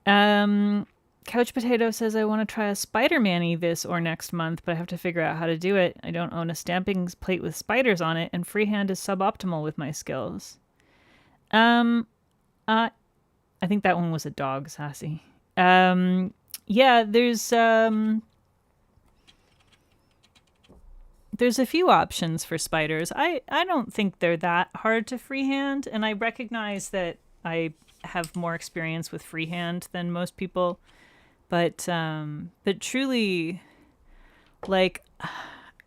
Couch Potato says, I want to try a Spider-Man-y this or next month, but I have to figure out how to do it. I don't own a stamping plate with spiders on it, and freehand is suboptimal with my skills. I think that one was a dog, Sassy. Yeah, there's a few options for spiders. I don't think they're that hard to freehand, and I recognize that I have more experience with freehand than most people, but truly, like,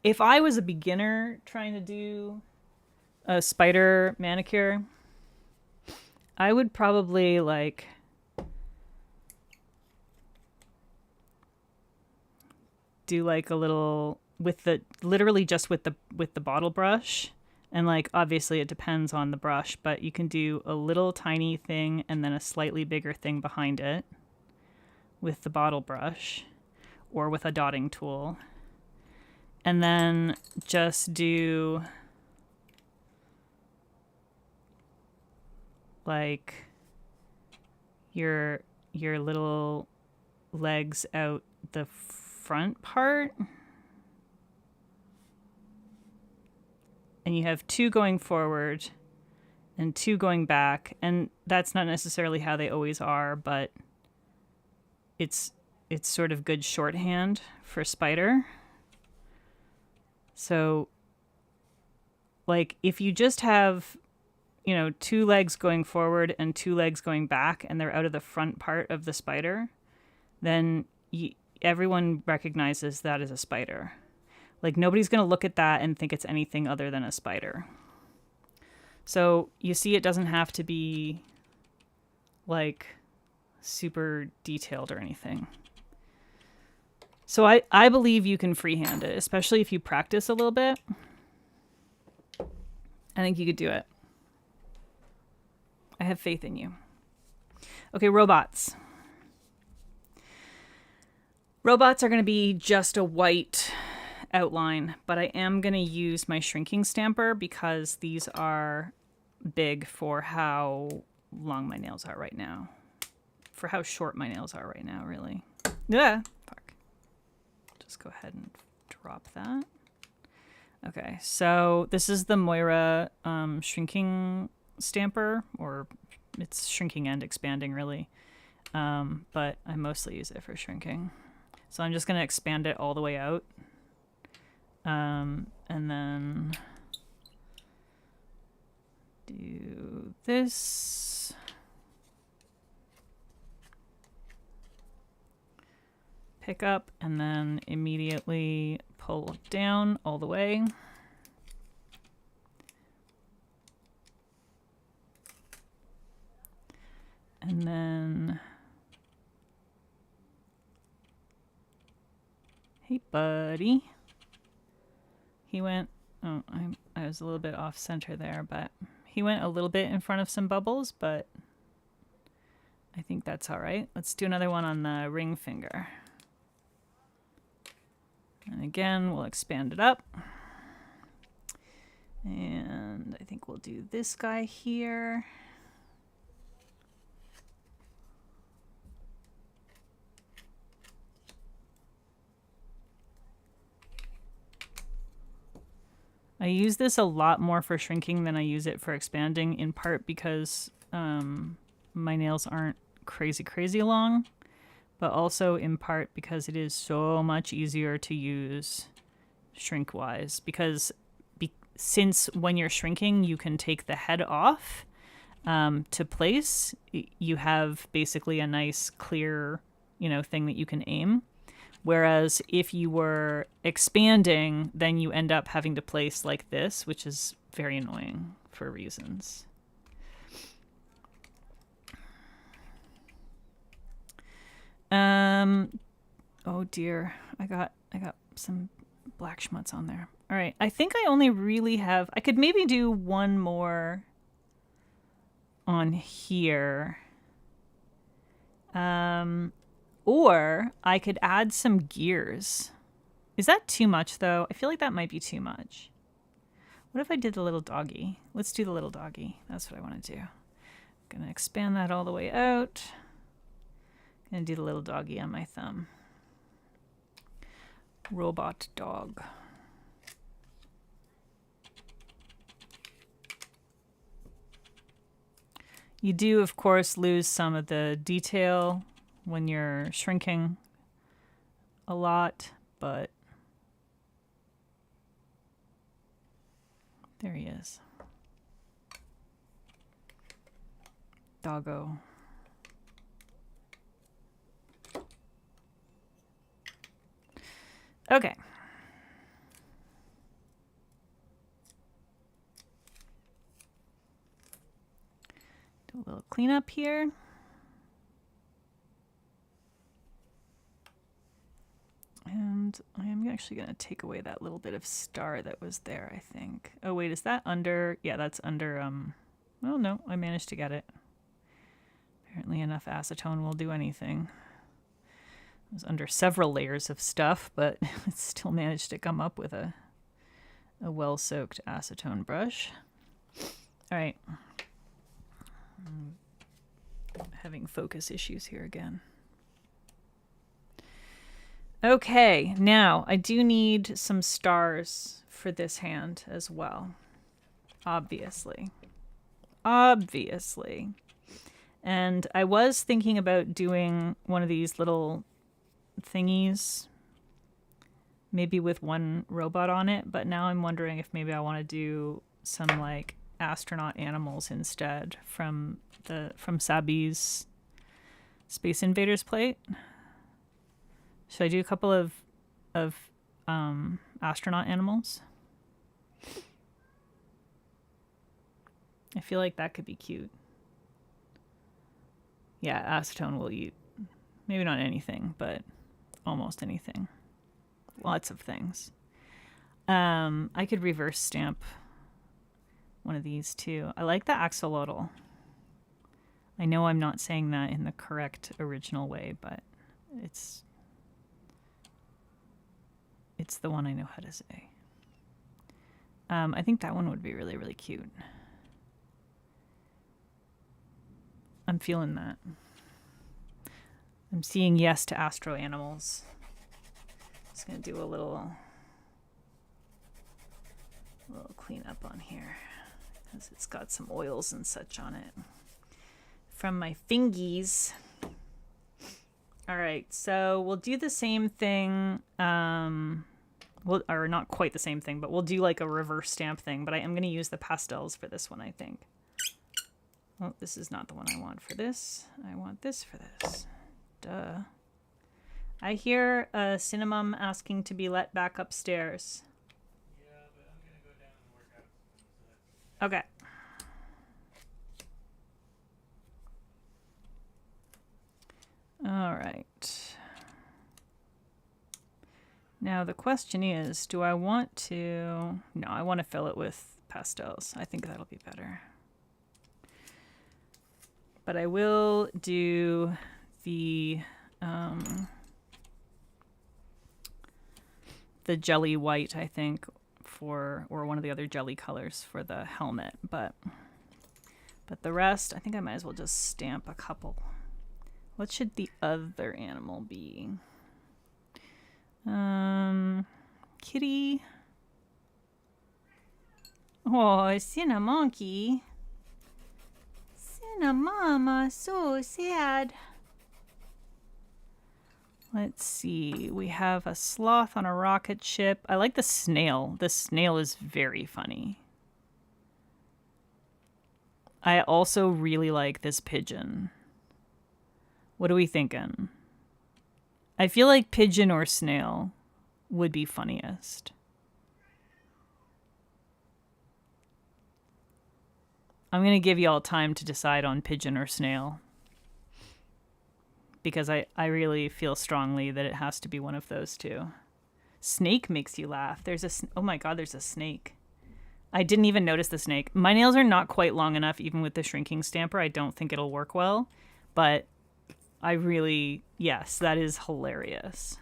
if I was a beginner trying to do a spider manicure, I would probably like do like a little with the literally just with the bottle brush, and like obviously it depends on the brush, but you can do a little tiny thing and then a slightly bigger thing behind it with the bottle brush or with a dotting tool, and then just do like your little legs out the front part, and you have two going forward and two going back, and that's not necessarily how they always are, but it's sort of good shorthand for spider. So like if you just have, you know, two legs going forward and two legs going back and they're out of the front part of the spider, then everyone recognizes that as a spider. Like nobody's going to look at that and think it's anything other than a spider. So you see, it doesn't have to be like super detailed or anything. So I believe you can freehand it, especially if you practice a little bit. I think you could do it. I have faith in you. Okay, robots. Robots are going to be just a white outline, but I am going to use my shrinking stamper because these are big for how long my nails are right now. For how short my nails are right now, really. Yeah, fuck. Just go ahead and drop that. Okay, so this is the Moira shrinking stamper, or it's shrinking and expanding, really. But I mostly use it for shrinking. So I'm just going to expand it all the way out. And then do this. Pick up and then immediately pull down all the way. And then, hey buddy. He went, oh, I was a little bit off center there, but he went a little bit in front of some bubbles, but I think that's all right. Let's do another one on the ring finger. And again, we'll expand it up. And I think we'll do this guy here. I use this a lot more for shrinking than I use it for expanding, in part because my nails aren't crazy long, but also in part because it is so much easier to use shrink-wise, because since when you're shrinking, you can take the head off to place. You have basically a nice clear, thing that you can aim. Whereas if you were expanding, then you end up having to place like this, which is very annoying for reasons. Oh dear, I got some black schmutz on there. All right, I think I only really have, I could maybe do one more on here. Or I could add some gears. Is that too much, though? I feel like that might be too much. What if I did the little doggy? Let's do the little doggy. That's what I want to do. I'm going to expand that all the way out. Going to do the little doggy on my thumb. Robot dog. You do, of course, lose some of the detail when you're shrinking a lot, but there he is. Doggo. Okay. Do a little cleanup here. And I am actually going to take away that little bit of star that was there, I think. Oh, wait, is that under? Yeah, that's under, oh, no, I managed to get it. Apparently enough acetone will do anything. It was under several layers of stuff, but it still managed to come up with a well-soaked acetone brush. All right. I'm having focus issues here again. Okay, now I do need some stars for this hand as well. Obviously. Obviously. And I was thinking about doing one of these little thingies, maybe with one robot on it, but now I'm wondering if maybe I want to do some like astronaut animals instead from Sabi's Space Invaders plate. Should I do a couple of astronaut animals? I feel like that could be cute. Yeah, acetone will eat maybe not anything, but almost anything. Lots of things. I could reverse stamp one of these too. I like the axolotl. I know I'm not saying that in the correct original way, but it's the one I know how to say. I think that one would be really, really cute. I'm feeling that. I'm seeing yes to astro animals. Just gonna do a little cleanup on here because it's got some oils and such on it from my fingies. All right, so we'll do the same thing. Or not quite the same thing, but we'll do like a reverse stamp thing. But I am going to use the pastels for this one, I think. Oh, this is not the one I want for this. I want this for this. Duh. I hear Cinnamon asking to be let back upstairs. Yeah, but I'm going to go down and work out. Okay. All right. Now the question is, do I want to... No, I want to fill it with pastels. I think that'll be better. But I will do the jelly white, I think, or one of the other jelly colors for the helmet. But the rest, I think I might as well just stamp a couple. What should the other animal be? Kitty. Oh, Cinnamonkey. Cinnamama, so sad. Let's see. We have a sloth on a rocket ship. I like the snail. The snail is very funny. I also really like this pigeon. What are we thinking? I feel like pigeon or snail would be funniest. I'm going to give you all time to decide on pigeon or snail. Because I really feel strongly that it has to be one of those two. Snake makes you laugh. Oh my god, there's a snake. I didn't even notice the snake. My nails are not quite long enough, even with the shrinking stamper. I don't think it'll work well. But I really... Yes, that is hilarious.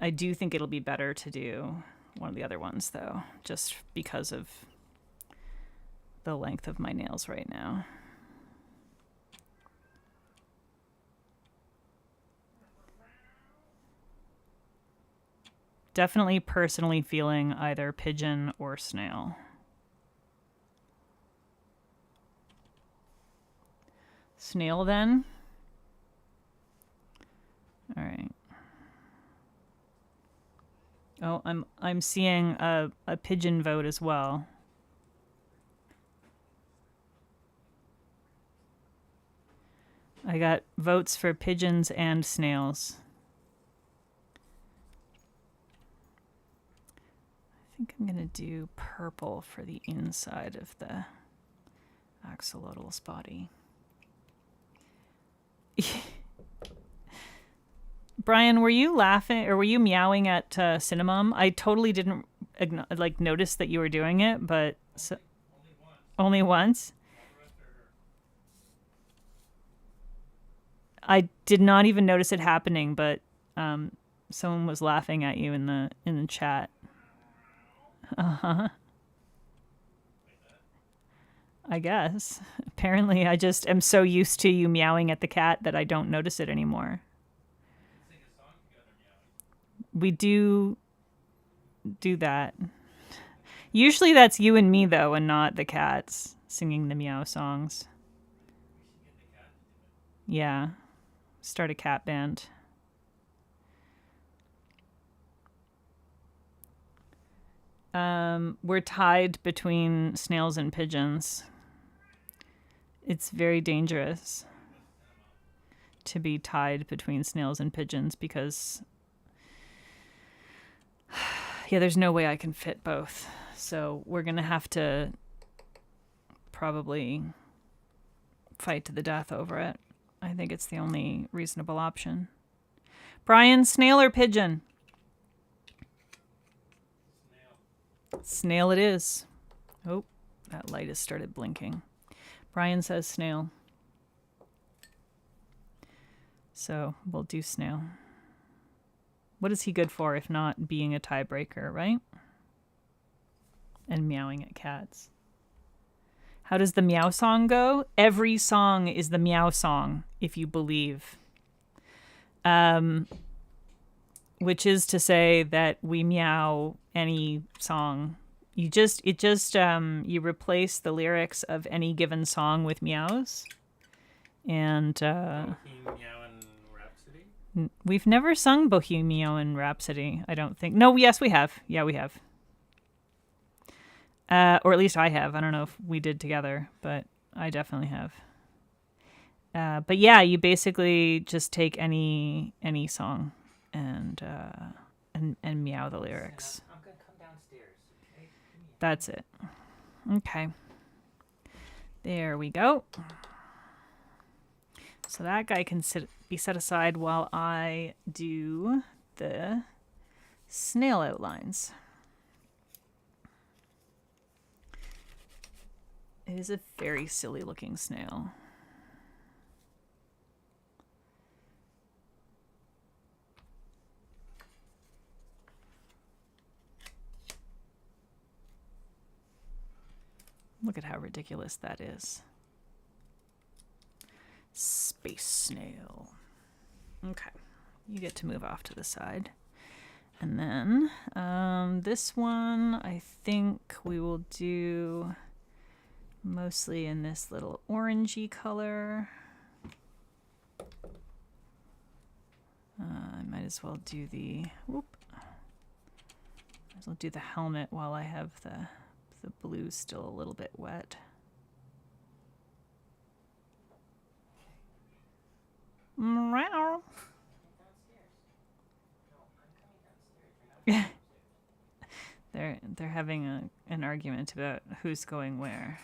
I do think it'll be better to do one of the other ones, though. Just because of the length of my nails right now. Definitely personally feeling either pigeon or snail. Snail then. All right. Oh, I'm seeing a pigeon vote as well. I got votes for pigeons and snails. I think I'm gonna do purple for the inside of the axolotl's body. Brian, were you laughing or were you meowing at Cinnamon? I totally didn't notice that you were doing it, but only once. I did not even notice it happening, but someone was laughing at you in the chat. I guess. Apparently, I just am so used to you meowing at the cat that I don't notice it anymore. We do that. Usually that's you and me, though, and not the cats singing the meow songs. Yeah. Start a cat band. We're tied between snails and pigeons. It's very dangerous to be tied between snails and pigeons because, yeah, there's no way I can fit both. So we're going to have to probably fight to the death over it. I think it's the only reasonable option. Brian, snail or pigeon? Snail it is. Oh, that light has started blinking. Brian says snail. So we'll do snail. What is he good for if not being a tiebreaker, right? And meowing at cats. How does the meow song go? Every song is the meow song, if you believe. Which is to say that we meow any song. You replace the lyrics of any given song with meows. And Bohemian Rhapsody? We've never sung Bohemian Rhapsody, I don't think. No, yes, we have. Yeah, we have. Or at least I have. I don't know if we did together, but I definitely have. But yeah, you basically just take any song and meow the lyrics. I'm gonna come downstairs. Okay? That's it. Okay. There we go. So that guy can be set aside while I do the snail outlines. It is a very silly looking snail. Look at how ridiculous that is. Space snail. Okay, you get to move off to the side. And then this one, I think we will do mostly in this little orangey color. I might as well do the helmet while I have the blue still a little bit wet. Meow. They're having an argument about who's going where.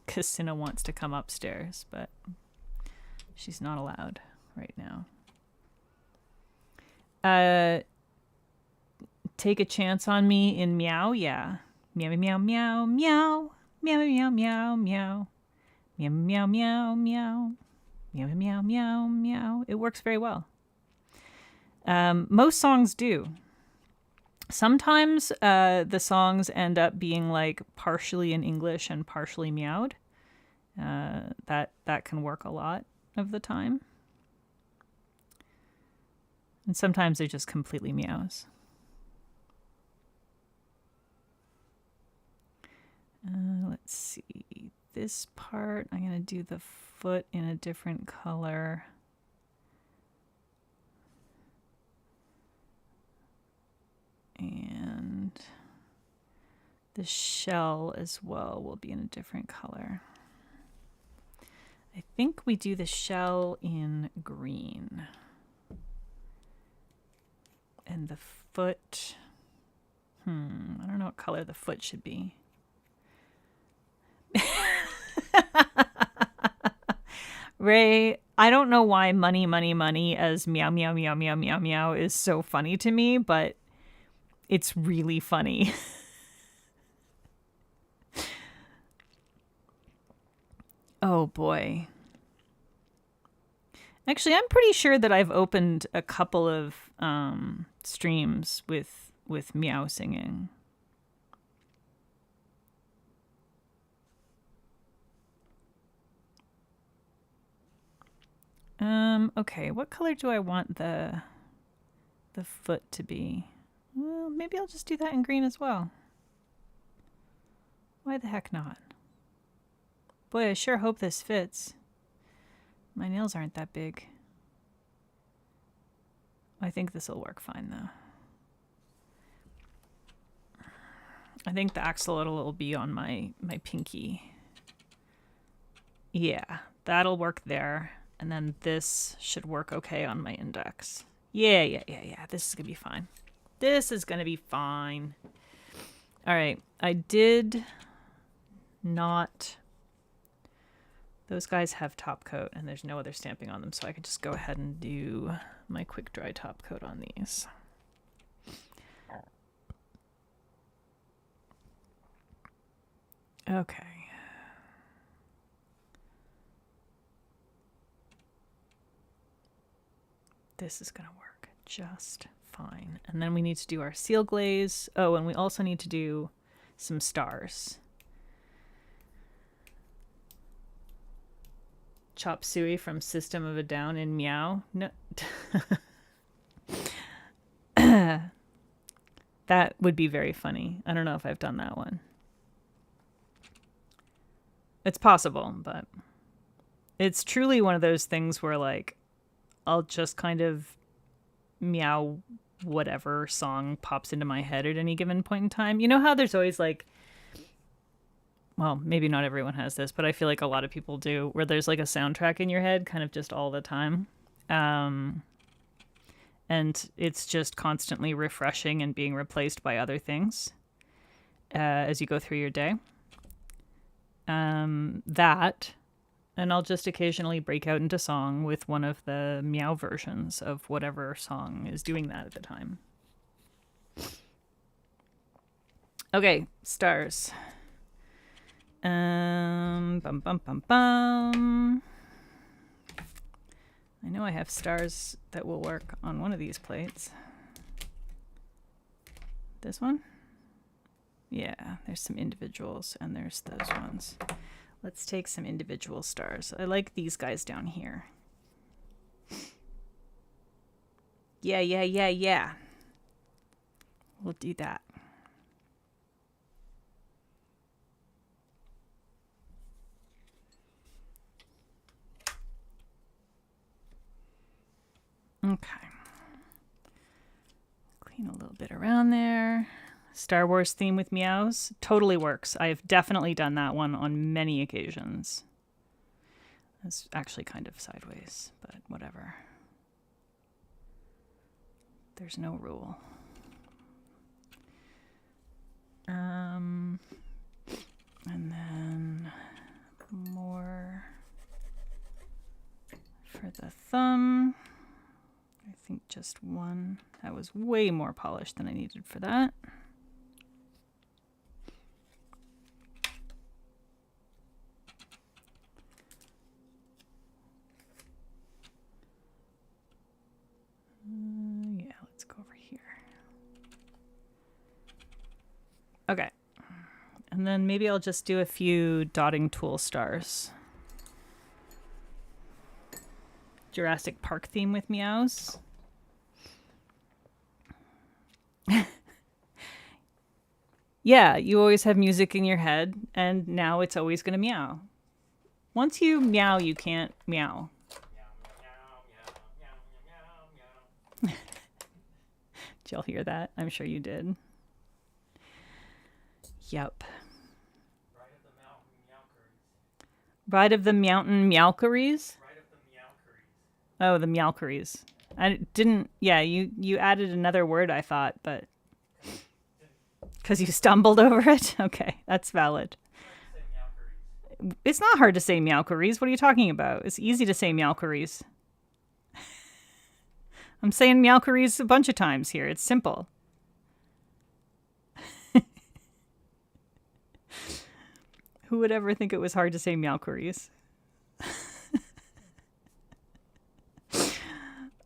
Cassina wants to come upstairs, but she's not allowed right now. Take a chance on me in meow, yeah. Meow meow meow meow meow meow meow meow meow meow meow meow meow meow meow meow. It works very well. Most songs do. Sometimes the songs end up being like partially in English and partially meowed. That can work a lot of the time. And sometimes they're just completely meows. Let's see. This part, I'm going to do the foot in a different color. And the shell as well will be in a different color. I think we do the shell in green. And the foot, I don't know what color the foot should be. Ray, I don't know why money, money, money as meow, meow, meow, meow, meow, meow is so funny to me, but it's really funny. Oh boy. Actually, I'm pretty sure that I've opened a couple of streams with meow singing. Okay, what color do I want the foot to be? Well, maybe I'll just do that in green as well. Why the heck not? Boy, I sure hope this fits. My nails aren't that big. I think this will work fine, though. I think the axolotl will be on my pinky. Yeah, that'll work there. And then this should work okay on my index. Yeah. This is going to be fine. This is going to be fine. All right. I did not... Those guys have top coat, and there's no other stamping on them, so I could just go ahead and do my quick dry top coat on these. Okay. This is going to work just fine. And then we need to do our seal glaze. Oh, and we also need to do some stars. Chop Suey from System of a Down in Meow. No. That would be very funny. I don't know if I've done that one. It's possible, but it's truly one of those things where, like, I'll just kind of meow whatever song pops into my head at any given point in time. You know how there's always, like, well, maybe not everyone has this, but I feel like a lot of people do, where there's like a soundtrack in your head kind of just all the time. And it's just constantly refreshing and being replaced by other things as you go through your day. That, and I'll just occasionally break out into song with one of the meow versions of whatever song is doing that at the time. Okay, stars. Bum bum bum bum. I know I have stars that will work on one of these plates. This one? Yeah, there's some individuals and there's those ones. Let's take some individual stars. I like these guys down here. Yeah. We'll do that. Okay. Clean a little bit around there. Star Wars theme with meows totally works. I've definitely done that one on many occasions. It's actually kind of sideways, but whatever. There's no rule. And then more for the thumb. I think just one. That was way more polished than I needed for that. Yeah, let's go over here. Okay. And then maybe I'll just do a few dotting tool stars. Jurassic Park theme with meows. Yeah, you always have music in your head, and now it's always going to meow. Once you meow, you can't meow. Meow meow meow meow meow meow meow meow. Did y'all hear that? I'm sure you did. Yep. Ride of the mountain meowkeries. Ride of the Mountain Meowkeries? Ride of the meowkeries. Oh, the Meowkeries. I didn't. Yeah, you added another word. I thought, but because you stumbled over it. Okay, that's valid. Hard to say meowkeries. It's not hard to say Meowkeries. What are you talking about? It's easy to say Meowkeries. I'm saying Meowkeries a bunch of times here. It's simple. Who would ever think it was hard to say Meowkeries?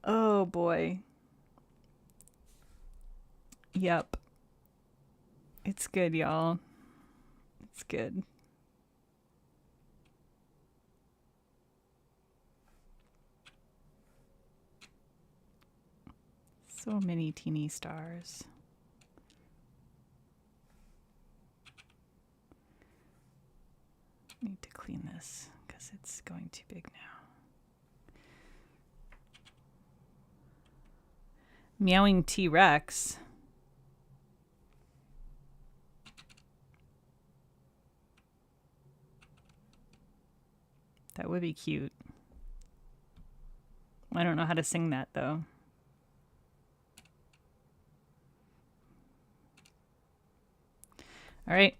Oh boy. Yep. It's good, y'all. It's good. So many teeny stars. Need to clean this because it's going too big now. Meowing T-Rex. That would be cute. I don't know how to sing that though. All right.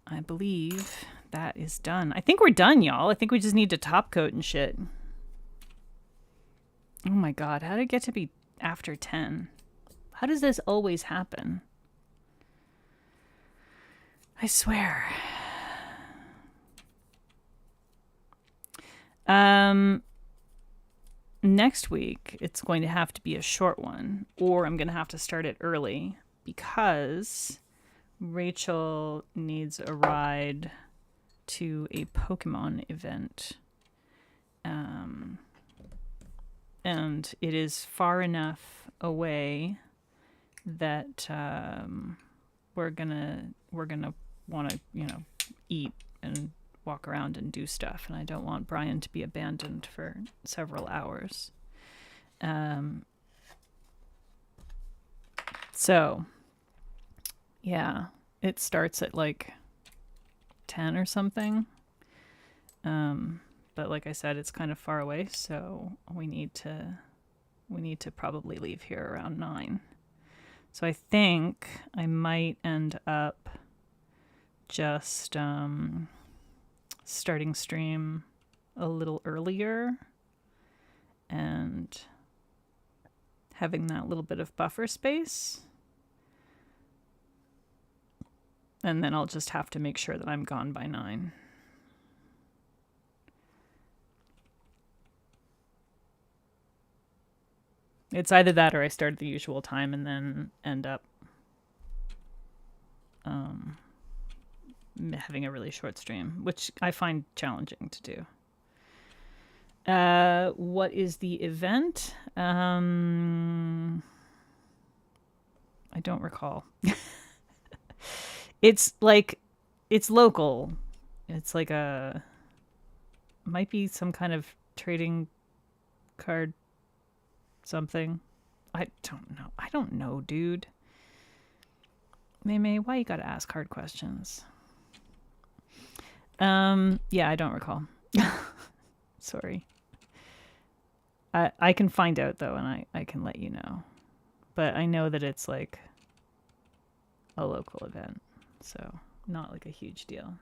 I believe that is done. I think we're done, y'all. I think we just need to top coat and shit. Oh my god, how did it get to be after 10? How does this always happen? I swear. Next week it's going to have to be a short one, or I'm going to have to start it early because Rachel needs a ride to a Pokemon event. And it is far enough away that we're gonna want to, eat and walk around and do stuff, and I don't want Brian to be abandoned for several hours. So yeah, it starts at like 10 or something. But like I said, it's kind of far away, so we need to probably leave here around 9. So I think I might end up just starting stream a little earlier and having that little bit of buffer space. And then I'll just have to make sure that I'm gone by 9. It's either that or I start at the usual time and then end up having a really short stream, which I find challenging to do. What is the event? I don't recall. It's local. It's like might be some kind of trading card something. I don't know, dude. May, why you gotta ask hard questions? Yeah, I don't recall. Sorry. I can find out though, and I can let you know. But I know that it's like a local event, so not like a huge deal.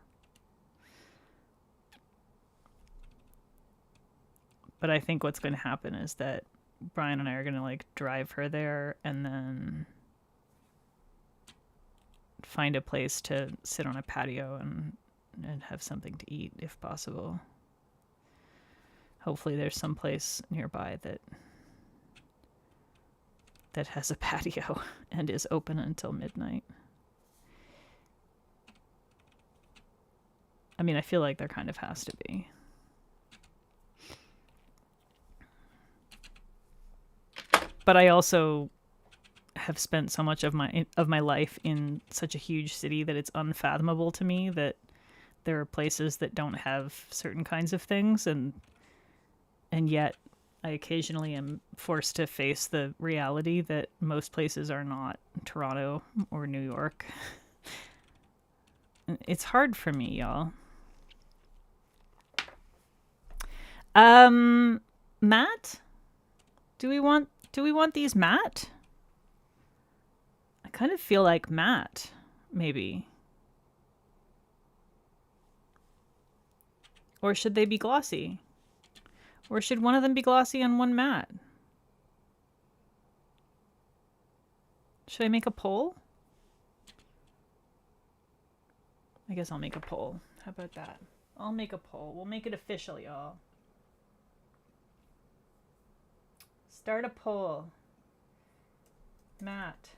But I think what's going to happen is that Brian and I are going to like drive her there and then find a place to sit on a patio and have something to eat if possible. Hopefully there's some place nearby that has a patio and is open until midnight. I mean, I feel like there kind of has to be. But I also have spent so much of my life in such a huge city that it's unfathomable to me that there are places that don't have certain kinds of things, and yet I occasionally am forced to face the reality that most places are not Toronto or New York. It's hard for me, y'all. Matt? Do we want these matte? I kind of feel like matte, maybe. Or should they be glossy? Or should one of them be glossy and one matte? Should I make a poll? I guess I'll make a poll. How about that? I'll make a poll. We'll make it official, y'all. Start a poll. Matte.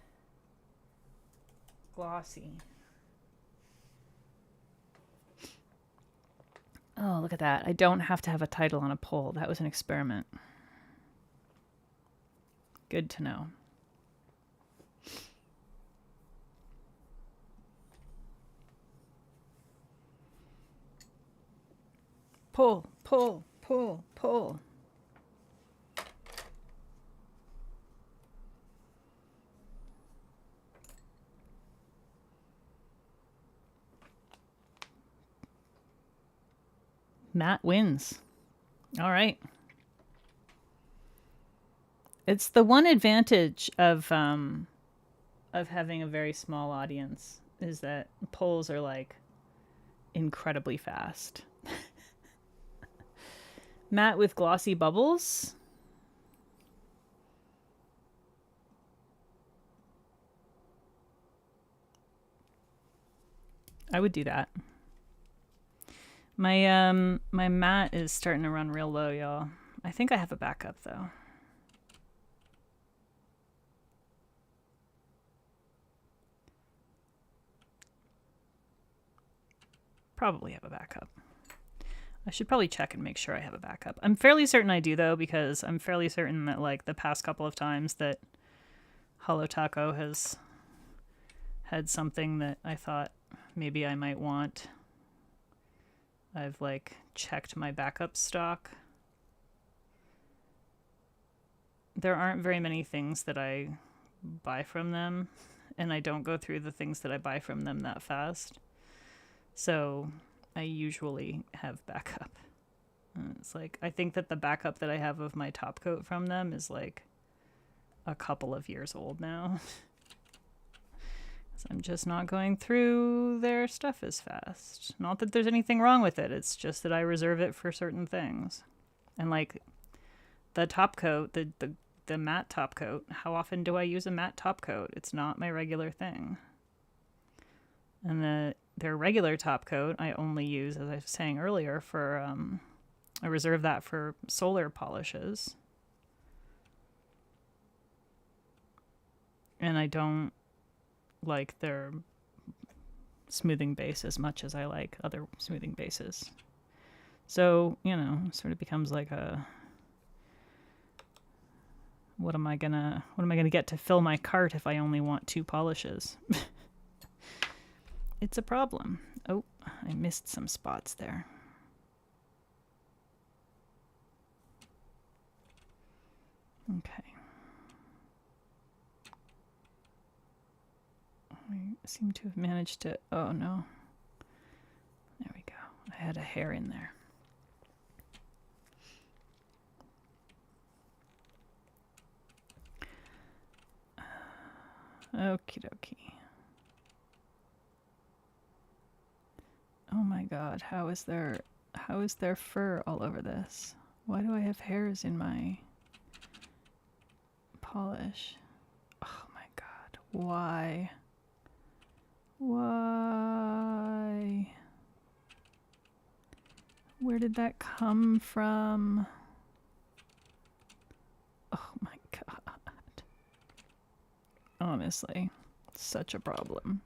Glossy. Oh, look at that. I don't have to have a title on a poll. That was an experiment. Good to know. Poll, poll, poll, poll. Matt wins. All right. It's the one advantage of having a very small audience is that polls are like incredibly fast. Matte with glossy bubbles. I would do that. My my matte is starting to run real low, y'all. I think I have a backup though. Probably have a backup. I should probably check and make sure I have a backup. I'm fairly certain I do though, because I'm fairly certain that like the past couple of times that Holo Taco has had something that I thought maybe I might want, I've like checked my backup stock. There aren't very many things that I buy from them, and I don't go through the things that I buy from them that fast. So I usually have backup. And it's like, I think that the backup that I have of my top coat from them is like a couple of years old now. So I'm just not going through their stuff as fast. Not that there's anything wrong with it. It's just that I reserve it for certain things. And like the top coat, the matte top coat, how often do I use a matte top coat? It's not my regular thing. And their regular top coat I only use, as I was saying earlier, for I reserve that for solar polishes. And I don't like their smoothing base as much as I like other smoothing bases. So, you know, sort of becomes like a what am I gonna get to fill my cart if I only want 2 polishes? It's a problem. Oh, I missed some spots there. Okay. I seem to have managed to... Oh, no. There we go. I had a hair in there. Okie dokie. Oh my god, how is there fur all over this? Why do I have hairs in my polish? Oh my god, why? Why? Where did that come from? Oh my god. Honestly, such a problem.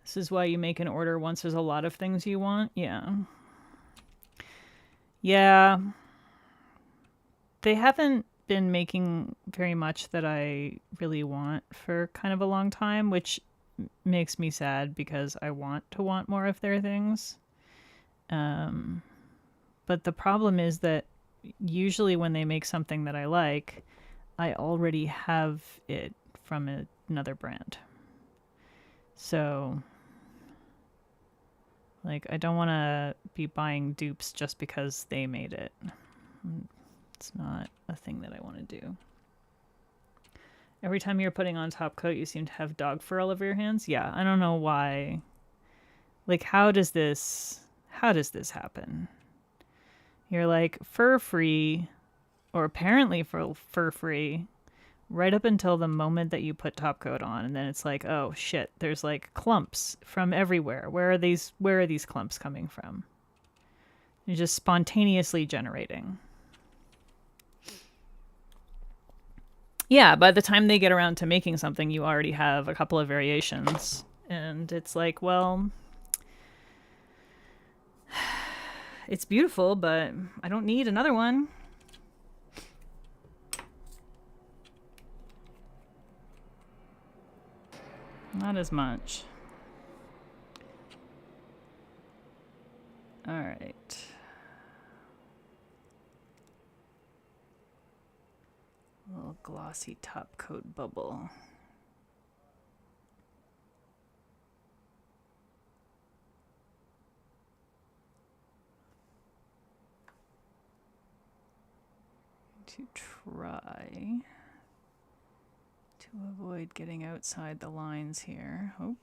This is why you make an order once there's a lot of things you want? Yeah. Yeah. They haven't been making very much that I really want for kind of a long time, which makes me sad because I want to want more of their things. But the problem is that usually when they make something that I like, I already have it from another brand. So, like, I don't want to be buying dupes just because they made it. It's not a thing that I want to do. Every time you're putting on top coat, you seem to have dog fur all over your hands. Yeah, I don't know why. Like, how does this happen? You're like fur free, or apparently fur free, right up until the moment that you put top coat on, and then it's like, oh shit, there's like clumps from everywhere. Where are these clumps coming from? You're just spontaneously generating. Yeah, by the time they get around to making something, you already have a couple of variations. And it's like, well, it's beautiful, but I don't need another one. Not as much. All right. A little glossy top coat bubble. To try to avoid getting outside the lines here. Oh.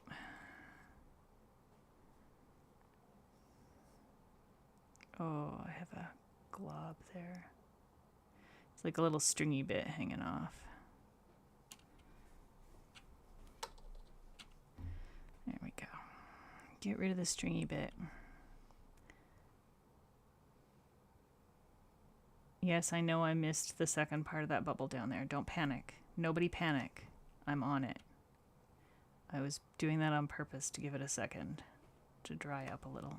Oh, I have a glob there. It's like a little stringy bit hanging off. There we go. Get rid of the stringy bit. Yes, I know I missed the second part of that bubble down there. Don't panic. Nobody panic. I'm on it. I was doing that on purpose to give it a second to dry up a little.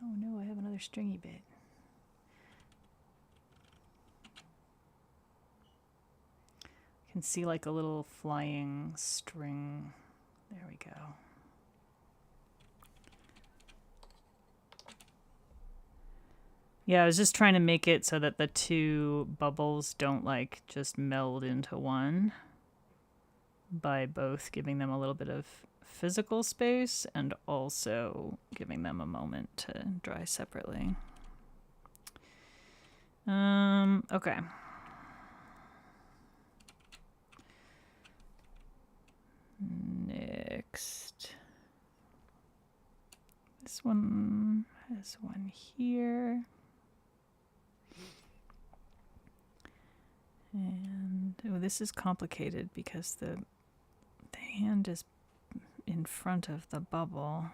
Oh no, I have another stringy bit. I can see like a little flying string. There we go. Yeah, I was just trying to make it so that the two bubbles don't like just meld into one by both giving them a little bit of physical space and also giving them a moment to dry separately. Okay. Next. This one has one here. And oh, this is complicated because the hand is in front of the bubble.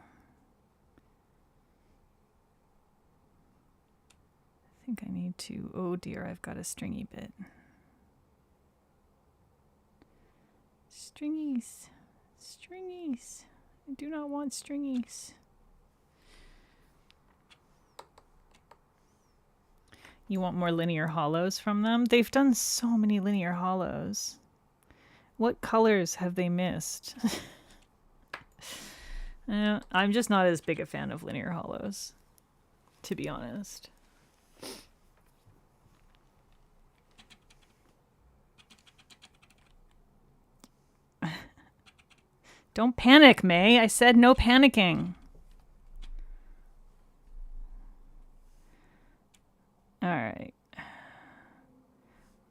I think I need to, oh dear, I've got a stringy bit. Stringies. Stringies. I do not want stringies. You want more linear hollows from them? They've done so many linear hollows. What colors have they missed? I'm just not as big a fan of linear hollows, to be honest. Don't panic, May. I said no panicking. All right.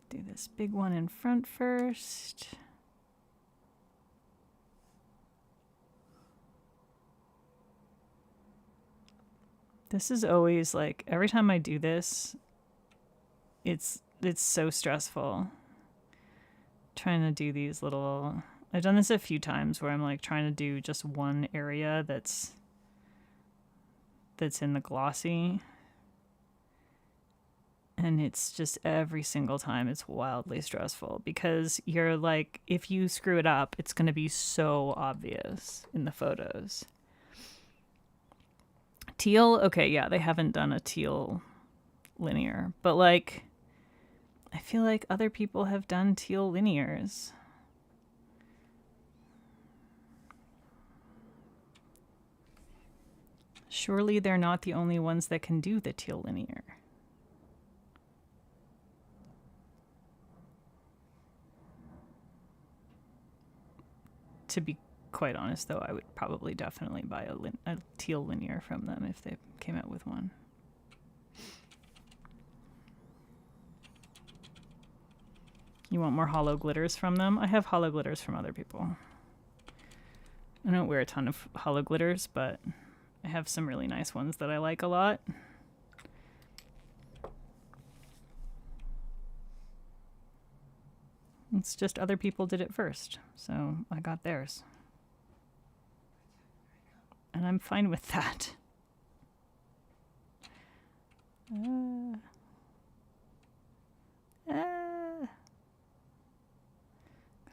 Do this big one in front first. This is always like, every time I do this, it's so stressful. Trying to do these little, I've done this a few times where I'm like trying to do just one area that's in the glossy. And it's just every single time it's wildly stressful because you're like, if you screw it up, it's going to be so obvious in the photos. Teal, okay, yeah, they haven't done a teal linear, but like I feel like other people have done teal linears. Surely they're not the only ones that can do the teal linear. To be quite honest, though, I would probably definitely buy a teal linear from them if they came out with one. You want more hollow glitters from them? I have hollow glitters from other people. I don't wear a ton of hollow glitters, but I have some really nice ones that I like a lot. It's just other people did it first, so I got theirs. And I'm fine with that.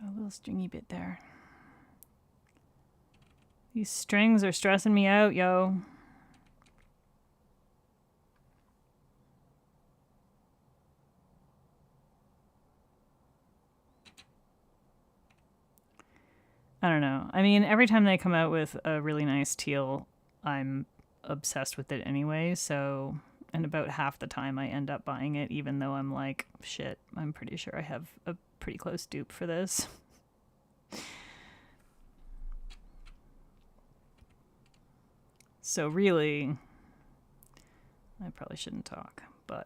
Got a little stringy bit there. These strings are stressing me out, yo. I don't know. I mean, every time they come out with a really nice teal, I'm obsessed with it anyway, so... And about half the time I end up buying it, even though I'm like, shit, I'm pretty sure I have a pretty close dupe for this. So really, I probably shouldn't talk, but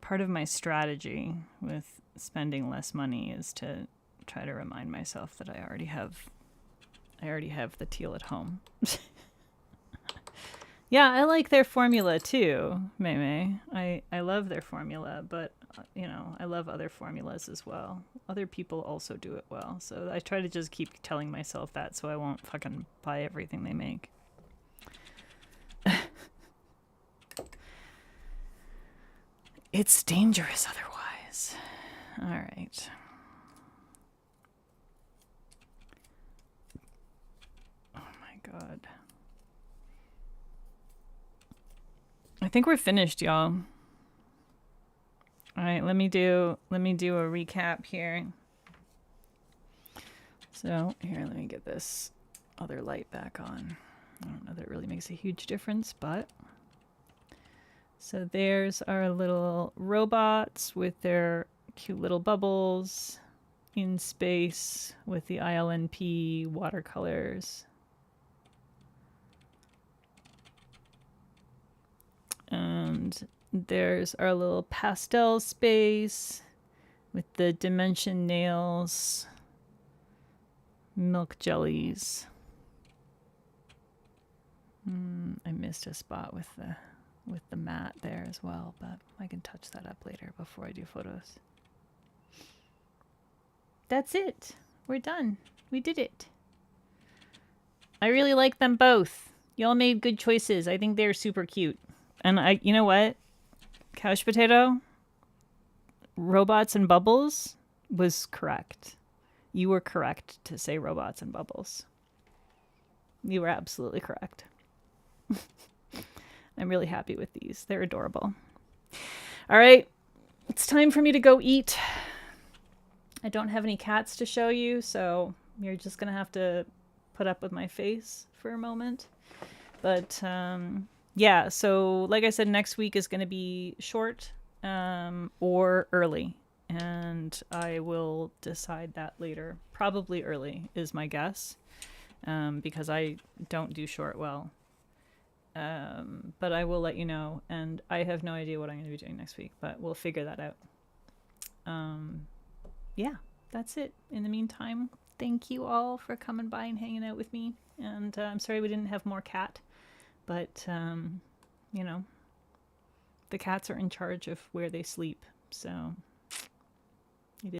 part of my strategy with spending less money is to try to remind myself that I already have the teal at home. Yeah, I like their formula too, Mei. I love their formula, but you know, I love other formulas as well. Other people also do it well, so I try to just keep telling myself that so I won't fucking buy everything they make. It's dangerous otherwise. All right. Oh my god. I think we're finished, y'all. All right, let me do a recap here. So here, let me get this other light back on. I don't know that it really makes a huge difference, but so there's our little robots with their cute little bubbles in space with the ILNP watercolors. And there's our little pastel space with the dimension nails, milk jellies. I missed a spot with the mat there as well, but I can touch that up later before I do photos. That's it. We're done. We did it. I really like them both. Y'all made good choices. I think they're super cute. And you know what? Couch Potato, robots and bubbles was correct. You were correct to say robots and bubbles. You were absolutely correct. I'm really happy with these. They're adorable. All right. It's time for me to go eat. I don't have any cats to show you, so you're just going to have to put up with my face for a moment. But, yeah, so like I said, next week is going to be short or early, and I will decide that later. Probably early is my guess, because I don't do short well. But I will let you know, and I have no idea what I'm going to be doing next week, but we'll figure that out. Yeah, that's it. In the meantime, thank you all for coming by and hanging out with me, and I'm sorry we didn't have more cat. But, you know, the cats are in charge of where they sleep, so